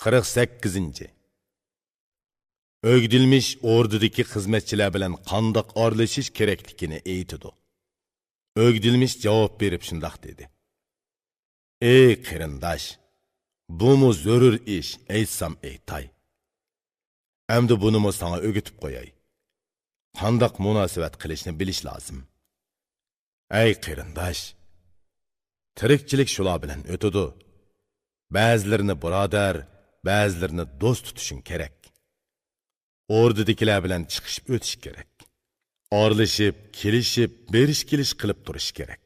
Qırıq 8. O'gdilmish ordidagi xizmatchilar bilan qandoq orlashish kerakligini aytdi. O'gdilmish javob berib shundoq dedi. Ey qarindosh, bu mu zarur ish, aytsam aytay. Endi buni mo sana o'gitib qo'yay. Qandoq munosabat qilishni bilish lozim. Ey qarindosh, tirikchilik shular bilan o'tadi. Ba'zilarini birodar, ba'zilarini do'st tutishing kerak. Ordidagilar bilan chiqishib o'tish kerak. Orlashib, kelishib, berish-kelish qilib turish kerak.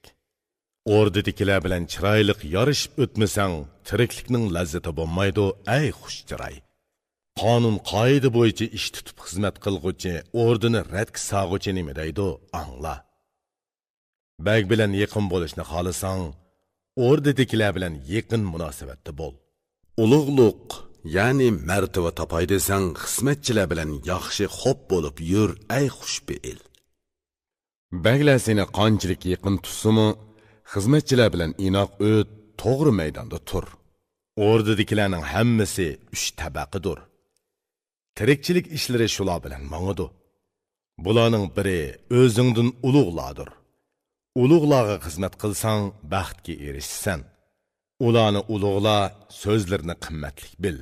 Ordidagilar bilan chiroyli yarishib o'tmasang, tiriklikning lazzati bo'lmaydi, ey xushchiroy. Qonun qoida bo'yicha ish tutib xizmat qilguvchi, ordini radga sog'uvchi nima deydi, angla. Bag bilan yaqin bo'lishni xohlasang, ordidagilar bilan yaqin munosabatda bo'l.
Ulug'liq, ya'ni martaba topay desang, xizmatchilar bilan yaxshi xo'p bo'lib yur, ey xushbe'il. Baglar seni qanchalik yaqin tutsimi, xizmatchilar bilan inoq o't, to'g'ri maydonda tur.
Ordidagilarning hammasi 3 tabaqidir. Tirikchilik ishlari shular bilan mangidi. Bularning biri o'zingdan ulug'lardir. Ulug'larga xizmat qilsang, baxtga erishsan. Ularni ulug'la, so'zlarini qimmatlik bil.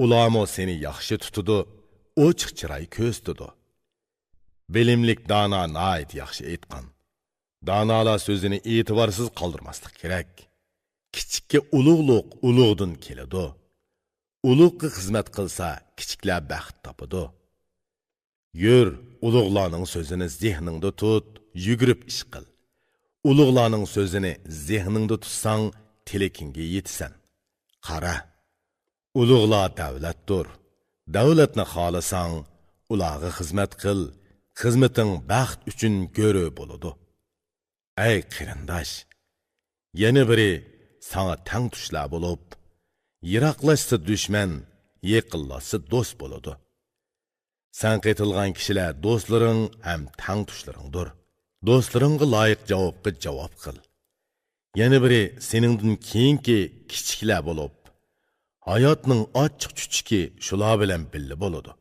Ularmo seni yaxshi tutudi, ochiq chiroy ko'ztidi. Bilimlik dono nayt yaxshi aytgan. Donolar so'zini e'tiborsiz qoldirmaslik kerak. Kichikka ulug'liq ulug'dan keladi. Ulug'ga xizmat qilsa, kichiklar baxt topadi. Yur, ulug'larning so'zini zehningda tut, yugurib ish qil. Ulug'larning so'zini zehningda tutsang, tilakingga yetsan. Qara, ulug'lar davlatdir. Davlatni xohlasang, ularga xizmat qil. Xizmating baxt uchun go'ri bo'ladi. Ey qarindosh, yana biri sana tang tushlar bo'lib, yiroqlashsa dushman, yaqinlashsa do'st bo'ladi. Sen qetilgan kishilar do'stlaring ham tang tushlaringdir. Do'stlaringga loyiq javobga javob qil. Yana biri seningdan keyingi kichiklar bo'lib, hayotning ochiq-chuchuki shular bilan birga bo'ladi.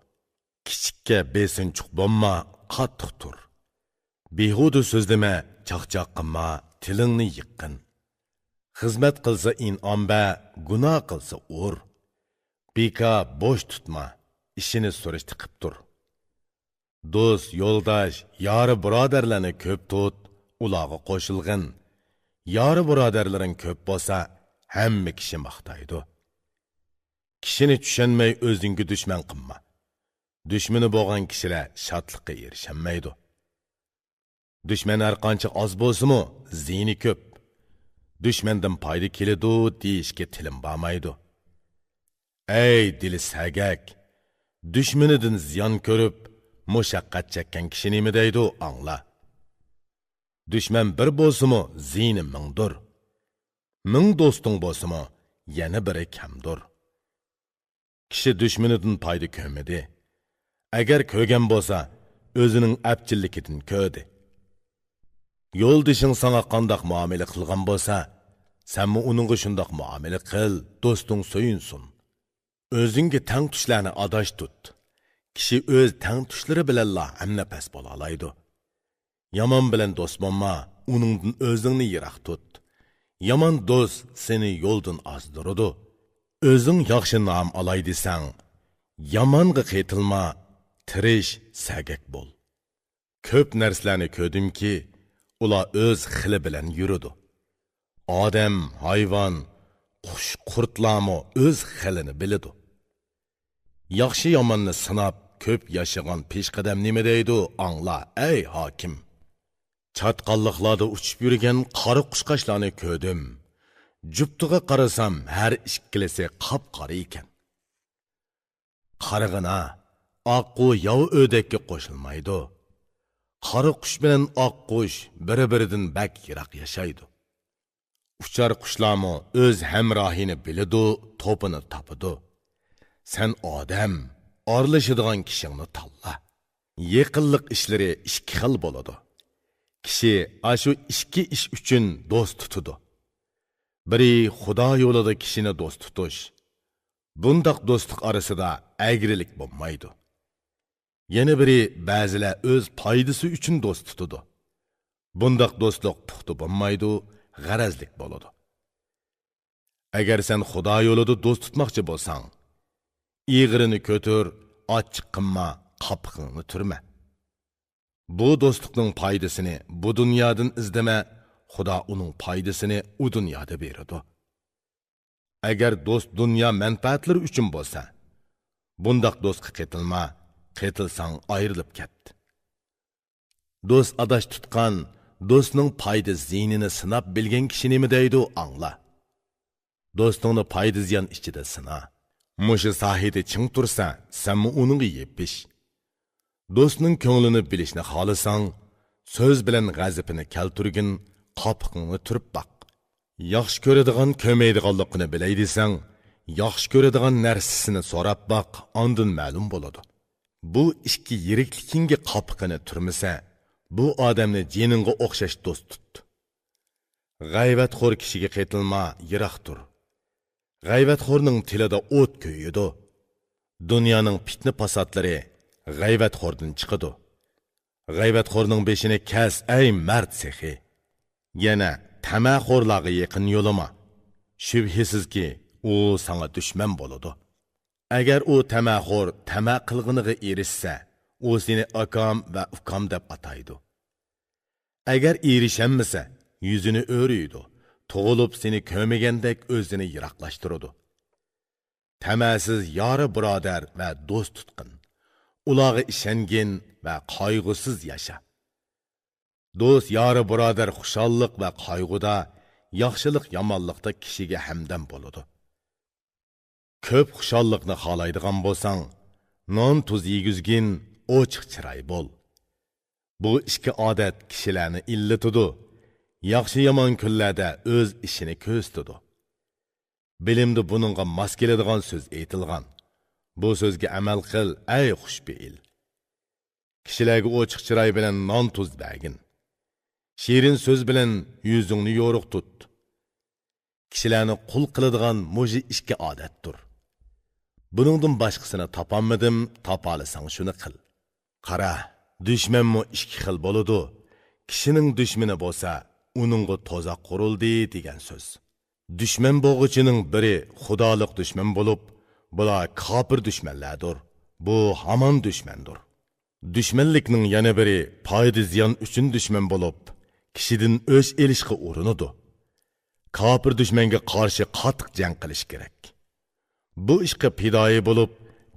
Kichikka besinchiq bo'lma, qattiq tur. Behuda so'zlama, chaqchaq qilma, tilingni yiqqin. Xizmat qilsa in'om ba, gunoh qilsa ur. Beka bo'sh tutma, ishini surishti qilib tur. Do'st, yo'ldosh, yori birodarlarni ko'p tut, ularga qo'shilg'in. Yori birodarlaring ko'p bo'lsa, hamma kishi maqtaydi. Kishini tushunmay o'zingga dushman qilma. Dushmani bo'lgan kishilar shodlikqa erishamaydi. Dushman har qancha oz bo'lsa-mu, ziyni ko'p. Dushmandan foyda keladi deyishga tilim bormaydi. Ey dili sagak, dushmanidan ziyon ko'rib, mushaqqat chekkan kishi nima deydi, angla. Dushman bir bo'lsa-mu, ziyni mingdir. Ming do'sting bo'lsa-mu, yana biri kamdir. Kishi dushmanidan foyda ko'rmadi. Agar ko'rgan bo'lsa, o'zining apchilligidan ko'rdi. Yo'ldishing sana qandoq muomala qilgan bo'lsa, senmi uningga shundoq muomala qil, do'sting so'yinsin. O'zingga tang tushlarni adash tut. Kishi o'z tang tushlari bilanla hamnafas bo'la oladi. Yomon bilan do'st bo'lma, uningdan o'zingni yiroq tut. Yomon do'st seni yo'ldan ozdiradi. O'zing yaxshi nom olay desang, yomonga qaytilma, tirish, sagak bo'l. Ko'p narsalarni ko'rdimki, ular o'z xili bilan yuradi. Odam, hayvon, qush, qurtlarmi o'z xilini biladi. Yaxshi yomonni sinab, ko'p yashagan peshqadam nima deydi, angla, ey hokim. Chatqalliqlarda uchib yurgan qora qushqashlarni ko'rdim. Juptiga qarasam, har ikkilisi qop-qora ekan. Qarag'ina, oqqu yov o'dakka qo'shilmaydi. Qora qush bilan oq qush bir-biridan bak yiroq yashaydi. Uchar qushlarmi o'z hamrohini biladi, to'pini topadi. Sen odam, orlashadigan kishingni tanla. Yaqinlik ishlari ikki xil bo'ladi. Kishi ashu ikki ish uchun do'st tutadi. Biri Xudo yo'lida kishini do'st tutish. Bundaq do'stlik orasida agrilik bo'lmaydi. Yana biri ba'zilar o'z foydasi uchun do'st tutadi. Bundaq do'stlik puxta bo'lmaydi, g'arazlik bo'ladi. Agar sen Xudo yo'lida do'st tutmoqchi bo'lsang, ig'irini ko'tir, ochiq qilma, qopqingni turma. Bu do'stlikning foydasini bu dunyodan izlama, Xudo uning foydasini u dunyoda beradi. Agar do'st dunyo manfaatlari uchun bo'lsa, bundaq do'stga qaytilma, qaytilsang ayrilib ketdi. Do'st adash tutgan, do'stning foyda ziynini sinab bilgan kishi nima deydi, angla. Do'stingni foyda ziyon ichida sina. Mushi sahida ching tursa, senmi uningga yepish. Do'stning ko'nglini bilishni xohlasang, so'z bilan g'azabini keltirgin, qopqingni turib baq. Yaxshi ko'radigan ko'maydiganligini bilay desang, yaxshi ko'radigan narsasini so'rab baq, ondan ma'lum bo'ladi. Bu ikki yiriklikingga qopqini turmasa, bu odamni jiningga o'xshash do'st tut. G'ayvatxo'r kishiga qaytilma, yiroq tur. G'ayvatxo'rning tilida o't ko'yidi. Dunyoning fitna fasadlari g'ayvatxo'rdan chiqadi. G'ayvatxo'rning beshini kas, ey mard sehi. Yana tamaxo'rlarga yaqin yo'lama. Shubhisizki, u sana dushman bo'ladi. Agar u tamaxo'r tama qilg'iniga erishsa, u seni akam va ukam deb ataydi. Agar erishanmasa, yuzini o'riydi. Tug'ilib seni ko'magandek o'zini yiroqlashtiradi. Tamasiz yori birodar va do'st tutqin. Ularga ishongin va qayg'usiz yasha. Do'st yori birodar xushallik va qayg'uda, yaxshilik yomonlikda kishiga hamdam bo'ladi. Ko'p xushallikni xohlaydigan bo'lsang, non tuz yegizgin, ochiq chiroy bo'l. Bu ikki odat kishilarni illatadi. Yaxshi yomon kunlarda o'z ishini ko'rsatadi. Bilimde bununla mas keladigan söz aytilgan. Bu sözge amal qil, ay xushbeil. Kishilarga ochiq chiroy bilan non tuz bergin. Shirin so'z bilan yuzingni yo'riq tut. Kishilarni qul qiladigan muji ishga odatdir. Buningdan boshqasini topolmadim, topalasang shuni qil. Qara, dushmanmi ikki xil bo'ladi. Kishining dushmani bo'lsa, uningga to'zoq qurildi degan so'z. Dushman bo'g'ichining biri xudolik dushman bo'lib, bular kofir dushmanlardir. Bu hamon dushmandir. Düşmanlikning yana biri foyda ziyon uchun dushman bo'lib, kishidan o'ch elishga urinadi. Kofir dushmanga qarshi qattiq jang qilish kerak. Bu ishga fidoyi bo'lib,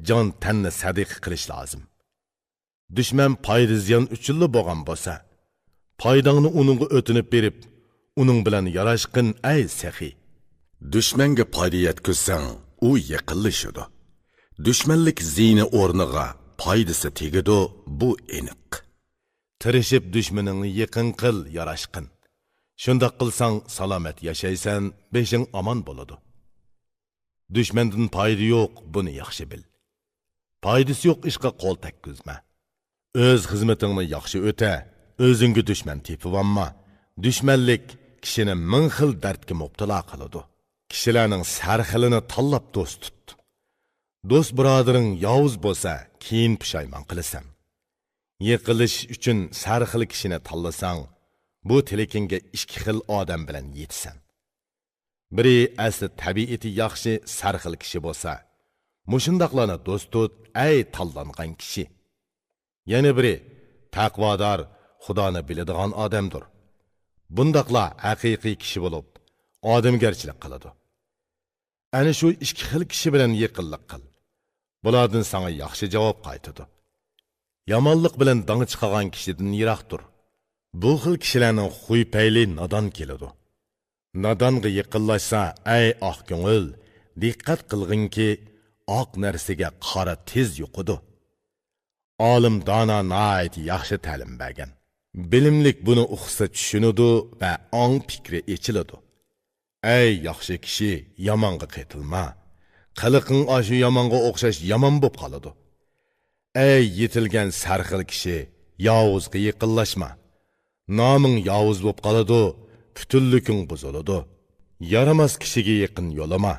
jon tanni sadiqa qilish lozim. Dushman foyda ziyon uchun bo'lgan bo'lsa, foydangni uningga o'tinib berib, uning bilan yarashqin ay saxiy.
Dushmanga foyda yetkazsang, u yiqilishadi. Dushmanlik zina o'rniga foydasi tegadi, bu aniq.
Tirishib dushmaningni yaqin qil, yarashqin. Shunda qilsang salomat yashaysan, beshing omon bo'ladi. Dushmandan foyda yo'q, buni yaxshi bil. Foydasi yo'q ishga qo'l tekkizma. O'z xizmatingni yaxshi o'ta, o'zingga dushman tepib olma. Dushmanlik kishini ming xil dardga mubtalo qiladi. Kishilarning sarxilini tanlab do'st tut. Do'st birodaring yovuz bo'lsa, keyin pushaymon qilasan. Yiqilish uchun sarxil kishini tanlasang, bu tilakingga ikki xil odam bilan yetsan. Biri asli tabiati yaxshi sarxil kishi bo'lsa, mushundaqlarni do'st tut, ay tanlangan kishi. Yana biri taqvodor, Xudoni biladigan odamdir. Bundaqlar haqiqiy kishi bo'lib, odamgarchilik qiladi. Ana shu ikki xil kishi bilan yaqinlik qil. Bulardan sana yaxshi javob qaytadi. Yomonlik bilan dang chiqagan kishidan yiroqdir. Bu xil kishilarning xuy payli nodon keladi. Nodonga yaqinlashsa, ay oq ko'ngil, diqqat qilginki, oq narsaga qora tez yo'qidi. Olim dona nayt yaxshi ta'lim bergan. Bilimlik buni uqsa tushunadi va ong fikri echiladi. Ey yaxshi kishi, yomonga qaytilma. Qiliqing ashu yomonga o'xshash yomon bo'lib qoladi. Ey yetilgan sarxil kishi, yovuzga yaqinlashma. Noming yovuz bo'lib qoladi, butunliking buziladi. Yaramas kishiga yaqin yo'lama.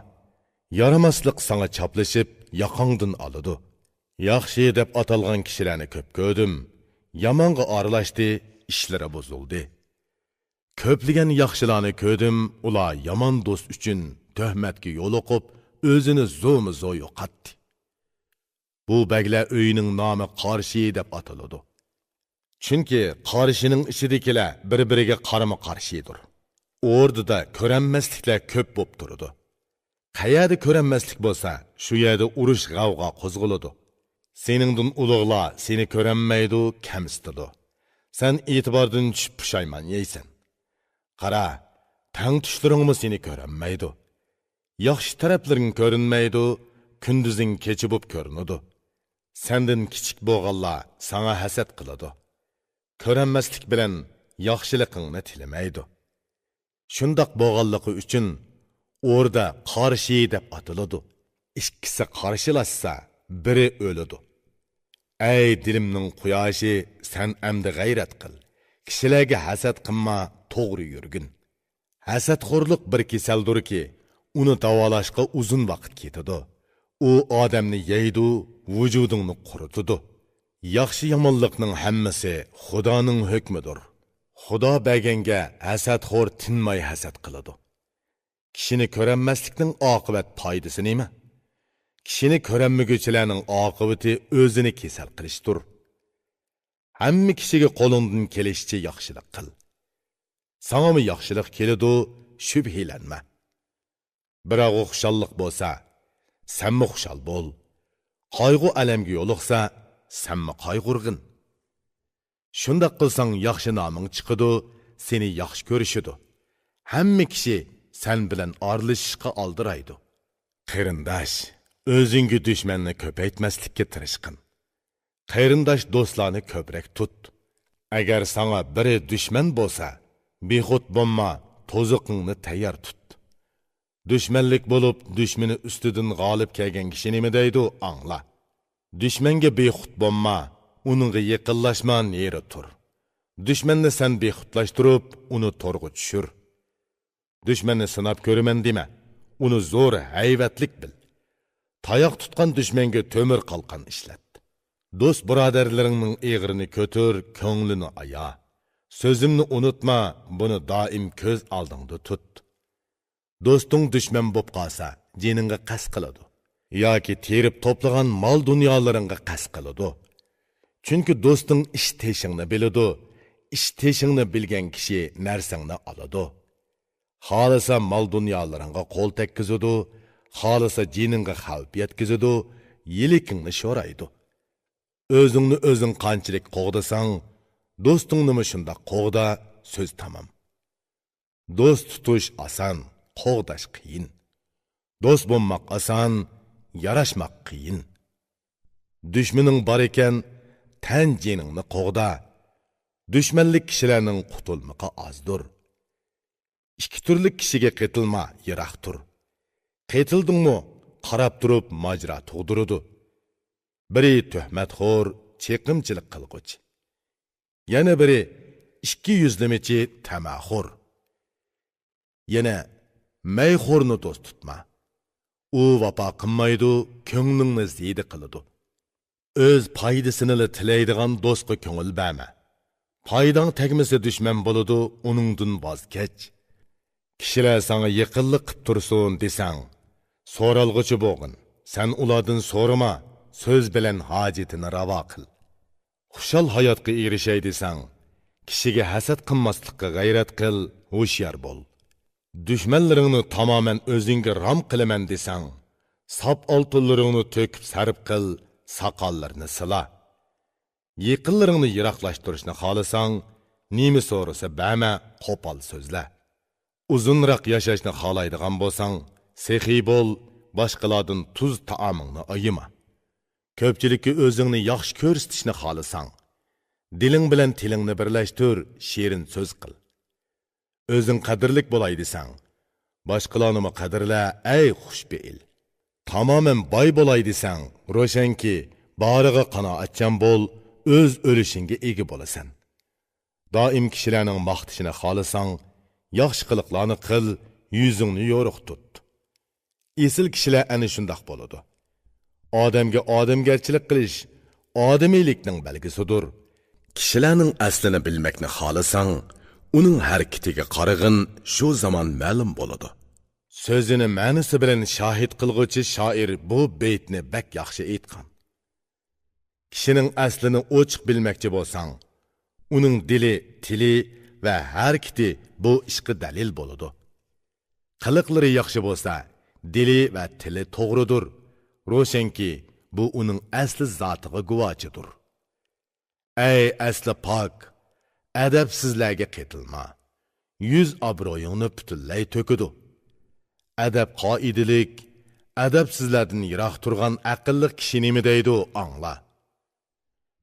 Yaramaslik sana chaplashib, yoqongdan oladi. Yaxshi deb atalgan kishilarni ko'p ko'rdim. Yomonga aralashdi, ishlari buzildi. Ko'pligan yaxshilarni ko'rdim, ular yomon do'st uchun tuhmatga yo'l o'qib, o'zini zo'mi-zo yo'qotdi. Bu baglar uyining nomi qarshi deb ataladi. Chunki qarshining ichidagilar bir-biriga qarama-qarshidir. O'rdida ko'ranmasliklar ko'p bo'lib turadi. Qayerda ko'ranmaslik bo'lsa, shu yerda urush g'avg'o qo'zg'aladi. Seningdan ulug'lar seni ko'ranmaydi, kamsitadi. Sen e'tibordan tushib pushaymon yeysan. Qara, tang tushlaringmi seni ko'ranmaydi. Yaxshi taraflaring ko'rinmaydi, kunduzing kechi bo'lib ko'rinadi. Sendan kichik bo'lganlar sana hasad qiladi. Ko'ranmaslik bilan yaxshiligingni tilamaydi. Shundoq bo'lganligi uchun o'rda qarshi deb atiladi. Ikkisi qarshilashsa, biri o'ladi. Ey dilimning quyoshi, sen amdi g'ayrat qil. Kishilarga hasad qilma, to'g'ri yurgin. Hasadxo'rlik bir kasaldirki, uni davolashga uzun vaqt ketadi. U odamni yeydi, vujudingni quritadi. Yaxshi yomonlikning hammasi Xudoning hukmidir. Xudo berganga hasadxo'r tinmay hasad qiladi. Kishini ko'ranmaslikning oqibat foydasi nima? Kishini ko'ranmaguchilarning oqibati o'zini kasal qilishdir. Hamma kishiga qo'lingdan kelishicha yaxshilik qil. Sanga yaxshilik keladi, shubhilanma. Biroq xushallik bo'lsa, senmi xushal bo'l. Qayg'u alamga yo'liqsa, senmi qayg'urg'in. Shunda qilsang yaxshi noming chiqadi, seni yaxshi ko'rishidi. Hamma kishi sen bilan aralashishga oldiraydi. Qarindosh, o'zingga dushmanni ko'paytmaslikka tirishqin. Qarindosh do'stlarni ko'proq tut. Agar sana biri dushman bo'lsa, bexud bo'lma, to'ziqingni tayyor tut. Düşmanlik bolup düşmeni üstüdün g'olib kelgan kishi nima deydi angla. Düşmanga bexut bo'lma, uningga yaqinlashma, neri tur. Düşmanni sen bexutlashtirib, uni to'rga tushir. Düşmanni sinab ko'raman dema, uni zo'r hayvatlik bil. Tayoq tutgan düşmanga to'mir qalqan ishlat. Do'st birodarlaringning eg'irini ko'tir, ko'nglini aya. Sözümni unutma, buni doim ko'z oldingda tut. Do'sting dushman bo'lib qolsa, jiningga qasd qiladi. Yoki terib to'plagan mol dunyolaringga qasd qiladi. Chunki do'sting ish teshingni biladi. Ish teshingni bilgan kishi narsangni oladi. Xolisa mol dunyolaringga qo'l tekkizadi, xolisa jiningga xavf yetkazadi, yilikingni sho'raydi. O'zingni o'zing qanchalik qo'g'dasang, do'stingni shunda qo'g'da, so'z tamom. Do'st tutish oson, qo'g'dash qiyin. Do'st bo'lmoq oson, yarashmoq qiyin. Dushmaning bor ekan, tan jiningni qo'g'da. Dushmanlik kishilarning qutulmoqi ozdir. Ikki turli kishiga qetilma, yiroq tur. Qetildingmi, qarab turib majra tug'diradi. Biri tuhmatxo'r, cheqimchilik qilg'uchi. Yana biri ikki yuzlamachi, tamaxo'r. Yana mayxo'rni do'st tutma. U vafo qilmaydi, ko'nglingni ziydi qiladi. O'z foydasini tilaydigan do'stga ko'ngil berma. Foydang tegmasa dushman bo'ladi, uningdan voz kech. Kishilar sana yaqinlik qilib tursin desang, so'ralg'uchi bo'lg'in. Sen ulardan so'rama, so'z bilan hojatini ravo qil. Xushal hayotga erishay desang, kishiga hasad qilmaslikka g'ayrat qil, hushyor bo'l. Dushmanlaringni tamoman o'zingga rom qilaman desang, sop oltinlaringni to'kib sarf qil, soqollarni sila. Yaqinlaringni yiroqlashtirishni xohlasang, nima so'rasa berma, qo'pol so'zla. Uzunroq yashashni xohlaydigan bo'lsang, sexiy bo'l, boshqalardan tuz taomingni ayima. Ko'pchilikka o'zingni yaxshi ko'rsatishni xohlasang, diling bilan tilingni birlashtir, shirin so'z qil. O'zing qadrlik bo'lay desang, boshqalarni qadrla, ey xushbeil. Tamoman boy bo'lay desang, ro'shanki, boriga qanoatchan bo'l, o'z o'lishingga ega bo'lasan. Doim kishilarning maqtishini xohlasang, yaxshi qiliqlarni qil, yuzingni yo'riq tut. Esil kishilar ana shundoq bo'ladi. Odamga odamgarchilik qilish odamiylikning belgisidir. Kishilarning aslini bilmakni xohlasang, uning harakatiga qarag'in, shu zamon ma'lum bo'ladi. So'zini ma'nosi bilan shohid qilg'uvchi shoir bu baytni bak yaxshi aytgan. Kishining aslini ochiq bilmoqchi bo'lsang, uning dili, tili va harakati bu ishga dalil bo'ladi. Qiliqlari yaxshi bo'lsa, dili va tili to'g'ridir. Ro'shanki, bu uning asli zotiga guvochidir. Ey asli pok, adabsizlarga qetilma. Yuz obro'yingni butunlay to'kidi. Adab qoidalik, adabsizlardan yiroq turgan aqlli kishi nima deydi, angla.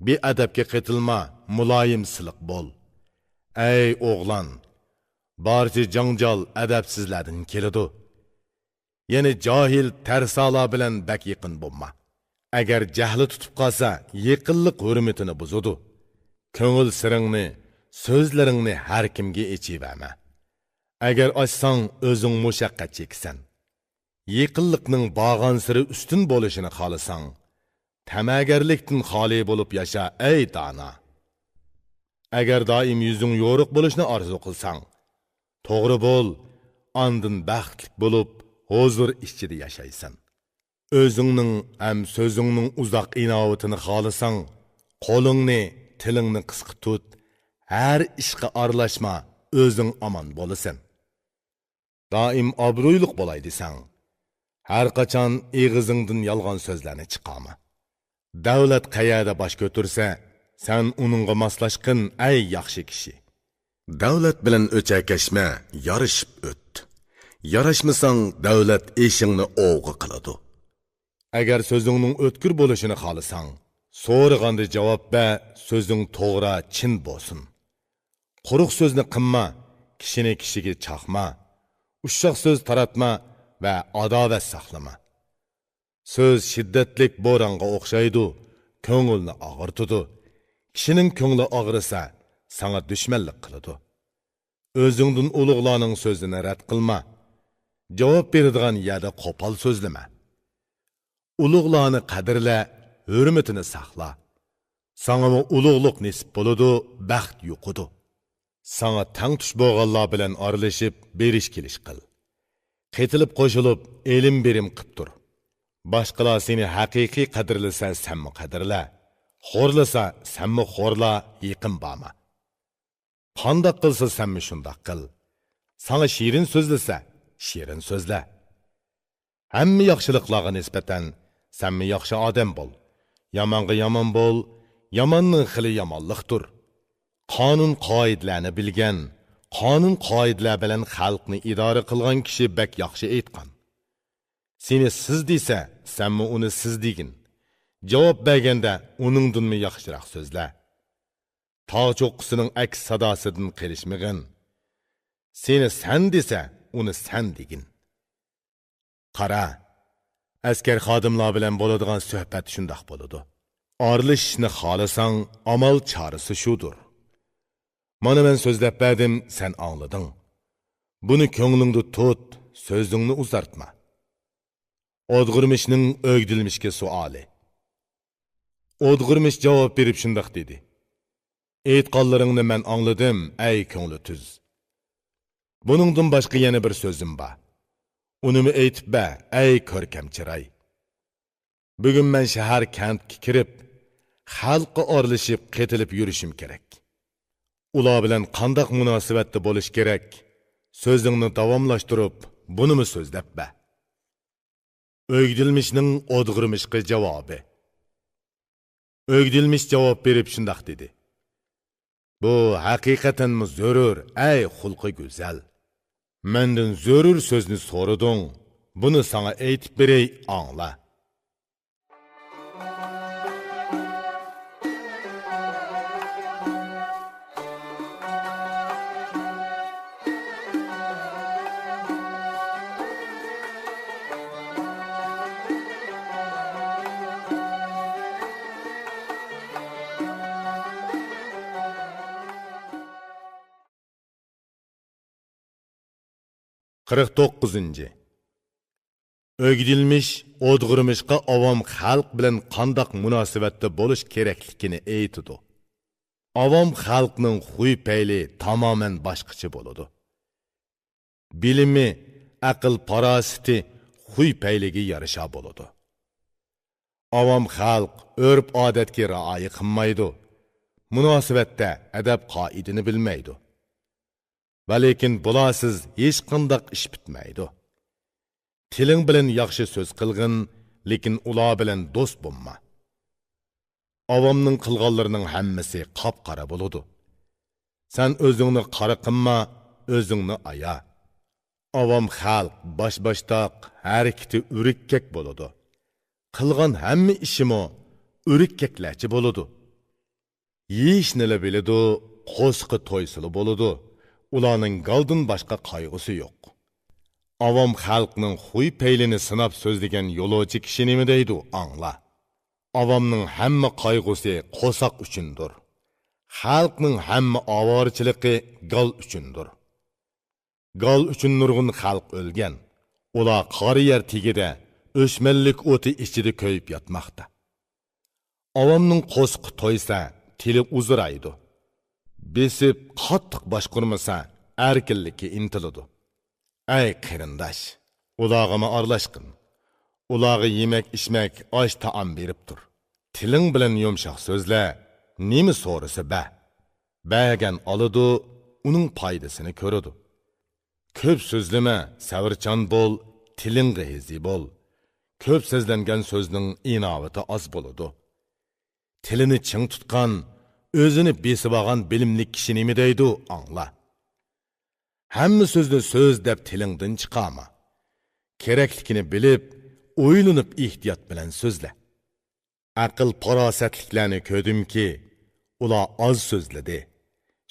Beadabga qetilma, muloyim siliq bo'l. Ey o'g'lan, barcha janjal adabsizlardan keladi. Yana johil tarsala bilan bak yaqin bo'lma. Agar jahli tutib qolsa, yaqinlik hurmatini buzadi. Ko'ngil siringni, so'zlaringni har kimga echiverma. Agar ochsang, o'zing mushaqqat cheksan. Yaqinlikning bag'an siri ustun bo'lishini xohlasang, tamagarlikdan xoli bo'lib yasha, ey dana. Agar doim yuzing yo'riq bo'lishni orzu qilsang, to'g'ri bo'l, andin baxtli bo'lib, huzur ichida yashaysan. O'zingning ham so'zingning uzoq inovatini xohlasang, qo'lingni, tilingni qisqa tut, har ishga aralashma, o'zing omon bo'lasan. Doim obro'yliq bo'lay desang, har qachon eg'izingdan yolg'on so'zlarni chiqarma. Davlat qayerda bosh ko'tarsa, sen uningga moslashqin, ey yaxshi kishi. Davlat bilan o'chakashma, yarishib o't. Yarashmasang, davlat eshingni o'g'i qiladi. Agar so'zingning o'tkir bo'lishini xohlasang, so'raganda javob ber, so'zing to'g'ri, chin bo'lsin. Quruq so'zni qilma, kishini kishiga chaqma. Ushoq so'z taratma, va adovat saqlama. Söz shiddetlik bo'ronga o'xshaydi, ko'ngilni og'irtidi. Kishining ko'ngli og'risa, sana dushmanlik qiladi. O'zingdan ulug'larning so'zini rad qilma. Javob beradigan yerda qo'pol so'zlama. Ulug'larni qadrla, hurmatini saqla. Sana ulug'liq nisib bo'ladi, baxt yo'qidi. Sana tang tush bo'lganlar bilan aralashib, berish-kelish qil. Qetilib qo'shilib, elim berim qilib tur. Boshqalar seni haqiqiy qadrlasa, senmi qadrla. Xo'rlasa, senmi xo'rla, yaqin borma. Qandoq qilsa senmi shundoq qil. Sana shirin so'zlasa, shirin so'zla. Hamma yaxshiliklarga nisbatan senmi yaxshi odam bo'l. Yomonga yomon bo'l, yomonning xili yomonlikdir. Qonun qoidalarni bilgan, qonun qoidalar bilan xalqni idora qilgan kishi bak yaxshi aytgan. Seni siz desa, senmi uni siz degin. Javob berganda uningdanmi yaxshiroq so'zla. Tog' cho'qqisining aks sadosidan qilishmagin. Seni sen desa, uni sen degin. Qara, askar xodimlar bilan bo'ladigan suhbat shundoq bo'ladi. Arlashishni xohlasang, amal chorasi shudur. Mana men so'zlab berdim, sen anglading. Buni ko'nglingda tut, so'zingni uzartma. O'dg'irmishning o'gdilmishga suoli. O'dg'irmish javob berib shundoq dedi. Aytqanlaringni men angladim, ey ko'ngli tuz. Buningdan boshqa yana bir so'zim bor. Unimi aytib ber, ey ko'rkam chiroy. Bugun men shahar kentga kirib, xalqqa orlashib, qetilib yurishim kerak. Ular bilan qandoq munosabatda bo'lish kerak? So'zingni davomlashtirib, bunimi so'zlab ber. O'gdilmishning o'dg'irmishga javobi. O'gdilmish javob berib shundoq dedi. Bu haqiqatanmi zarur, ey xulqi go'zal. Mendan zarur so'zni so'rading. Buni sana aytib beray, angla. Qirq to'qqizinchi. O'gdilmish, o'dg'irmishqa avom xalq bilan qandoq munosabatda bo'lish kerakligini aytdi. Avom xalqning xuy-payli tamoman boshqacha bo'ladi. Bilimi, aql parosati xuy-payliga yarasha bo'ladi. Avom xalq urf-odatga rioya qilmaydi. Munosabatda adab qoidani bilmaydi. Va lekin bularsiz hech qanday ish bitmaydi. Tiling bilan yaxshi so'z qilgin, lekin ular bilan do'st bo'lma. Avomning qilganlarining hammasi qop-qora bo'ladi. Sen o'zingni qora qilma, o'zingni aya. Avom xalq bosh-boshtoq, harakati urikkak bo'ladi. Qilgan hamma ishimi urikkaklarcha bo'ladi. Yeyishni biladi, qo'sqi to'ysili bo'ladi. Ularning galdan boshqa qayg'usi yo'q. Avom xalqning xuy-paylini sinab so'zlagan yo'lovchi kishi nima deydi, angla. Avomning hamma qayg'usi qo'saq uchundir. Xalqning hamma ovorchiligi gal uchundir. Gal uchun nurg'un xalq o'lgan. Ular qori yer tegida o'smanlik o'ti ichida ko'yib yotmoqda. Avomning qo'sqi to'ysa, tili uzraydi. Besib qattiq boshqurmasa, erkinlikka intiladi. Ey qarindosh, ularga aralashqin. Ularga yemak-ichmak, osh-taom berib tur. Tiling bilan yumshoq so'zla, nima so'rasa ba. Bergan oladi, uning foydasini ko'radi. Ko'p so'zlama, savrchan bo'l, tilingga hezi bo'l. Ko'p so'zlangan so'zning inovati oz bo'ladi. Tilini ching tutgan, o'zini besib olgan bilimli kishi nima deydi, angla. Hamma so'zni so'z deb tilingdan chiqarma. Kerakligini bilib, o'ylanib ehtiyot bilan so'zla. Aql farosatliklarni ko'rdimki, ular oz so'zladi.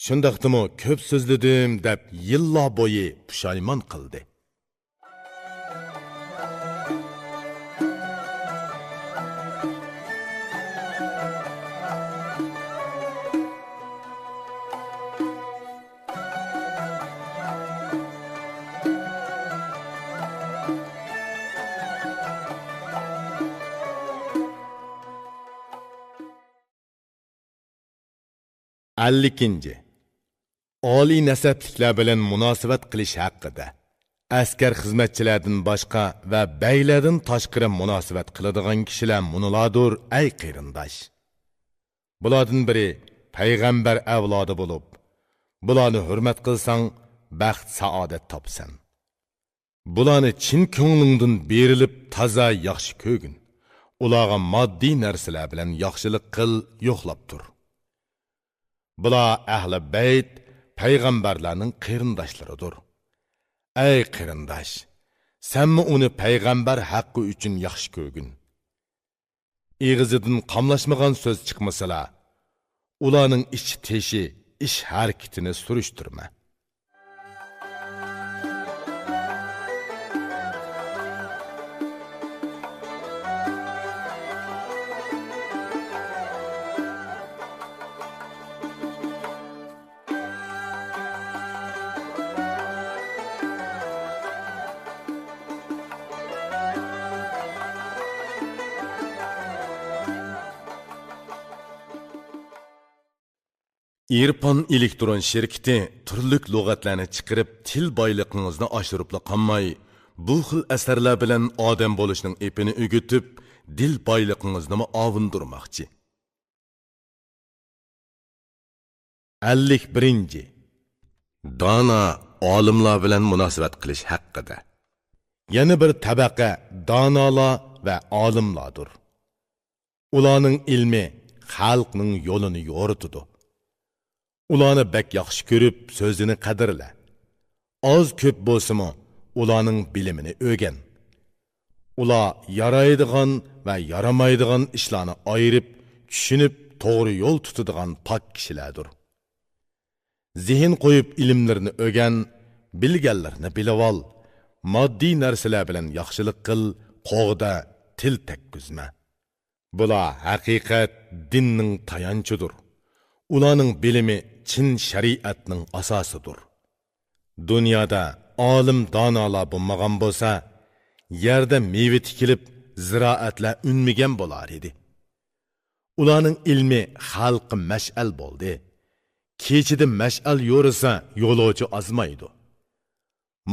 Shundaqdimi ko'p so'zladim deb yillar bo'yi pushaymon qildi. Ellikinci. Oliy nasabliklar bilan munosabat qilish haqida. Askar xizmatchilardan boshqa va beylardan tashqari munosabat qiladigan kishilar munolardir, ey qarindosh. Bulardan biri payg'ambar avlodi bo'lib, bularni hurmat qilsang, baxt saodat topsan. Bularni chin ko'nglingdan berilib toza yaxshi ko'gin. Ularga moddiy narsalar bilan yaxshilik qil, yo'qlab tur. Bular ahli bayt payg'ambarlarning qarindoshlaridir. Ey qarindosh, senmi uni payg'ambar haqqi uchun yaxshi ko'rgin. Eg'izidan qamlashmagan so'z chiqmasalar, ularning ish-teshi, ish-harakatini surishtirma. İrpon elektron şirketi turlik lug'atlarni chiqarib til boyligingizni oshiribla qolmay, bu xil asarlar bilan odam bo'lishning epini o'gitib, dil boyligingizni ovundirmoqchi. 51. Dana olimlar bilan munosabat qilish haqida. Yana bir tabaqa donolar va olimlardir. Ularning ilmi xalqning yo'lini yo'ritadi. Ularni bek yaxshi ko'rib, so'zini qadrla. Az ko'p bo'lsa-mu, ularning bilimini o'rgan. Ular yaraydigan va yaramaydigan ishlarni ayirib, tushunib, to'g'ri yo'l tutadigan pok kishilardir. Zihin qo'yib ilmlarini o'rgan, bilganlarni bilib ol. Moddiy narsalar bilan yaxshilik qil, qo'g'da til tekkizma. Bular haqiqat dinning tayanchidir. Ularning bilimi chin shariatning asosidir. Dunyoda olim donolar bo'lmagan bo'lsa, yerda meva tikilib, ziroatlar unmagan bo'lar edi. Ularning ilmi xalqqa mash'al bo'ldi. Kechida mash'al yo'risa, yo'lovchi azmaydi.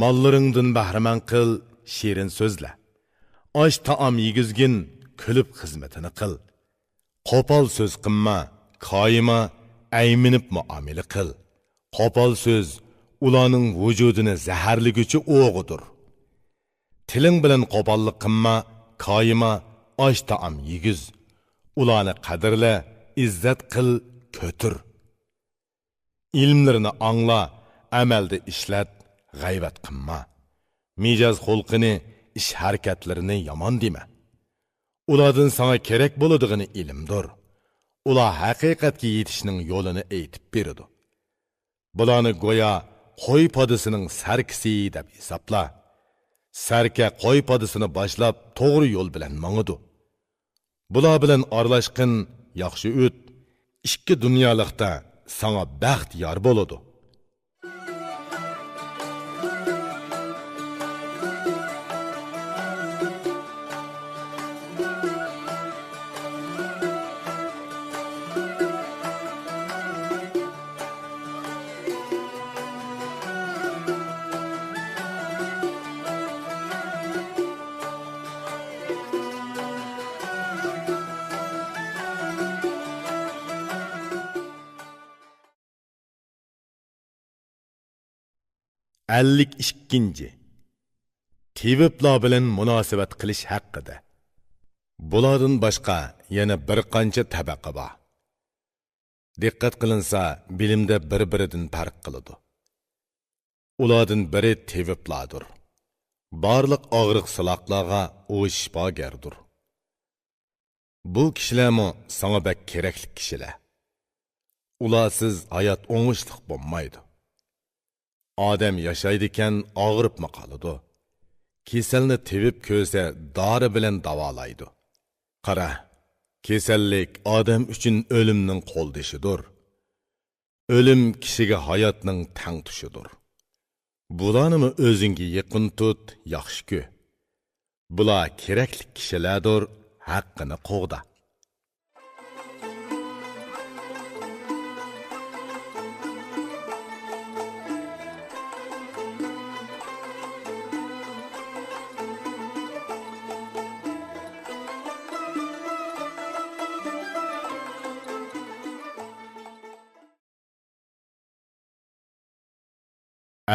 Mollaringdan bahramand qil, shirin so'zla. Osh taom yegizgin, kulib xizmatini qil. Qo'pol so'z qilma, qoyima ayminib muomala qil. Qo'pol so'z ularning vujudini zaharlig'ichi o'g'idir. Tiling bilan qo'pollik qilma, qoyima osh taom yegiz. Ularni qadrla, izzat qil, ko'tir. Ilmlarini angla, amalda ishlat, g'aybat qilma. Mijoz xulqini, ish harakatlarini yomon dema. Ulardan sana kerak bo'ladigan ilmdir. Ular haqiqatga yetishning yo'lini aytib beradi. Bularni go'yo qo'y podisining sarkisi deb hisobla. Sarka qo'y podisini boshlab to'g'ri yo'l bilan mangadi. Bular bilan aralashqin, yaxshi o't, ikki dunyolikda sana baxt yor bo'ladi. Ellik ikkinci. Teviblar bilan munosabat qilish haqida. Bulardan boshqa yana bir qancha tabaqa bor. Diqqat qilinsa, bilimda bir-biridan farq qiladi. Ulardan biri teviblardir. Barliq og'riq siloqlarga u shifogardir. Bu kishilarmi sana bak kerakli kishilar. Ularsiz hayot o'ngishliq bo'lmaydi. Odam yashaydikan og'ribmi qoladi. Kasalni tevib ko'rsa, dori bilan davolaydi. Qara, kasallik odam uchun o'limning qo'ldishidir. O'lim kishiga hayotning tang tushidir. Bularni o'zingga yaqin tut, yaxshi-ku. Bular kerakli kishilardir, haqqini qo'g'da.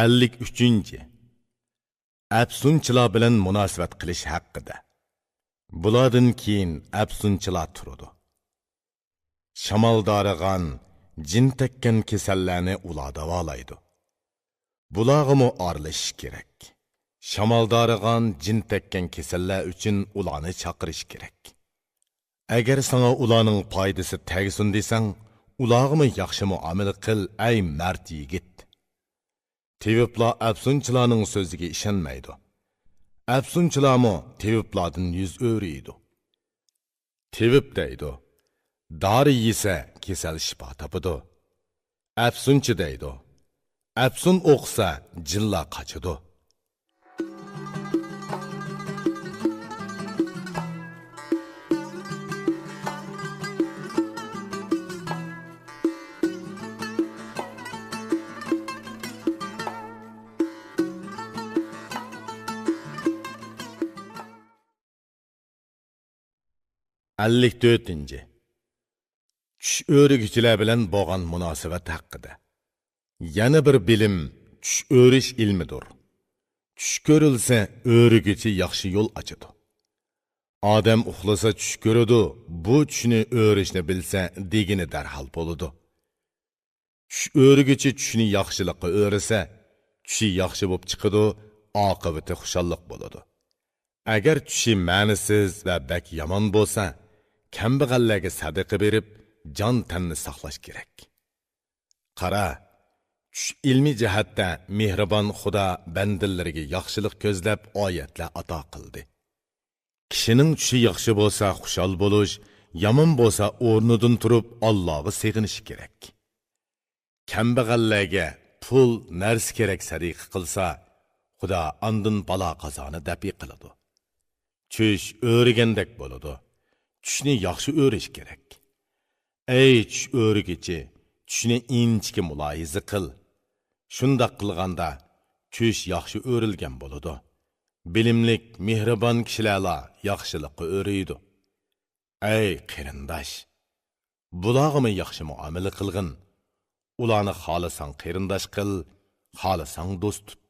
Ellik üçüncü. Əfsunçılar bilan münasibət qilish haqqida. Bulardan keyin əfsunçılar turadi. Shamol dorigan, jin tekkan kasallarni ular davolaydi. Bularga aralishish kerak. Shamol dorigan, jin tekkan kasallar uchun ularni chaqirish kerak. Agar sana ularning foydasi tegsin desang, ularga yaxshi muomala qil, ay mard yigit. Teviplar əfsunçılarning so'ziga ishonmaydi. Əfsunçılarmı teviplardan yüz o'riydi. Tevip deydi, dori yesa kesal shifo topadi. Əfsunçı deydi, əfsun o'qsa jinlar qochadi. 54. Tush o'riguvchilar bilan bo'lgan munosabat haqida. Yana bir bilim tush o'rish ilmidir. Tush ko'rilsa o'riguvchi yaxshi yo'l ochadi. Odam uxlasa tush ko'radi, bu tushni o'rishni bilsa degini darhol bo'ladi. Tush o'riguvchi tushni yaxshilikqa o'risa, tushi yaxshi bo'lib chiqadi, oqibati xushalliq bo'ladi. Agar tushi ma'nisiz va bak yomon bo'lsa, kambag'allarga sadaqa berib, jon tanni saqlash kerak. Qara, tush ilmi jihatda mehribon Xudo bandalariga yaxshilik ko'zlab oyatlar ato qildi. Kishining tushi yaxshi bo'lsa xushal bo'lish, yomon bo'lsa o'rnidan turib Allohga sig'inish kerak. Kambag'allarga pul, narsa kerak sadiqa qilsa, Xudo andin balo qazoni dafi qiladi. Tush o'rigandek bo'ladi. Tushni yaxshi o'rish kerak. Ey tush o'rigichi, tushni inchki muloyiza qil. Shunda qilganda tush yaxshi o'rilgan bo'ladi. Bilimlik, mehribon kishilar yaxshilikqa o'riydi. Ey qarindosh, bularga yaxshi muomala qilgin. Ularni xohlasang qarindosh qil, xohlasang do'st tut.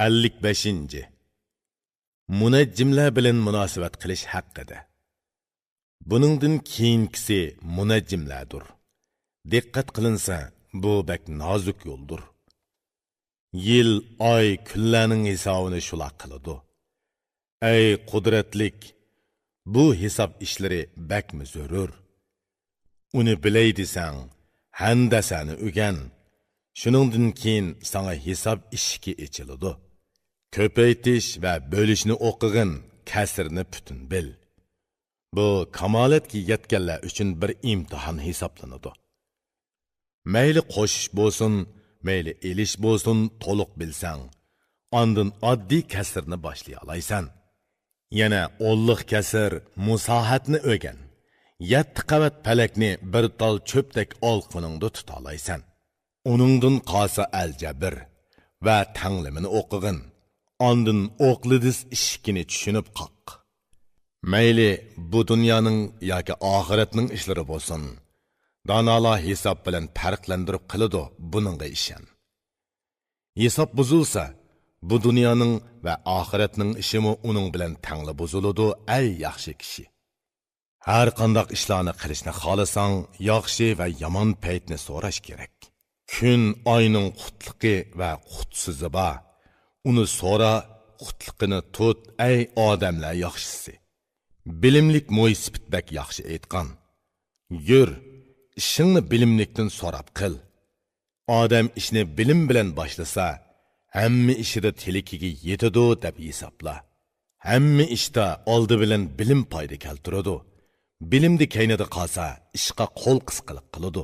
55. Munajjimlar bilan munosabat qilish haqida. Buningdan keyingisi munajjimlardir. Diqqat qilinsa, bu bak nozik yo'ldir. Yil, oy, kunlarning hisobini shular qiladi. Ey qudratlik, bu hisob ishlari bakmi zarur. Uni bilay desang, handasani o'gan. Shuningdan keyin sana hisob ishki ichiladi. Ko'paytish va bo'lishni o'qig'in, kasrni butun bil. Bu kamolatga yetganlar uchun bir imtihon hisoblanadi. Mayli qo'shish bo'lsin, mayli elish bo'lsin, to'liq bilsang, ondan oddiy kasrni boshlay olaysan. Yana 10lik kasr, musohatni o'rgan. 7 qavat palakni bir tol cho'pdek olqiningda tuta olaysan. Uningdan qolsa aljabr va tanglimini o'qig'in. Ondan o'qlidis ishkini tushunib qoq. Mayli bu dunyoning yoki oxiratning ishlari bo'lsin, donolar hisob bilan farqlantirib qiladi, buningga ishon. Hisob buzilsa, bu dunyoning va oxiratning ishimi uning bilan tangli buziladi, ey yaxshi kishi. Har qanday ishlarni qilishni xohlasang, yaxshi va yomon paytni so'rash kerak. Kun oyning qutligi va qutsizi bor. Uni so'ra, qutliqini tut ey odamlar yaxshisi. Bilimlik mo'ysipitbek yaxshi aytgan. Yur, ishingni bilimlikdan so'rab qil. Odam ishni bilim bilan boshlasa, hamma ishida tilikiga yetadi deb hisobla. Hamma ishda oldi bilan bilim foyda keltiradi. Bilimni kaynida qolsa, ishqa qo'l qisqiliq qiladi.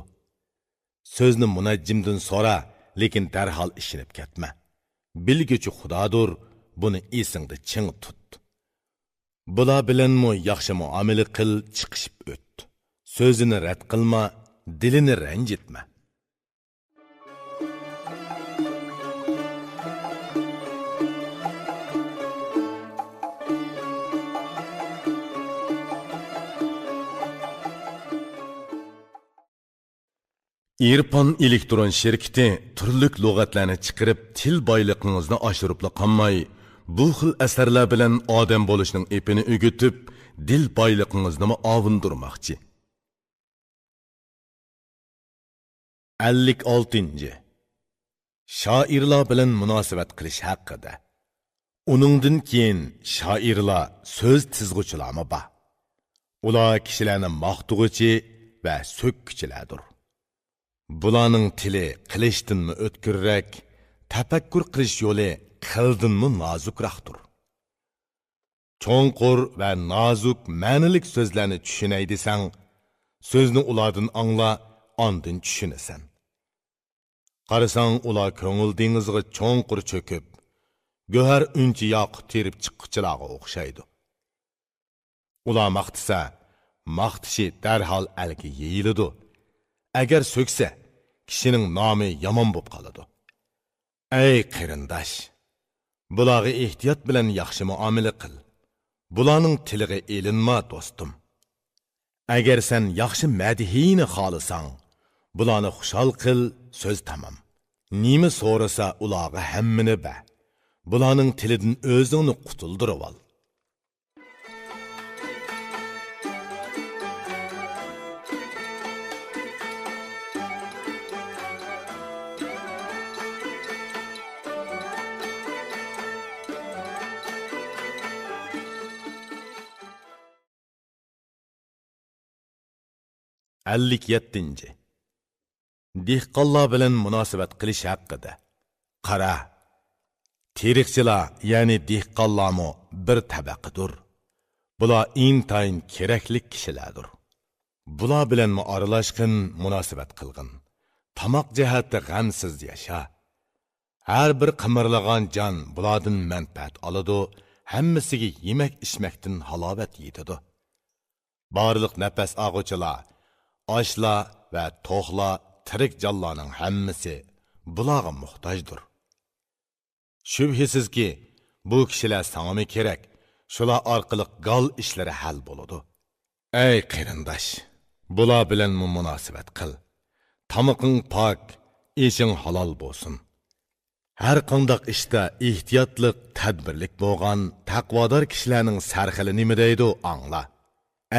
So'zni munajjimdan so'ra, lekin darhol ishinib ketma. Bilguchi Xudodir, buni esingda ching tut. Bular bilanmi yaxshi muomala qil, chiqishib o't. So'zini rad qilma, dilini ranjitma. İrpon elektron şirketi turlik lug'atlarni chiqarib til boyligingizni oshirib qolmay, bu xil asarlar bilan odam bo'lishning epini o'gitib, dil boyligingizni ovundirmoqchi. 56. Shoirlar bilan munosabat qilish haqida. Uningdan keyin shoirlar so'z tizg'uchilarmi bor. Ular kishilarni maqtug'uchi va so'kkichilardir. Bularning tili qilishdanmi o'tkirrak, tafakkur qilish yo'li qildinmi nozukroqdir. Cho'nqur va nozuk ma'nilik so'zlarni tushunay desang, so'zni ulardan angla, ondan tushunasan. Qarasang, ular ko'ngil dengizga cho'nqur cho'kib, go'har unchi yoq terib chiqqıchilarga o'xshaydi. Ular maqtisa, maqtishi darhol alga yeyiladi. Agar so'ksa, kishining nomi yomon bo'lib qoladi. Ey qarindosh, bularga ehtiyot bilan yaxshi muomala qil. Bularning tiliga elinma, do'stim. Agar sen yaxshi madhiyni xohlasang, bularni xushal qil, so'z tamom. Nima so'rasa ularga hammini ber. Bularning tilidan o'zingni qutuldirib ol. Ellik yettinci. Dehqonlar bilan munosabat qilish haqida. Qara, teriqchilar, ya'ni dehqonlarmi bir tabaqadir. Bular intayin kerakli kishilardir. Bular bilan aralashqin, munosabat qilgin. Tamoq jihatda g'amsiz yasha. Har bir qimirlagan jon bulardan manfaat oladi, hammasiga yemak ichmakdan halovat yetadi. Barliq nafas og'uchilar, oshlar va to'qlar, tirik jonlarning hammasi bularga muhtojdir. Shubhisizki, bu kishilar sanga kerak, shular orqali gal ishlari hal bo'ladi. Ey qarindosh, bular bilan munosabat qil. Tamoqing pok, ishing halol bo'lsin. Har qanday ishda ehtiyotlik, tadbirlik bo'lgan taqvodor kishilarning sarxili nima deydi, angla.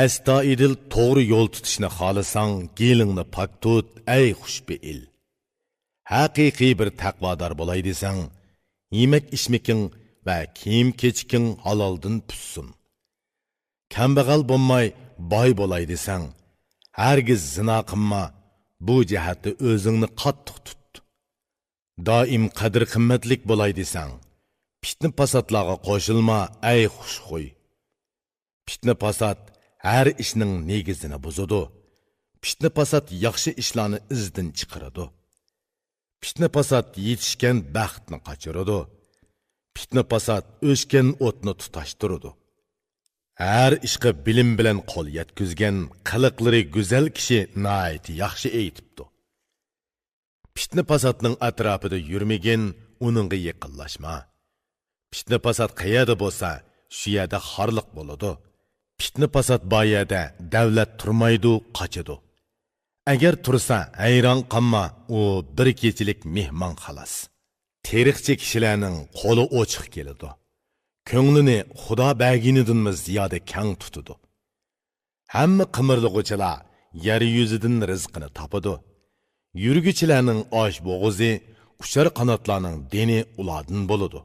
Astoydil to'g'ri yo'l tutishni xohlasang, gelingni pok tut, ey xushbeil. Haqiqiy bir taqvodor bo'lay desang, yemak ichmaking va kiyim kechiking haloldan pussin. Kambag'al bo'lmay boy bo'lay desang, hargiz zina qilma, bu jihatda o'zingni qattiq tut. Doim qadr qimmatlik bo'lay desang, fitna fasodlarga qo'shilma, ey xushxuy. Fitna fasod har ishning negizini buzadi. Fitna fasod yaxshi ishlarni izdan chiqaradi. Fitna fasod yetishgan baxtni qochiradi. Fitna fasod o'shgan o'tni tutashtiradi. Har ishga bilim bilan qo'l yetkizgan, qiliqlari go'zal kishi nihoyat yaxshi aytibdi. Fitna fasodning atrofida yurmagin, uningga yaqinlashma. Fitna fasod qayerda bo'lsa, shu yerda xorliq bo'ladi. Fitna fasod boyada davlat turmaydi, qochadi. Agar tursa, hayron qolma, u bir kechilik mehmon xolos. Teriqchi kishilarning qo'li ochiq keladi. Ko'nglini Xudo berganidanmi ziyoda kang tutadi. Hamma qimirlig'uchilar yer yuzidan rizqini topadi. Yurguchilarning osh bo'g'izi, qushar qanotlarning deni ulardan bo'ladi.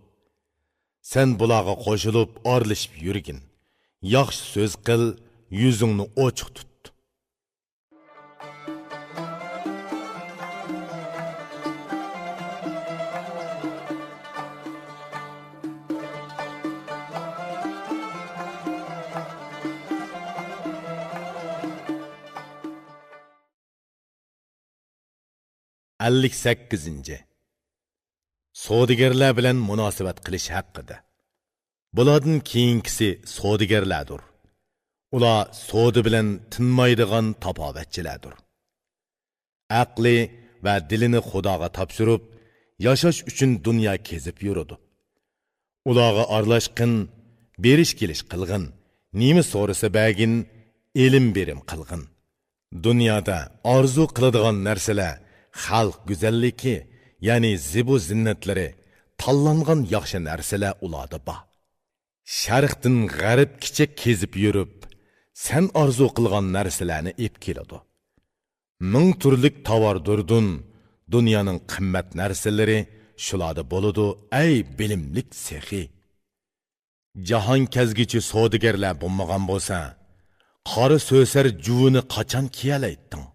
Sen bulağa qoşulup arlışıp yürgin. Yaxşı söz qil, yüzüngni ochiq tut. Ellik sakkizinci. Savdogarlar bilan munosabat qilish haqida. Bulardan keyingisi savdogarlardir. Ular savdo bilan tinmaydigan tapovatchilardir. Aqli va dilini Xudoga topshirib, yashash uchun dunyo kezib yuradi. Ularga aralashqin, berish kelish qilg'in, nima so'rasa bagin, ilm berim qilg'in. Dunyoda orzu qiladigan narsalar xalq go'zalligi, ya'ni zibu zinnatlari, tanlangan yaxshi narsalar ularda bor. Sharqdan g'arbgacha kezib yurib, sen orzu qilgan narsalarni ep keladi. Ming turlik tovar-durdun, dunyoning qimmat narsalari shularda bo'ladi, ey bilimlik sehi. Jahon kezgichi savdogarlar bo'lmagan bo'lsa, qori so'sar juvini qachon kiyalaytding?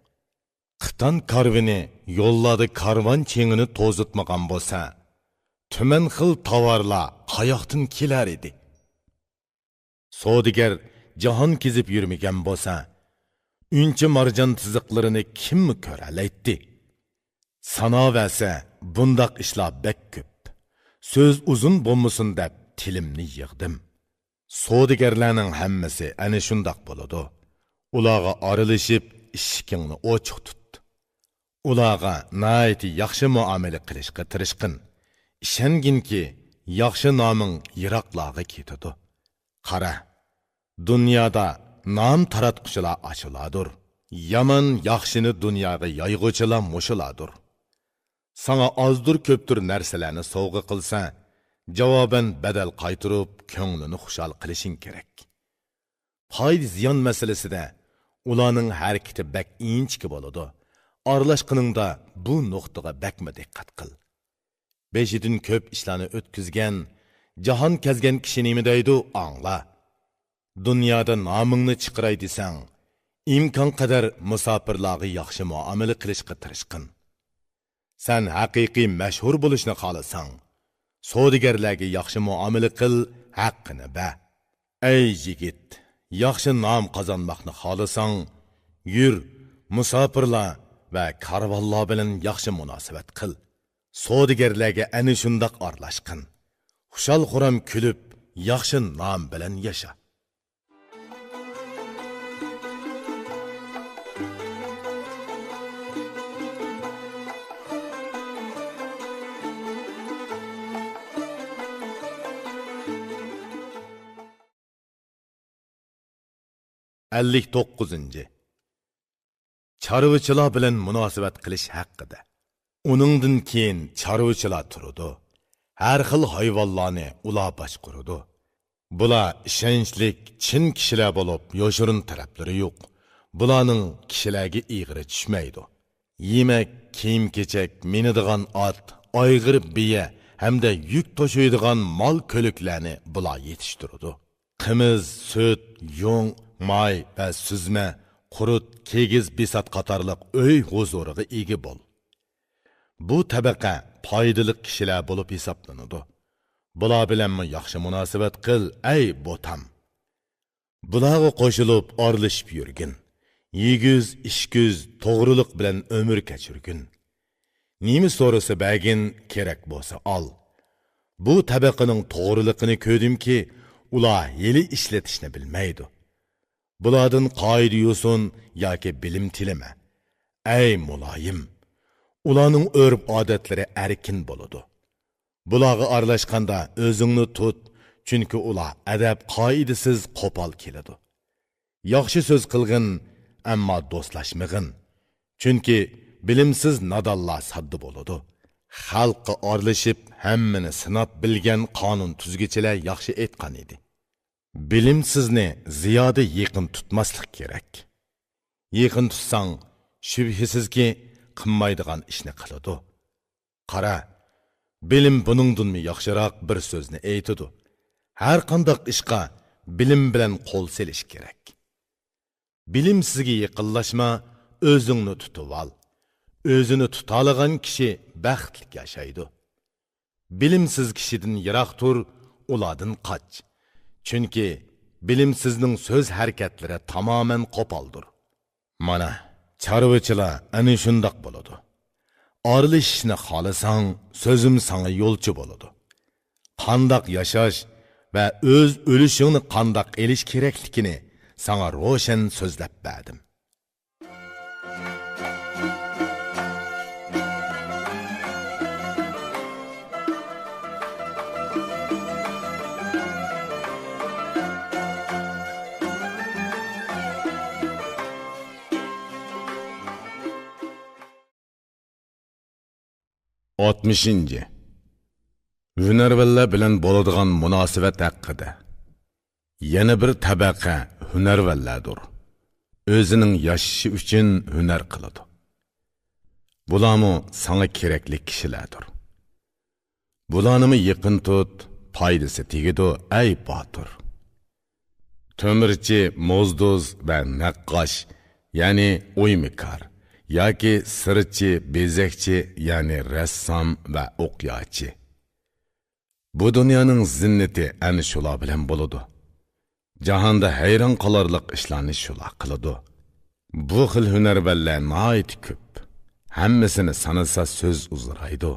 Qitan karvini yo'lladi karvon chengini to'zitmagan bo'lsa, tuman xil tovarlar qayoqdan kelar edi? Savdogar jahon kezib yurmagan bo'lsa, uncha marjon tiziqlarini kim ko'ralaydi? Sanoversa bundoq ishlar bek ko'p. So'z uzun bo'lmasin deb tilimni yig'dim. Savdogarlarning hammasi ana shundoq bo'ladi. Ularga aralashib ishkingni ochiq tut. Ularga nihoyat yaxshi muomala qilishga tirishqin. Ishonginki, yaxshi noming yiroqlarga ketadi. Qara, dunyoda nom taratquchilar achiladir. Yomon yaxshini dunyoga yoyg'uvchilar mushulardir. Sana ozdur ko'ptur narsalarni sovg'a qilsa, javoban badal qaytirib, ko'nglini xushal qilishing kerak. Foyda ziyon masalasida ularning harakati bak inchki bo'ladi. Aralashqiningda bu nuqtaga bakma diqqat qil. Beshidan ko'p ishlarni o'tkazgan, jahon kezgan kishi nima deydi, angla. Dunyoda nomingni chiqiray desang, imkon qadar musofirlarga yaxshi muomala qilishga tirishqin. Sen haqiqiy mashhur bo'lishni xohlasang, savdogarlarga yaxshi muomala qil, haqqini ber. Ey yigit, yaxshi nom qozonmoqni xohlasang, yur, musofirlar va karvonlar bilan yaxshi munosabat qil. Savdogarlarga ana shundoq aralashqin. Xushal-xuram kulib, yaxshi nom bilan yasha. Ellik to'qqizinci. Chorvachilar bilan munosabat qilish haqida. Uningdan keyin chorvachilar turadi. Har xil hayvonlarni ular boshqaradi. Bular ishonchlik, chin kishilar bo'lib, yoshirin taraflari yo'q. Bularning kishilarga ig'iri tushmaydi. Yemak, kiyim-kechak, minadigan ot, ayg'ir biya hamda yuk to'shaydigan mol ko'liklarni bular yetishtiradi. Qimiz, sut, yung, may va suzma, qurut, kegiz, bisat qatorliq uy huzuriga ega bo'l. Bu tabaqa foydali kishilar bo'lib hisoblanadi. Bular bilan yaxshi munosabat qil, ey botam. Bularga qo'shilib orlashib yurgin. Yigiz, ishgiz, to'g'riliq bilan umr kechirgin. Nima so'rasa bagin, kerak bo'lsa ol. Bu tabaqaning to'g'riliqini ko'rdimki, ular yeli ishlatishni bilmaydi. Bulardan qoida yo'sin yoki bilim tilima. Ey muloyim, ularning urf-odatlari erkin bo'ladi. Bularga aralashganda o'zingni tut, chunki ular adab qoidasiz qo'pol keladi. Yaxshi so'z qilgin, ammo do'stlashmag'in. Chunki bilimsiz nadonlar saddi bo'ladi. Xalqqa aralashib, hammani sinab bilgan qonun tuzgichilar yaxshi aytgan edi. Bilimsizni ziyoda yaqin tutmaslik kerak. Yaqin tutsang, shubhisizki qilmaydigan ishni qiladi. Qara, bilim buningdanmi yaxshiroq bir so'zni aytadi. Har qandaq ishqa bilim bilan qo'l selish kerak. Bilimsizga yaqinlashma, o'zingni tutib ol. O'zini tutalagan kishi baxtli yashaydi. Bilimsiz kishidan yiroq tur, ulardan qoch. Chunki bilimsizning so'z harakatlari tamoman qo'poldir. Mana chorvachilar ana shundoq bo'ladi. Orlishishni xohlasang, so'zim senga yo'lchi bo'ladi. Qandoq yashash va o'z o'lishingni qandoq elish kerakligini sana ro'shan so'zlab berdim.
Altmışıncı. Hünərvəllər bilan bo'ladigan munosabat haqida. Yana bir tabaqa hünərvəllərdir. O'zining yashashi uchun hunar qiladi. Bularmi sana kerakli kishilardir. Bularni yaqin tut, foydasi tegadi ay botir. To'mirchi, mo'zdoz va naqqosh, ya'ni o'ymikor, yoki sirchi, bezakchi, ya'ni rassom va o'qiyotchi. Bu dunyoning zinnati ana shular bilan bo'ladi. Jahonda hayron qolarliq ishlarni shular qiladi. Bu xil hunarvallar nihoyat ko'p. Hammasini sanasa so'z uzraydi.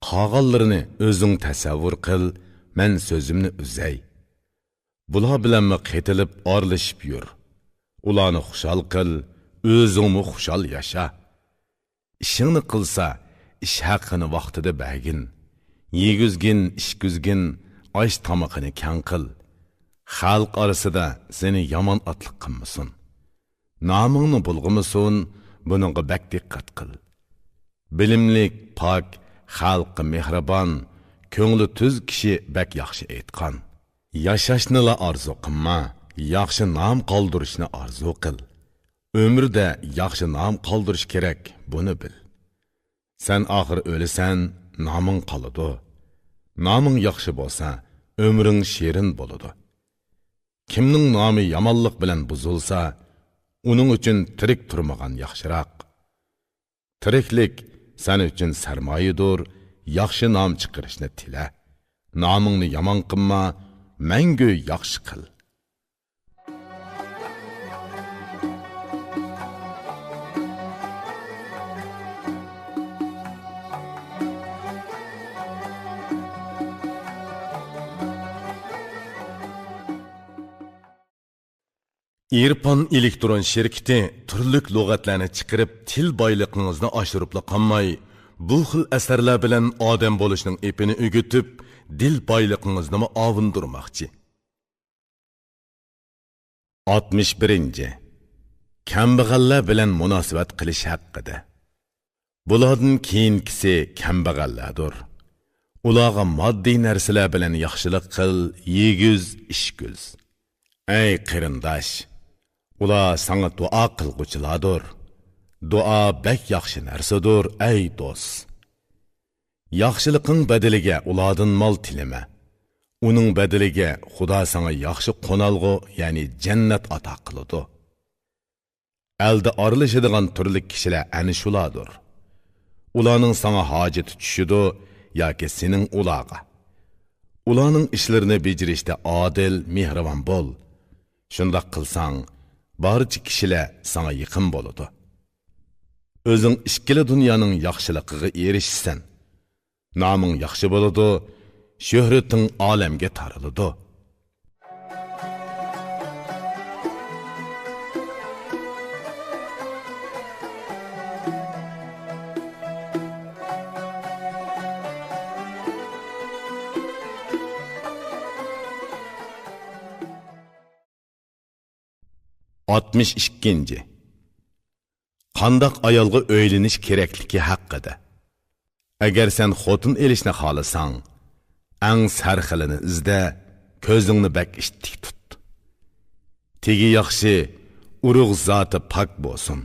Qolganlarini o'zing tasavvur qil, men so'zimni uzay. Bular bilanmi qetilib orlashib yur. Ularni xushal qil, o'zingni xushal yasha. Ishingni qilsa, ish haqini vaqtida bergin. Yegizgin, ishkuzgin, osh tomoqini kang qil. Xalq orasida seni yomon otliq qilmasin. Nomingni bulg'imisin, buningga bak diqqat qil. Bilimlik, pok, xalqqa mehribon, ko'ngli tuz kishi bak yaxshi aytgan. Yashashni la orzu qilma, yaxshi nom qoldirishni orzu qil. Ömürdə yaxşı nam qaldırış kerak, bunu bil. Sen axir öləsən, namın qalıdı. Namın yaxşı bolsa, ömrün şirin boludu. Kimning namı yamanlıq bilan buzulsa, onun üçün tirik turmağan yaxşıraq. Tiriklik sen üçün sərmayidir, yaxşı nam çıqırışını tile. Namını yaman qılma, məngü yaxşı qıl.
İrpan elektron şirketi turlik lug'atlarni chiqarib til boyligingizni oshiribla qolmay, bu xil asarlar bilan odam bo'lishning epini o'gitib, dil boyligingizni ovundirmoqchi.
61. Kambag'allar bilan munosabat qilish haqida. Bulardan keyingisi kambag'allardir. Ularga moddiy narsalar bilan yaxshilik qil, yegiz, ishguz. Ey qarindosh, ular sana duo qilguchilardir. Duo bek yaxshi narsadir, ey do'st. Yaxshiliqing badaliga ulardan mol tilama. Uning badaliga Xudo sana yaxshi qonalg'u, ya'ni jannat ato qiladi. Elde aralashadigan turli kishilar ana shulardir. Ularning sana hojati tushidi yoki sening ularga. Ularning ishlarini bejirishda adil, mehribon bo'l. Shunda qilsang, barcha kishilar sana yaqin bo'ladi. O'zing ikkili dunyoning yaxshiligiga erishsan, noming yaxshi bo'ladi, shuhrating olamga tariladi.
Altmış ikkinci. Qandaq ayolga o'ylanish kerakligi haqida. Agar sen xotin elishni xohlasang, ang sarxilini izda, ko'zingni bak ishtik tut. Tegi yaxshi, urug' zoti pok bo'lsin.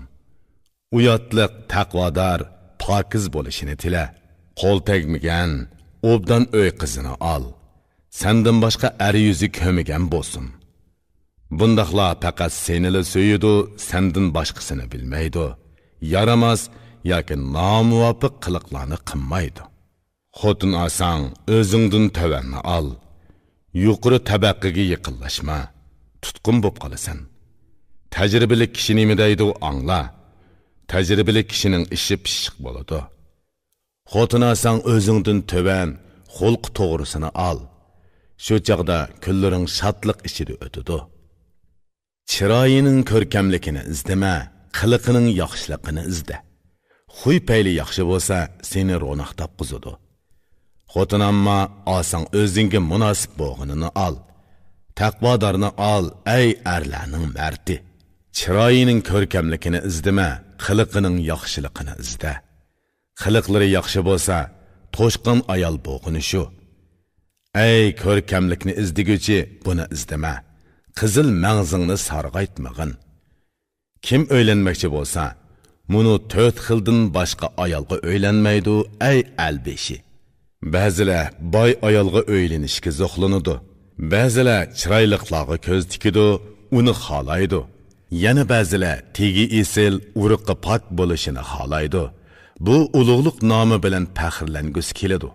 Uyatliq, taqvodor, pokiz bo'lishini tila. Qo'l tegmagan, obdan uy qizini ol.
Senden başqa er yüzü kömügen bolsun. Bundaqla faqat senili söyüdü, senden başqasını bilmeydi. Yaramaz yoki nomuvofiq qiliqlarni qilmaydi. Xotin olsang, o'zingdan tovanni ol. Yuqori tabaqaga yiqinlashma. Tutqun bo'lib qolasan. Tajribali kishi nima deydi angla. Tajribali kishining ishi pishiq bo'ladi. Xotin olsang, o'zingdan tovan, xulq to'g'risini ol. Shu chaqda kunlaring shodlik ichida o'tadi. Chiroyining ko'rkamligini izdama, qiliqining yaxshiligini izda. Xuy payli yaxshi bo'lsa, seni ro'naq topqizadi. Xotin amma olsang o'zingga munosib bo'lganini ol. Taqvodorni ol, ey erlarning mardi. Chiroyining ko'rkamligini izdama, qiliqining yaxshiligini izda. Qiliqlari yaxshi bo'lsa, to'shqin ayol bo'lgani shu. Ey ko'rkamlikni izdiguvchi, buni izdama. Qizil mangzingni sarg'aytmag'in. Kim o'ylanmoqchi bo'lsa, muni 4 xildan boshqa ayolga o'ylanmaydi, ey albeshi. Ba'zilar boy ayolga o'ylanishga zo'xlanadi. Ba'zilar chiroyliqlarga ko'z tikidi, uni xohlaydi. Yana ba'zilar tegi esil, urug'i pok bo'lishini xohlaydi. Bu ulug'liq nomi bilan faxrlangusi keladi.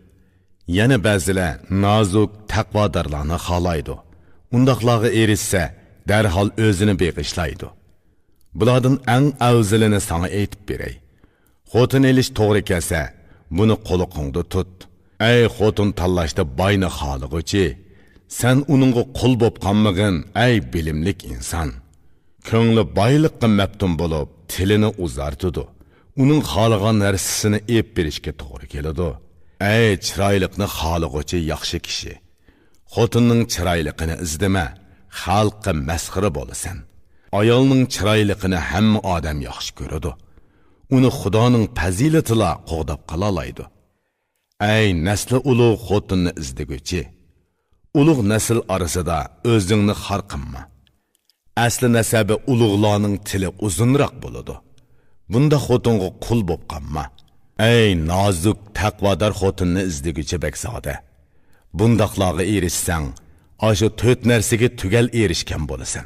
Yana ba'zilar nozuk taqvodorlarni xohlaydi. Undaqlarga erishsa, darhol o'zini beg'ishlaydi. Bulardan eng afzalini sana aytib beray. Xotin elish to'g'ri kelsa, buni qo'liqingda tut. Ey xotin tanlashda boyni xolig'ichi, sen uningga qul bo'lib qolmag'in, ey bilimlik inson. Ko'ngli boyliqqa maftun bo'lib, tilini uzartidi. Uning xohlagan narsasini ep berishga to'g'ri keladi. Ey chiroyliqni xolig'ichi yaxshi kishi. Xotinning chiroyligini izdama, xalqqa masxara bo'lasan. Ayolning chiroyligini hamma odam yaxshi ko'radi. Uni Xudoning fazilatila qo'g'dab qolalaydi. Ey nasli ulug' xotinni izdiguvchi, ulug' nasl orasida o'zingni xor qilma. Asli nasabi ulug'larning tili uzunroq bo'ladi. Bunda xotinga qul bo'lib qolma. Ey nozuk taqvodor xotinni izdiguvchi beksoda. Bundaqlarga erishsang, ashu 4 narsaga tugal erishgan bo'lasan.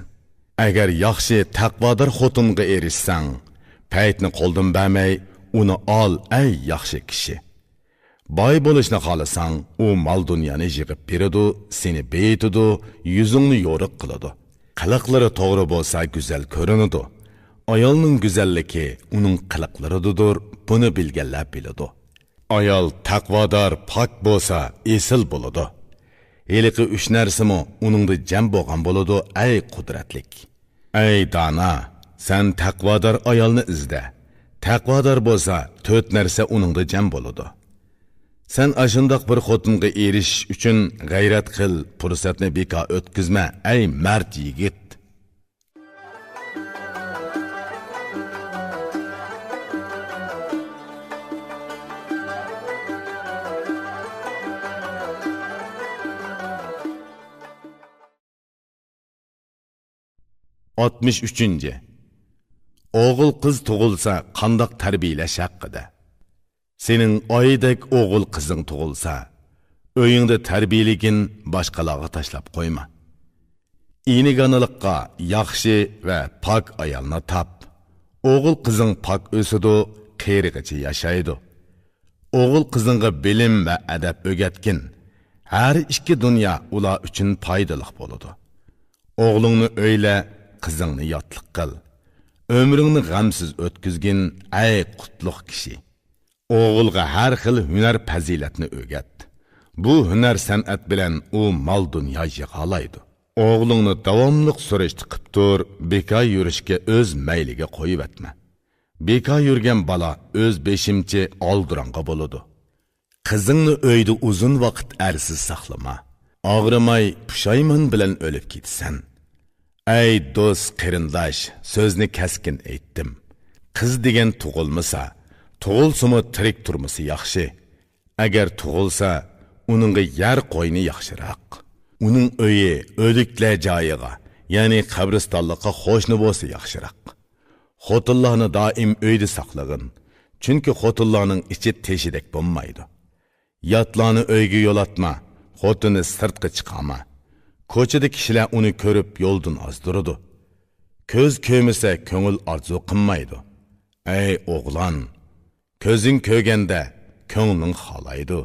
Agar yaxshi taqvodor xotinga erishsang, paytni qo'ldan bermay, uni ol, ey yaxshi kishi. Boy bo'lishni xohlasang, u mol dunyoni yig'ib beradi, seni beytidi, yuzingni yo'riq qiladi. Qiliqlari to'g'ri bo'lsa, go'zal ko'rinadi. Ayolning go'zalligi uning qiliqlaridir, buni bilganlar biladi. Ayol taqvodor, pok bo'lsa, esil bo'ladi. Heliqi 3 narsami uningda jam bo'lgan bo'ladi, ey qudratlik. Ey dana, sen taqvodor ayolni izda. Taqvodor bo'lsa, 4 narsa uningda jam bo'ladi. Sen ashundoq bir xotinga erishish uchun g'ayrat qil, fursatni bekor o'tkazma, ey mard yigit. Üçüncü. Oğul kız tug'ilsa qandoq tarbiyalash haqida. Sening oydek o'g'il qizing tug'ilsa, o'yingda tarbiyaligin boshqalarga tashlab qo'yma. Iniganilikqa yaxshi va pok ayolni top. O'g'il qizing pok o'sidi, qiyrigacha yashaydi. O'g'il qizingga bilim va adab o'rgatgin. Har ikki dunyo ular uchun foydali bo'ladi. O'g'lingni o'yla, qizingni yotliq qil. Ömrüngni g'amsiz o'tkizgin, ey qutlug' kishi. O'g'ilga har xil hunar fazilatni o'rgat. Bu hunar san'at bilan u mol dunyo yig'alaydi. O'g'lingni davomli so'rashni qilib tur, bekor yurishga o'z mayliga qo'yib etma. Bekor yurgan bola o'z beshimchi oldironga bo'ladi. Qizingni uyda uzun vaqt arsiz saqlama. Og'rimay, pushaymon bilan o'lib ketsan. Ey do'st qarindosh, so'zni kaskin aytdim. Qiz degan tug'ilmasa, tug'ilsimi tirik turmasi yaxshi. Agar tug'ilsa, uningga yer qo'yni yaxshiroq. Uning uyi o'liklar joyiga, ya'ni qabristonlikqa qo'shni bo'lsa yaxshiroq. Xotinlarni doim uyda saqlag'in, chunki xotinlarning ichi teshidek bo'lmaydi. Yotlarni uyga yo'latma, xotini sirtqa chiqama. Ko'chada kishilar uni ko'rib yo'ldan ozdiradi. Ko'z ko'misa ko'ngil arzu qilmaydi. Ey o'g'lon, ko'zing ko'ganda ko'ngling xolaydi.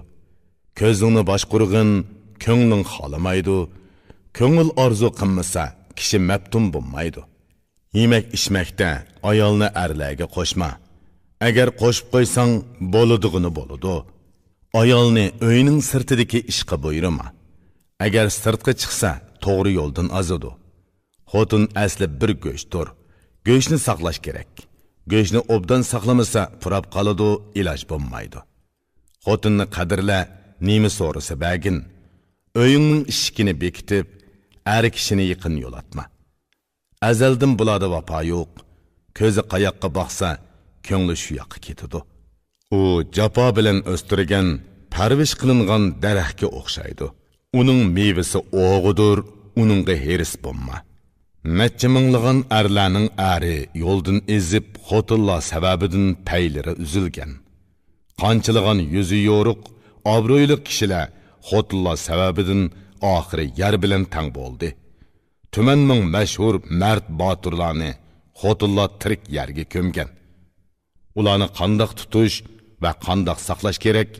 Ko'zingni boshqurg'in, ko'ngling xolamaydi. Ko'ngil arzu qilmasa, kishi mabtun bo'lmaydi. Yemek içmekte ayolni erlarga qo'shma. Agar qo'shib qo'ysang, bo'ladig'ini bo'ladi. Ayolni uyning sirtidagi ishqa buyurma. Agar sirtqa chiqsa, to'g'ri yo'ldan azadi. Xotin asli bir go'shtdir. Go'shtni saqlash kerak. Go'shtni obdan saqlamasa, purab qoladi, iloj bo'lmaydi. Xotinni qadrla, nima so'rasa bagin. Uyingning ishikini bekitib, er kishini yaqin yo'latma. Azaldan bulada vapa yo'q. Ko'zi qayoqqa boqsa, ko'ngli shu yoqqa ketadi. U jafo bilan o'stirgan, parvish qilingan daraxtga o'xshaydi. Uning mevasi o'g'idir, uningga heris bo'lma. Necha minglagan erlarning ari yo'ldan ezib, xotinlar sababidan paylari uzilgan. Qanchilagan yuzi yo'ruq, obro'yli kishilar xotinlar sababidan oxiri yer bilan tang bo'ldi. Tumanning mashhur mard botirlarni xotinlar tirik yerga ko'mgan. Ularni qandoq tutish va qandoq saqlash kerak?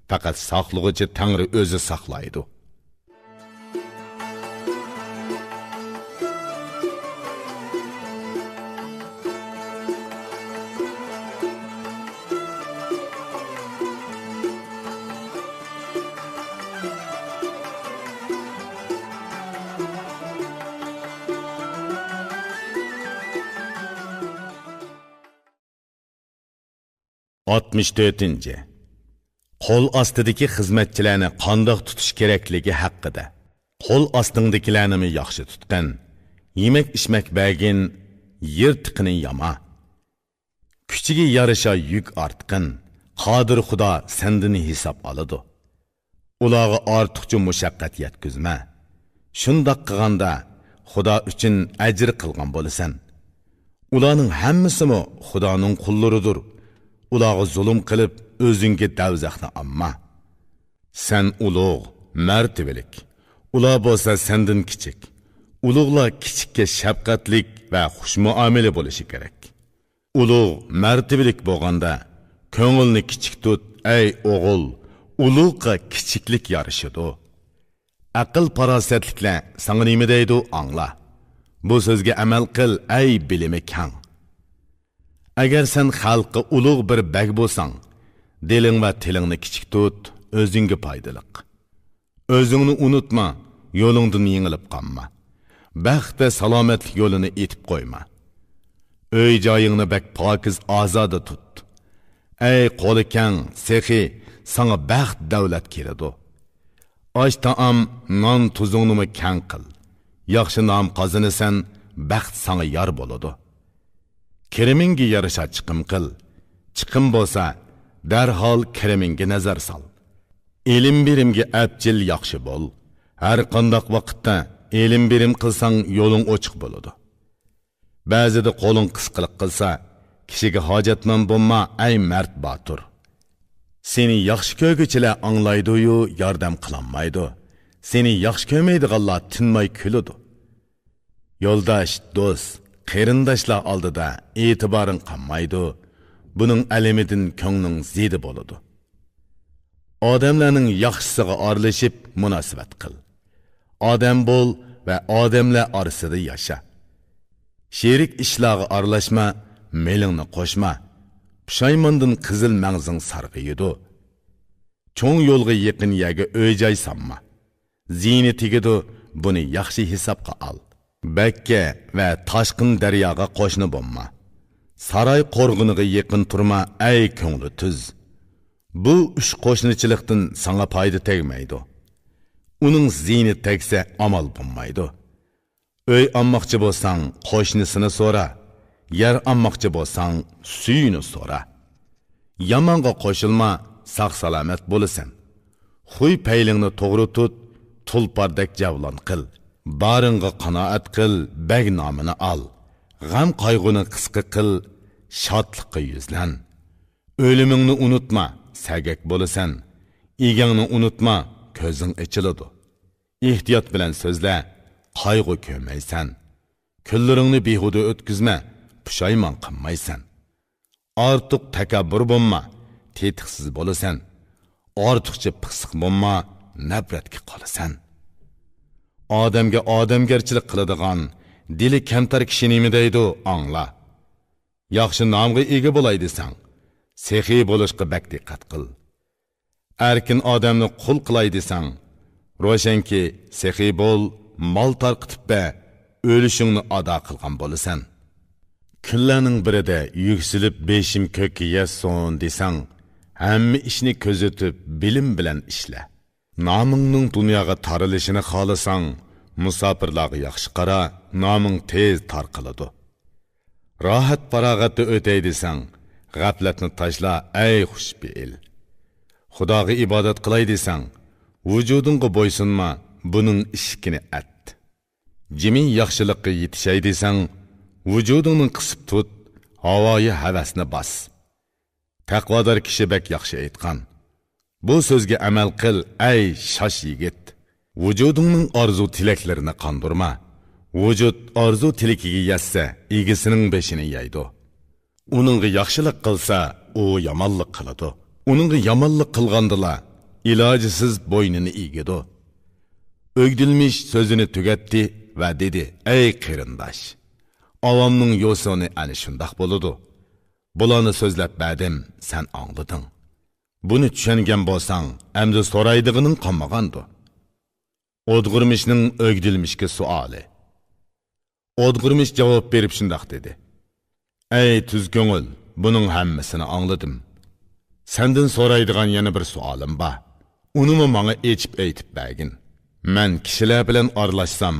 Faqat saqlug'ichi Tangri o'zi saqlaydi. Altmış dördüncü. Qo'l ostidagi xizmatchilarni qandoq tutish kerakligi haqida. Qo'l ostingdagilarni yaxshi tutgan. Yemek içmek bagin, yer tiqini yama. Kuchiga yarasha yuk artqin. Qodir Xudo sendini hisob oladi. Ularga ortiqcha mushaqqat yetkazma. Shundoq qilganda Xudo uchun ajr qilgan bo'lasan. Ularning hammasimi Xudoning qullaridir. Ularga zulm qilib o'zingga davzaqni amma. Sen ulug', martibelik. Ular bo'lsa sendan kichik. Ulug'lar kichikka shafqatlik va xushmuomala bo'lishi kerak. Ulug', martibelik bo'lganda ko'ngilni kichik tut, ey o'g'il. Ulug'ga kichiklik yarashadi. Aql farosatliklar sana nima deydi angla. Bu so'zga amal qil, ey bilimi kang. Agar sen xalqqa ulug' bir bag bo'lsang, diling va tilingni kichik tut, o'zingga foydaliq. O'zingni unutma, yo'lingdan yengilib qolma. Baxt va salomatlik yo'lini etib qo'yma. Uy joyingni bak pokiz ozoda tut. Ey qo'li kang, sehi, sana baxt davlat keladi. Osh taom, non tuzingni kang qil. Yaxshi nom qozinasan, baxt sana yor bo'ladi. Kiriminga yarasha chiqim qil. Chiqim bo'lsa, darhol kiriminga nazar sol. Ilm birimga abjil yaxshi bo'l. Har qandoq vaqtda ilm birim qilsang yo'ling ochiq bo'ladi. Ba'zida qo'ling qisqilik qilsa, kishiga hojatmand bo'lma, ey mard botir. Seni yaxshi ko'rguchilar anglaydi-yu, yordam qilolmaydi. Seni yaxshi ko'rmaydiganlar tinmay kuladi. Yo'ldosh, do'st, qarindoshlar oldida e'tiboring qolmaydi. Buning alamidan ko'ngling zidi bo'ladi. Odamlarning yaxshisiga aralashib munosabat qil. Odam bo'l va odamlar orasida yasha. Sherik ishlarga aralashma, melingni qo'shma. Pushaymondan qizil mangzing sarg'iydi. Cho'ng yo'lga yaqin yerga o'y-joy solma. Zini tegidi, buni yaxshi hisobga ol. Bakka va Toshqin daryoga qo'shni bo'lma. Saroy qo'rg'iniga yaqin turma, ey ko'ngli tuz. Bu uch qo'shnichilikdan sana foyda tegmaydi. Uning zini tegsa amal bo'lmaydi. Uy olmoqchi bo'lsang, qo'shnisini so'ra. Yer olmoqchi bo'lsang, suyini so'ra. Yomonga qo'shilma, sog' salomat bo'lasan. Xuy paylingni to'g'ri tut, tulpardek javlon qil. Baringga qanoat qil, bag nomini ol. G'am qayg'uni qisqa qil, shodlikqa yuzlan. O'limingni unutma, sagak bo'lasan. Egangni unutma, ko'zing ichiladi. Ehtiyot bilan so'zla, qayg'u ko'maysan. Kunlaringni behuda o'tkazma, pushaymon qilmaysan. Ortiq takabbur bo'lma, tetiqsiz bo'lasan. Ortiqcha piqsiq bo'lma, nafratga qolasan. Odamga odamgarchilik qiladigan, dili kamtar kishi nima deydi, angla. Yaxshi nomga ega bo'lay desang, sexiy bo'lishga bak diqqat qil. Erkin odamni qul qilay desang, ro'shanki sexiy bo'l, mol tarqitib ba, o'lishingni ado qilgan bo'lasan. Kunlarning birida yuksilib beshim ko'kka yasson desang, hamma ishni ko'zitib bilim bilan ishla. Nomingning dunyoga tarilishini xohlasang, musofirlarga yaxshi qara, noming tez tarqaladi. Rohat farog'atda o'tay desang, g'aflatni tashla, ey xushbe'il. Xudoga ibodat qilay desang, vujudingga bo'ysunma, buning ishkini at. Jimi yaxshilikka yetishay desang, vujudingni qisib tut, havoyi havasni bas. Taqvodor kishi bek yaxshi aytgan. Bu so'zga amal qil, ey shosh yigit. Vujudingning orzu tilaklarini qondirma. Vujud orzu tilakiga yetsa, egisining beshini yeydi. Uningga yaxshilik qilsa, u yomonlik qiladi. Uningga yomonlik qilgandila, ilojisiz bo'ynini egidi. O'gdilmish so'zini tugatdi va dedi: "Ey qarindosh, avomning yo'sini ana shundoq bo'ladi. Bularni so'zlab berdim, sen anglading. Buni tushungan bo'lsang, endi so'raydigining qolmagandi." O'dg'irmishning o'gdilmishga savoli. O'dg'irmish javob berib shundoq dedi: "Ey tuz ko'ngil, buning hammasini angladim. Sendan so'raydigan yana bir savolim bor. Uni menga aytib bergin. Men kishilar bilan aralashsam,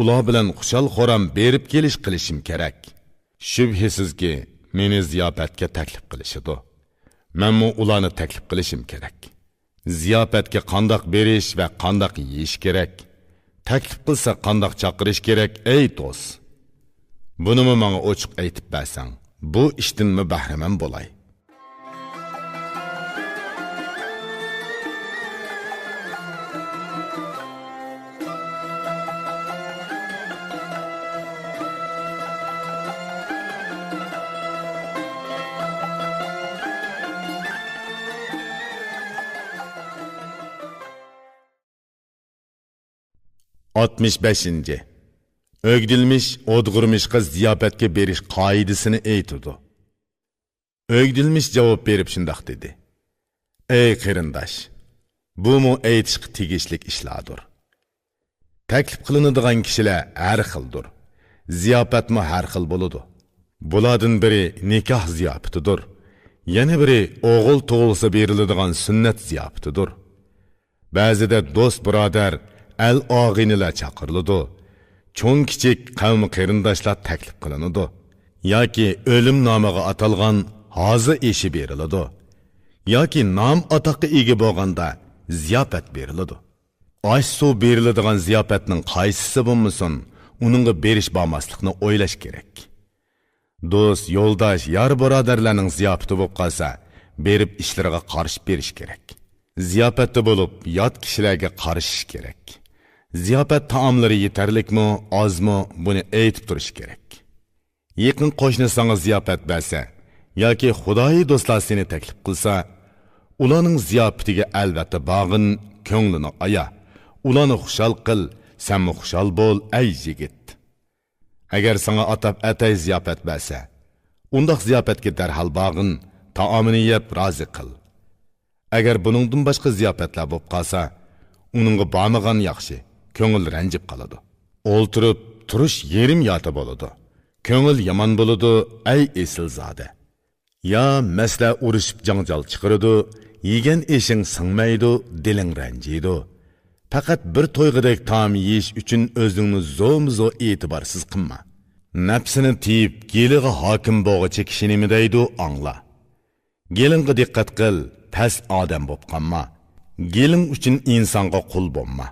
ular bilan xushal-xoram berib kelish qilishim kerak. Shubhisizki, meni ziyofatga taklif qilishidi. Menmi ularni taklif qilishim kerak. Ziyofatga qandoq berish va qandoq yeyish kerak? Taklif qilsa qandoq chaqirish kerak, ey do'st? Bunimi menga ochiq aytib bersang, bu ishdanmi bahramand bo'lay." 65. O'gdilmish o'dg'irmishga ziyofatga berish qoidasini aytdi. O'gdilmish javob berib shundoq dedi: "Ey qarindosh, bu mu aytishga tegishlik ishlardir. Taklif qilinadigan kishilar har xildir. Ziyofatmi har xil bo'ladi. Bulardan biri nikoh ziyofatidir. Yana biri o'g'il tug'ilsa beriladigan sunnat ziyofatidir. Ba'zida do'st birodar al og'inilar chaqiriladi. Cho'ng kichik qavm qarindoshlar taklif qilinadi. Yoki o'lim nomiga atalgan hozir ishi beriladi. Yoki nom atoqqa ega bo'lganda ziyofat beriladi. Osh suv beriladigan ziyofatning qaysisi bo'lmasin, uningga berish bo'lmaslikni o'ylash kerak. Do'st, yo'ldosh, yar birodarlarning ziyofati bo'lib qolsa, berib ishlariga qarshi berish kerak. Ziyofatda bo'lib, yot kishilarga qarishish kerak. Ziyofat taomlari yetarlikmi, ozmi, buni aytib turish kerak. Yaqin qo'shni senga ziyofat bersa yoki xudoyi do'stlar seni taklif qilsa, ularning ziyofatiga albatta bag'in, ko'nglini aya. Ularni xushal qil, senmi xushal bo'l, ey yigit. Agar senga atab atay ziyofat bersa, undaq ziyofatga darhol bag'in, taomini yeb rozi qil. Agar buningdan boshqa ziyofatlar bo'lib qolsa, uningga bormagan yaxshi, ko'ngil ranjib qoladi. O'ltirib turish yerim yota bo'ladi. Ko'ngil yomon bo'ladi, ey esilzoda. Ya masla urushib janjal chiqiradi, yegan ishing singmaydi, diling ranjiydi. Faqat bir to'yg'idek taom yeyish uchun o'zingni zo'mzo e'tiborsiz qilma. Nafsini tiyib, geliga hokim bo'g'ichi kishi nima deydi, angla. Gelinga diqqat qil, past odam bo'lib qolma. Gelin uchun insonga qul bo'lma.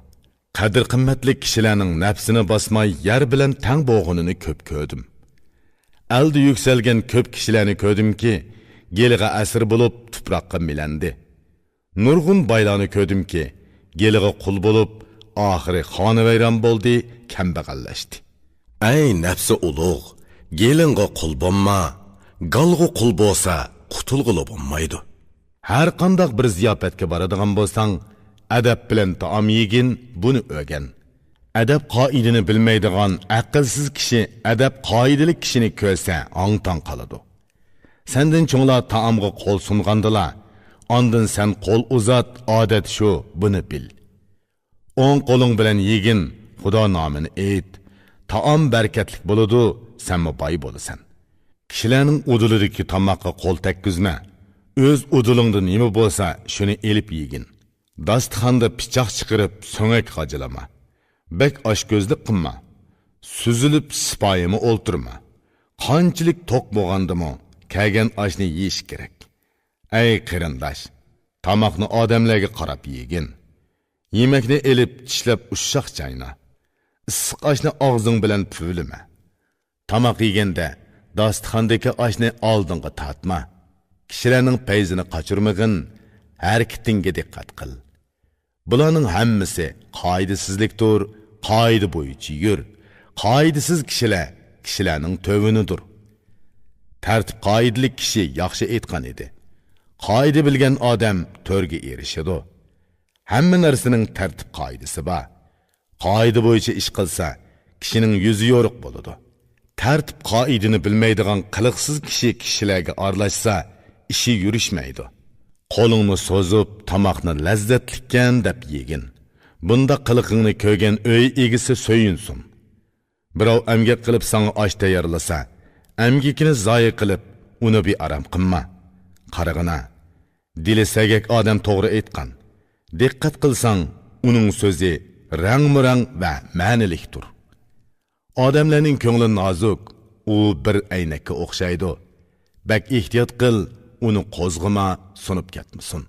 Qadr-qimmatli kishilarning nafsini bosmay yer bilan tang bo'g'inini ko'p ko'rdim. Aldi yuksalgan ko'p kishilarni ko'rdimki, geliga asir bo'lib tuproqqa milandi. Nurg'un baylarni ko'rdimki, geliga qul bo'lib, oxiri xonavayron bo'ldi, kambag'allashdi.
Ey nafsi ulug', gelinga qul bo'lma, galg'u qul bo'lsa, qutulg'ili bo'lmaydi.
Har qanday bir ziyofatga boradigan bo'lsang, adab bilan taom yegin, buni o'rgan. Adab qoidini bilmaydigan aqlsiz kishi adab qoidali kishini ko'rsa, ongtong qoladi. Senden cho'nglar taomga qo'l sungandilar, ondan sen qo'l uzat, odat shu, buni bil. O'ng qo'ling bilan yegin, Xudo nomini ayt. Taom barakatlik bo'ladi, senmi boy bo'lasan. Kishilarning udulidagi tomoqqa qo'l tekkizma. O'z udulingda nima bo'lsa, shuni elib yegin. Dasturxonda pichoq chiqarib, so'ngak qajilama. Bek oshko'zlik qilma. Suzilib sipoyimi o'ltirma. Qanchalik to'q bo'lgandimi, kelgan oshni yeyish kerak. Ey qarindosh, tomoqni odamlarga qarab yegin. Yemekni elib tishlab ushshaq chayna. Issiq oshni og'zing bilan puvlama. Tomoq yeganda dasturxondagi oshni oldinga tortma. Kishilarning payzini qochirmag'in, harakatingga diqqat qil. Bularning hammasi qoidasizlikdir, qoida bo'yicha yur. Qoidasiz kishilarning tövünidir. Tartib qoidalik kishi yaxshi aytgan edi. Qoida bilgan odam to'rga erishadi. Hamma narsaning tartib qoidasi bor. Qoida bo'yicha ish qilsa, kishining yuzi yo'riq bo'ladi. Tartib qoidini bilmaydigan qiliqsiz kishilarga aralashsa, ishi yurishmaydi. Qo'lingni so'zib, tomoqni lazzatlikkan deb yegin. Bunda qiliqingni ko'rgan uy egisi so'yinsin. Birov amgak qilib sana osh tayyorlasa, amgikini zoya qilib, uni bir aram qilma. Qarag'ina, dili sagak odam to'g'ri aytgan. Diqqat qilsang, uning so'zi rang-murang va ma'nilikdir. Odamlarning ko'ngli nozuk, u bir aynakka o'xshaydi. Bak ehtiyot qil, uni qo'zg'ima, sunib ketmasin.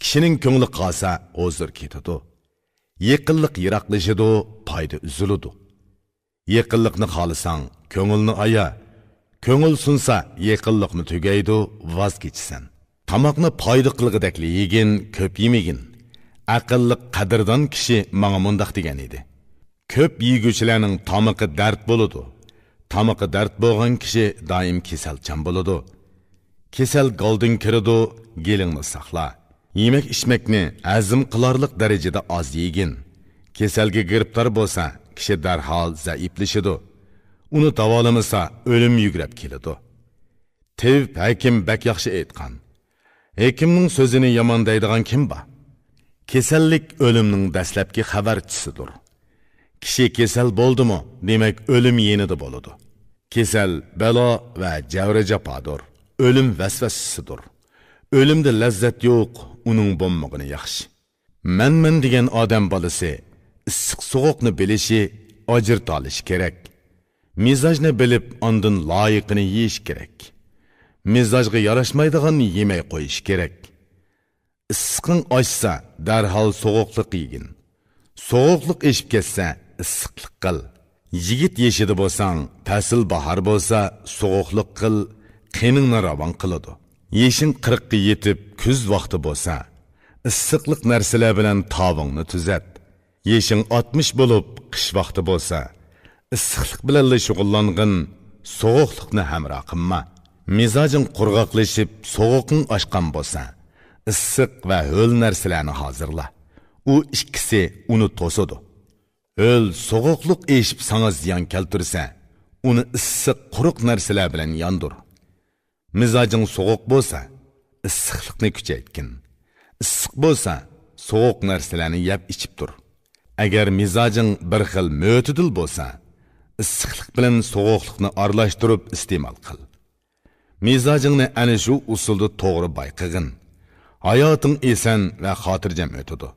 Kishining ko'ngli qolsa, hozir ketadi. Yaqinlik yiroqlashadi, foyda uziladi. Yaqinlikni xohlasang, ko'ngilni aya. Ko'ngil sunsa, yaqinlikni tugaydi, voz kechsan. Tomoqni foyda qilg'idakli yegin, ko'p yemagin. Aqlli qadrdon kishi menga mundaq degan edi. Ko'p yeguvchilarning tomoqi dard bo'ladi. Tomoqi dard bo'lgan kishi doim kasalchan bo'ladi. Kesal goldin kiradi, gelingni saqla. Yemek içmekni azm qilarlik darajada az yegin. Kesalga giribtor bo'lsa, kishi darhol zaiflashadi. Uni davolamasa, o'lim yugrab keladi. Tevib hakim bak yaxshi aytgan. Hekimning so'zini yomon deydigan kim bor? Kesallik o'limning dastlabki xabarchisidir. Kishi kesal bo'ldimi, demak o'lim yenida bo'ladi. Kesal balo va javra japodir. O'lim vasvasasidir. O'limda lazzat yo'q, uning bo'lmag'ini yaxshi. Men degan odam bolasi issiq sovuqni bilishi, ajrt olish kerak. Mizojni bilib, ondan loyiqini yeyish kerak. Mizojga yarashmaydiganni yemay qo'yish kerak. Issiqing ochsa, darhol sovuqlik yegin. Sovuqlik eshib ketsa, issiqlik qil. Yigit yeshida bo'lsang, fasil bahor bo'lsa, sovuqlik qil, qeningni ravon qiladi. Yeshin 40 ga yetib, kuz vaqti bo'lsa, issiqlik narsalar bilan tavingni tuzat. Yeshin 60 bo'lib, qish vaqti bo'lsa, issiqlik bilan shug'ullangin, sovuqlikni hamroh qilma. Mizojing qurg'oqlashib, sovuqing oshgan bo'lsa, issiq va ho'l narsalarni hozirla. U ikkisi uni to'sadi. Ho'l sovuqlik eshib sana ziyon keltirsa, uni issiq quruq narsalar bilan yondir. Mizojing sovuq bo'lsa, issiqlikni kuchaytgin. Issiq bo'lsa, sovuq narsalarni yeb ichib tur. Agar mizojing bir xil mo'tidil bo'lsa, issiqlik bilan sovuqlikni aralashtirib iste'mol qil. Mizojingni ana shu usulda to'g'ri bayqag'in. Hayoting eson va xotirjam o'tadi.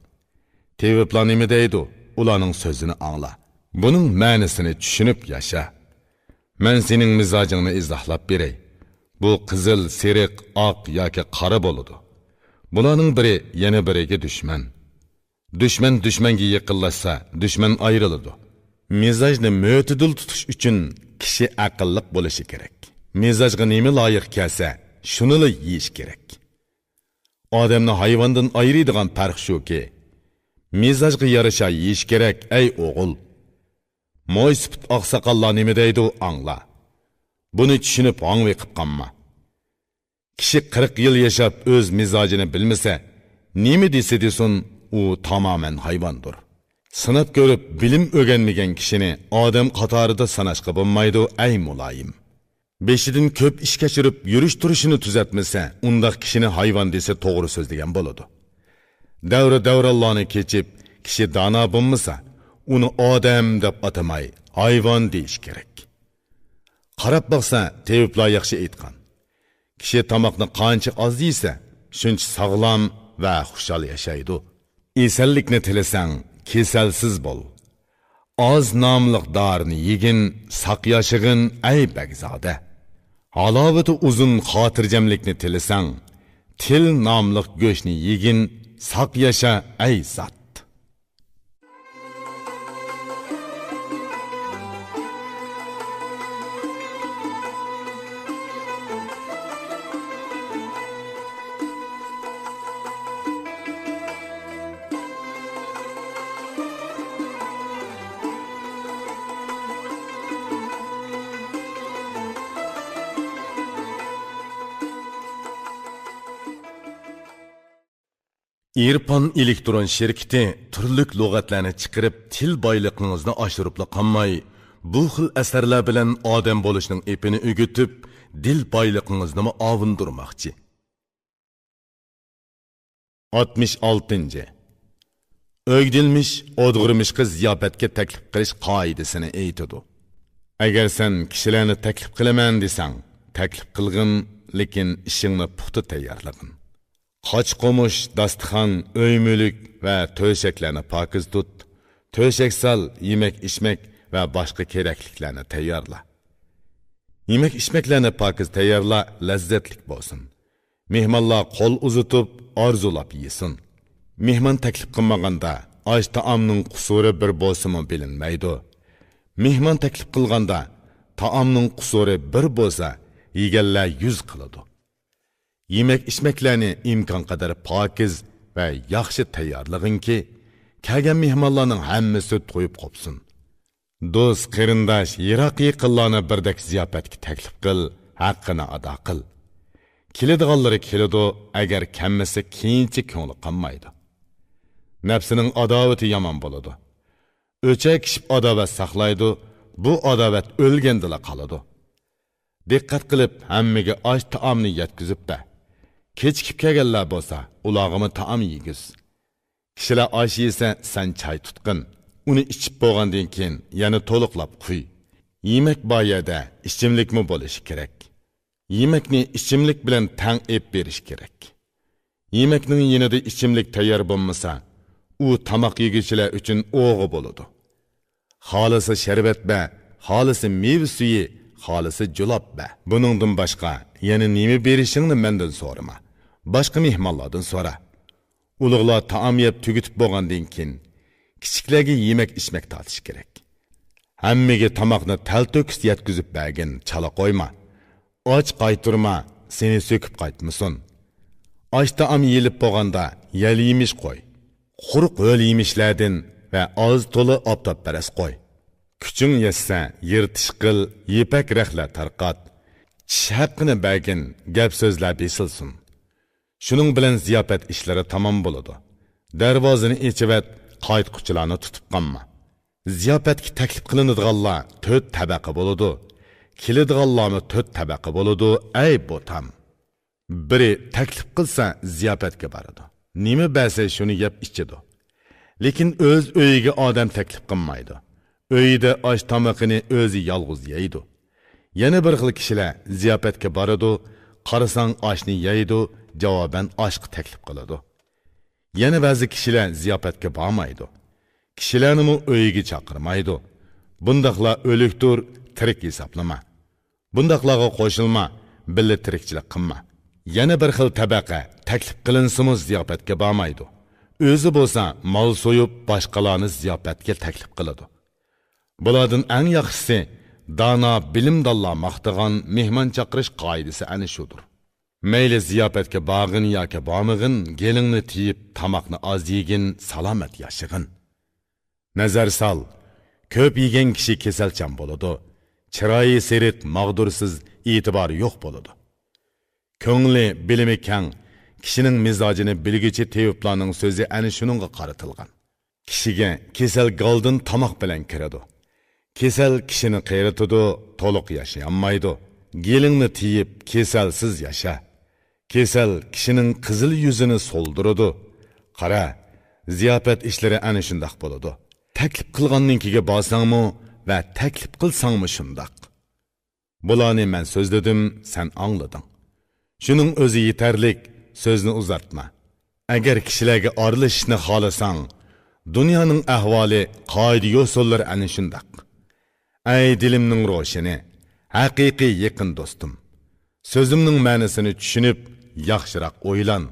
Teviblar nima deydi? Ularning so'zini angla. Buning ma'nosini tushunib yasha. Men sening mizojingni izohlab beray. Bu qizil, seriq, oq yoki qora bo'ladi. Bularning biri yana biriga dushman. Dushman dushmanga yaqinlashsa, dushman ayriladi. Mizojni mo'tidil tutish uchun kishi aqlli bo'lishi kerak. Mizojga nima loyiq kelsa, shuni yeyish kerak. Odamni hayvondan ayiradigan farq shuki, Mizajga yarasha yeyish kerak, ey o'g'il. Mo'ysipit oqsoqollar nima deydi, angla. Buni tushunib hangviqib qolma. Kishi 40 yil yashab o'z mizojini bilmasa, nima desa desin, u tamamen hayvondir. Sinab ko'rib bilim o'rganmagan kishini odam qatorida sanashqa bo'lmaydi, ey muloyim. Beshidan ko'p ish kechirib yurish turishini tuzatmasa, undaq kishini hayvon desa to'g'ri so'zlagan bo'ladi. Davrallarni kechib, kishi dono bo'lmasa, uni odam deb atamay, hayvon deyish kerak. Qarab baqsa, teviblar yaxshi aytgan. Kishi tomoqni qancha oz yesa, shuncha sog'lom va xushal yashaydi. Esallikni tilasang, kesalsiz bo'l. Oz nomliq dorni yegin, saq yashig'in, ey bagzoda. Halovati uzun xotirjamlikni tilasang, til nomliq go'shni yegin, saq yasha, ey zot.
İrfan elektron şirketi turlik lug'atlarni chiqarib til boyligingizni oshiribla qolmay, bu xil asarlar bilan odam bo'lishning epini o'gitib, dil boyligingizni ovundirmoqchi.
66. O'gdilmish, o'dg'irmishga ziyofatga taklif qilish qoidasini aytadi. Agar sen kishilarni taklif qilaman desang, taklif qilgin, lekin ishingni puxta tayyorlagin. Qoch qo'mush, dasturxon, uy mulk va to'shaklarni pokiz tut. To'shak sol, yemak ichmak va boshqa kerakliklarni tayyorla. Yemak ichmaklarni pokiz tayyorla, lazzatlik bo'lsin. Mehmonlar qo'l uzatib, orzulab yesin. Mehmon taklif qilmaganda, osh taomning qusuri bir bo'lsa-mu bilinmaydi. Mehmon taklif qilganda, taomning qusuri bir bo'lsa, yeganlar 100 qiladi. Yemek içmeklerini imkan kadar pakiz ve yaxshi tayyorlagin ki, kelgan mehmonlarning hammasi to'yib qopsin. Do'st, qarindosh, yiroq yaqinlarni birdek ziyofatga taklif qil, haqqini ado qil. Keladiganlari keladi, agar kammasi keyinchi ko'ngli qolmaydi. Nafsining adovati yomon bo'ladi. O'chak kishib adovat saqlaydi, bu adovat o'lgandila qoladi. Diqqat qilib, hammaga osh taomni yetkazib-da kechikib kelganlar bo'lsa, ulog'imi taom yegiz. Kishilar osh yesa, sen choy tutqin. Uni ichib bo'lgandan keyin yana to'liqlab quy. Yemak boyada ichimlikmi bo'lishi kerak. Yemekni ichimlik bilan tang ep berish kerak. Yemekning yanida ichimlik tayyor bo'lmasa, u tamoq yeguchilar uchun o'g'i bo'ladi. Xolisi sharbat ba, xolisi meva suyi, xolisi julob ba. Buningdan boshqa yana nima berishingni mendan so'rama. Boshqa mehmonlardan so'ra. Ulug'lar taom yeb tugitib bo'lgandan keyin kichiklarga yemak ichmak tortish kerak. Hammaga tamoqni talto'kis yetkazib bergin, chala qo'yma. Och qaytirma, seni so'kib qaytmasin. Och taom yeyilib bo'lganda yal yemish qo'y. Quruq o'l yemishlardan va oz to'la optob paras qo'y. Kuching yetsa, yirtish qil, yepak rahlar tarqat. Haqqini bergin, gap so'zlar besilsin. Shuning bilan ziyofat ishlari tamom bo'ladi. Darvozani echivat, qaytquchilarni tutib qolma. Ziyofatga taklif qilinadiganlar 4 tabaqa bo'ladi. Keladiganlarni 4 tabaqa bo'ladi, ey botam. Biri taklif qilsa ziyofatga boradi. Nima bersa shuni yeb ichadi. Lekin o'z uyiga odam taklif qilmaydi. Uyida osh tamoqini o'zi yolg'iz yeydi. Yana bir xil kishilar ziyofatga boradi, qarasang oshni yeydi, javoban oshqa taklif qiladi. Yana ba'zi kishilar ziyofatga bormaydi. Kishilarni uyiga chaqirmaydi. Bundaqlar o'likdir, tirik hisoblama. Bundaqlarga qo'shilma, billa tirikchilik qilma. Yana bir xil tabaqa taklif qilinsa-mu ziyofatga bormaydi. O'zi bo'lsa, mol so'yib, boshqalarni ziyofatga taklif qiladi. Bulardan eng yaxshisi, dana bilimdallar maqtagan mehmon chaqirish qoidasi ana shudir. Meyli ziyafetke bağın yoki bormig'in, gelingni tiyib, tamoqni oz yegin, salomat yashag'in. Nazar sol, ko'p yegan kishi kasalchan bo'ladi. Chiroyi seriq, mag'dursiz, e'tibori yo'q bo'ladi. Ko'ngli, bilimi kang, kishining mizojini bilguchi teviblarning so'zi ana shuningga qaratilgan. Kishiga kasal goldin tamoq bilan kiradi. Kasal kishini qayritadi, to'liq yashayolmaydi. Gelingni tiyib, kasalsiz yasha. Kasal kishining qizil yuzini so'ldiradi. Qara, ziyofat ishlari ana shundoq bo'ladi. Taklif qilganninkiga borsangmi va taklif qilsangmi shundoq. Bularni men so'zladim, sen anglading. Shuning o'zi yetarlik, so'zni uzatma. Agar kishilarga aralashishni xohlasang, dunyoning ahvoli, qoida yo'llar ana shundoq. Ay dilimning ro'shini, haqiqiy yaqin do'stim. So'zimning ma'nosini tushunib, yaxshiroq o'ylan.